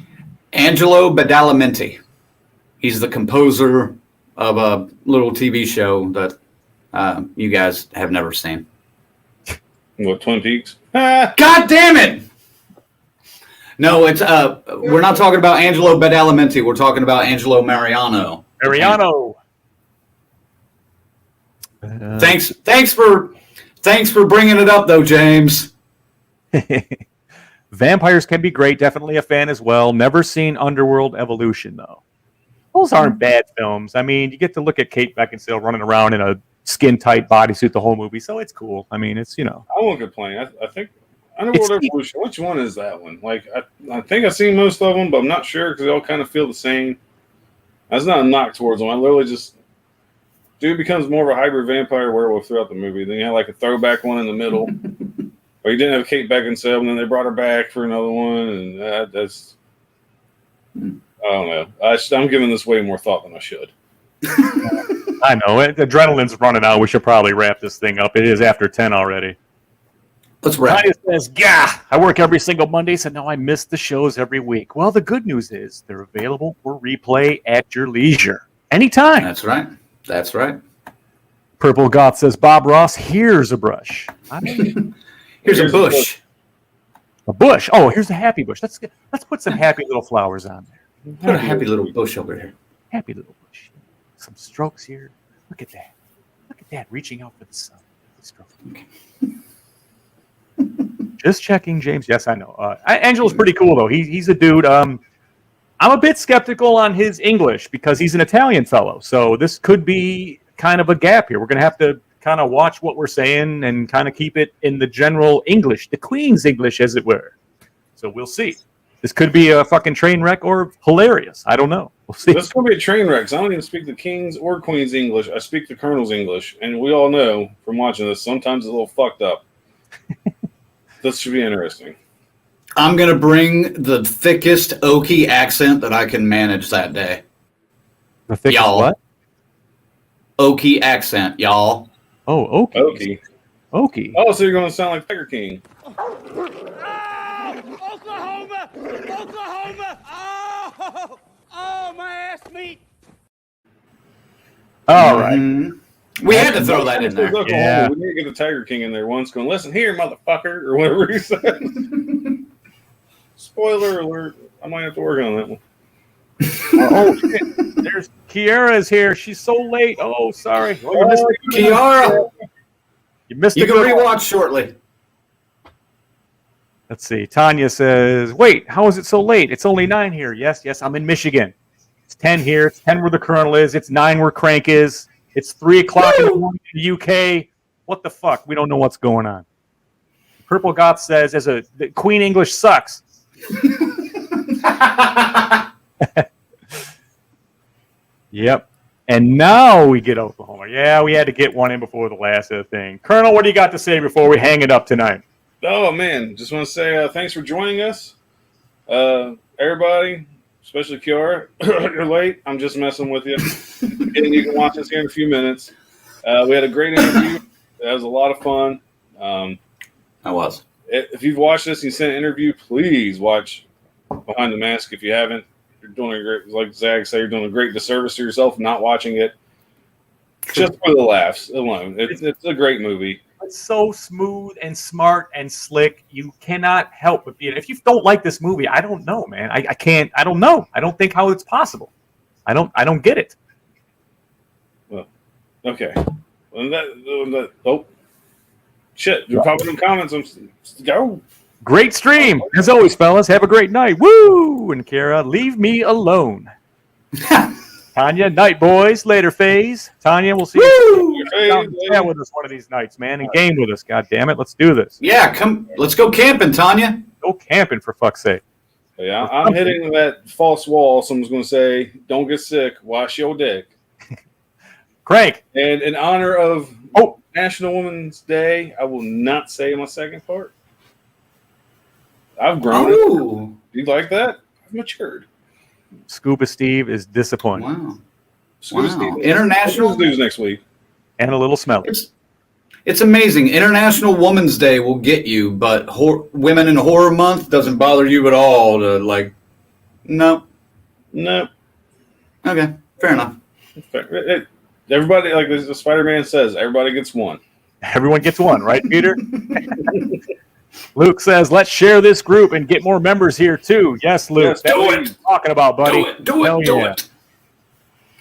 Badalamenti. He's the composer of a little TV show that you guys have never seen. What, Twin Peaks? God damn it! No, it's we're not talking about Angelo Badalamenti. We're talking about Angelo Mariano. Thanks for bringing it up, though, James. Vampires can be great. Definitely a fan as well. Never seen Underworld Evolution, though. Those aren't bad films. I mean, you get to look at Kate Beckinsale running around in a skin-tight bodysuit the whole movie, so it's cool. I mean, it's, I won't complain. I think Underworld Evolution, which one is that one? Like, I think I've seen most of them, but I'm not sure because they all kind of feel the same. That's not a knock towards them. I literally just... Dude becomes more of a hybrid vampire werewolf throughout the movie. Then you have like a throwback one in the middle. Or you didn't have Kate Beckinsale, and then they brought her back for another one, and that's... I don't know. I'm giving this way more thought than I should. I know. Adrenaline's running out. We should probably wrap this thing up. It is after 10 already. Let's wrap. Tanya says, "Gah! I work every single Monday, so now I miss the shows every week." Well, the good news is they're available for replay at your leisure. Anytime. That's right. That's right. Purple Goth says, "Bob Ross, here's a brush." Here's a bush. A bush. Oh, here's a happy bush. Let's put some happy little flowers on there. Put a happy little bush over here. Happy little bush. Some strokes here. Look at that. Look at that. Reaching out for the sun. Just checking, James. Yes, I know. Angelo's pretty cool, though. He's a dude. I'm a bit skeptical on his English because he's an Italian fellow. So this could be kind of a gap here. We're going to have to kind of watch what we're saying and kind of keep it in the general English, the Queen's English, as it were. So we'll see. This could be a fucking train wreck or hilarious. I don't know. We'll see. This is going to be a train wreck. I don't even speak the King's or Queen's English. I speak the Colonel's English. And we all know from watching this, sometimes it's a little fucked up. This should be interesting. I'm going to bring the thickest Okie accent that I can manage that day. The thickest y'all. What? Okie accent, y'all. Oh, Okie. Okie. Okie. Oh, so you're going to sound like Tiger King. Oklahoma! Oklahoma! Oh, my ass meat! All right. We had to throw that in there. Yeah. We need to get the Tiger King in there once going, listen here, motherfucker, or whatever he said. Spoiler alert. I might have to work on that one. Oh, shit. There's Kiara's here. She's so late. Oh, sorry. Oh, you missed it. Kiara, You missed you a can good one. rewatch shortly. Let's see. Tanya says, "Wait, how is it so late? It's only 9 here." Yes, I'm in Michigan. It's 10 here. It's 10 where the Colonel is. It's 9 where Crank is. It's 3 o'clock in the morning in the UK. What the fuck? We don't know what's going on. Purple Goth says, the Queen English sucks. Yep. And now we get Oklahoma. Yeah, we had to get one in before the last thing. Colonel, what do you got to say before we hang it up tonight? Oh, man. Just want to say thanks for joining us. Everybody, especially Kiara, you're late. I'm just messing with you. And you can watch us here in a few minutes. We had a great interview. That was a lot of fun. I was. If you've watched this and you sent an interview, please watch Behind the Mask if you haven't. You're doing a great, like Zach said, you're doing a great disservice to yourself not watching it. Just for the laughs alone. It's a great movie. It's so smooth and smart and slick. You cannot help but be it. If you don't like this movie, I don't know, man. I can't. I don't know. I don't think how it's possible. I don't get it. Well, okay. Oh, shit! You're popping in comments. Go. Great stream as always, fellas. Have a great night. Woo! And Kara, leave me alone. Tanya, night boys, later phase. Tanya, we'll see you. Chat with us one of these nights, man, and game with us. God damn it, let's do this. Yeah, come. Let's go camping, Tanya. Go camping for fuck's sake. Yeah, I'm hitting that false wall. Someone's going to say, "Don't get sick. Wash your dick." Crank. And in honor of National Women's Day, I will not say my second part. I've grown. Oh, you like that? I've matured. Scuba Steve is disappointed. Wow. Scuba Steve. International news next week. And a little smelly. It's amazing. International Women's Day will get you, but Women in Horror Month doesn't bother you at all. To no. Okay, fair enough. Everybody, like the Spider-Man says, everybody gets one. Everyone gets one, right, Peter? Luke says, let's share this group and get more members here, too. Yes, Luke. Yes, that's what you're talking about, buddy. Do it.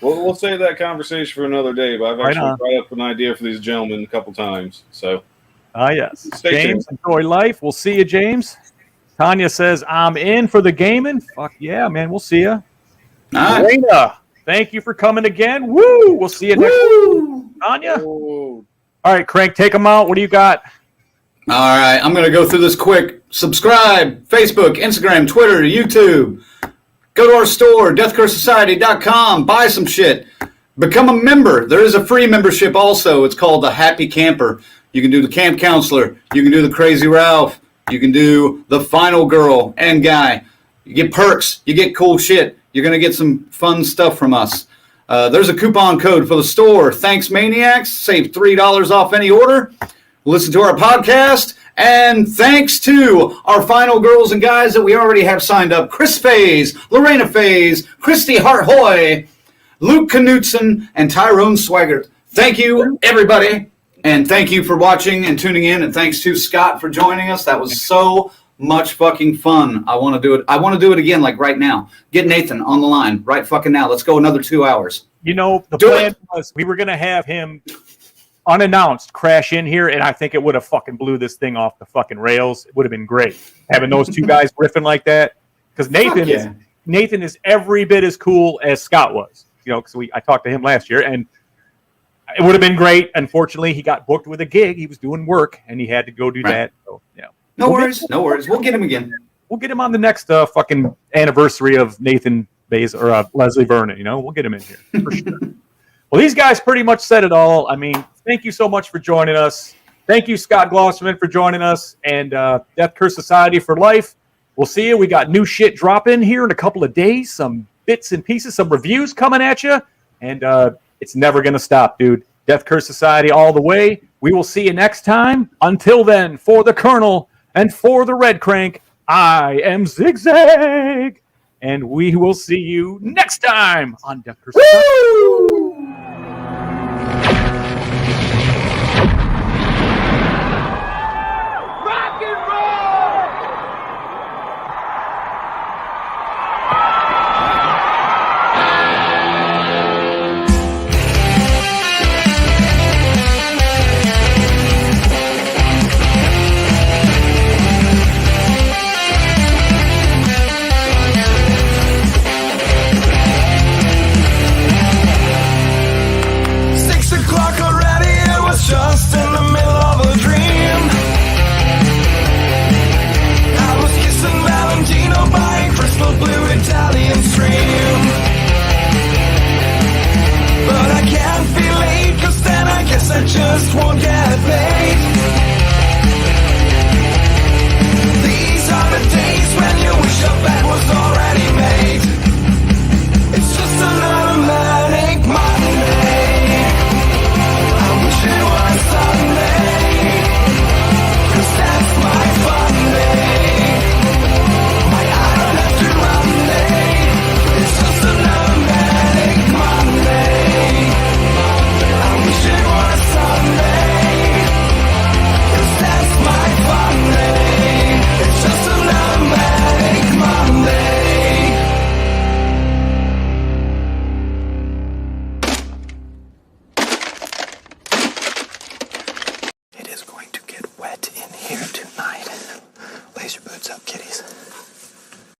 We'll save that conversation for another day, but I've actually brought up an idea for these gentlemen a couple times. So, yes. Stay James, tuned. enjoy life. We'll see you, James. Tanya says, I'm in for the gaming. Fuck yeah, man. We'll see you. Elena, thank you for coming again. Woo! We'll see you next week. Tanya? Whoa. All right, Crank, take them out. What do you got? All right, I'm going to go through this quick. Subscribe, Facebook, Instagram, Twitter, YouTube. Go to our store, deathcursesociety.com. Buy some shit. Become a member. There is a free membership also. It's called the Happy Camper. You can do the Camp Counselor. You can do the Crazy Ralph. You can do the Final Girl and Guy. You get perks. You get cool shit. You're going to get some fun stuff from us. There's a coupon code for the store. Thanks, Maniacs. Save $3 off any order. Listen to our podcast. And thanks to our final girls and guys that we already have signed up. Chris Faze, Lorena Faze, Christy Harthoy, Luke Knutson, and Tyrone Swaggart. Thank you, everybody. And thank you for watching and tuning in. And thanks to Scott for joining us. That was so much fucking fun. I want to do it. I want to do it again, like right now. Get Nathan on the line right fucking now. Let's go another 2 hours. You know, the plan was we were going to have him unannounced crash in here, and I think it would have fucking blew this thing off the fucking rails. It would have been great having those two guys riffing like that, because Nathan is every bit as cool as Scott was. You know, because I talked to him last year, and it would have been great. Unfortunately, he got booked with a gig. He was doing work, and he had to go do that. So, yeah. No worries. We'll get him again. We'll get him on the next fucking anniversary of Nathan Bayes or Leslie Vernon. You know, we'll get him in here for sure. Well, these guys pretty much said it all. I mean, thank you so much for joining us. Thank you, Scott Glosserman, for joining us, and Death Curse Society for life. We'll see you. We got new shit dropping here in a couple of days, some bits and pieces, some reviews coming at you, and it's never going to stop, dude. Death Curse Society all the way. We will see you next time. Until then, for the Colonel and for the Red Crank, I am Zigzag, and we will see you next time on Death Curse Society.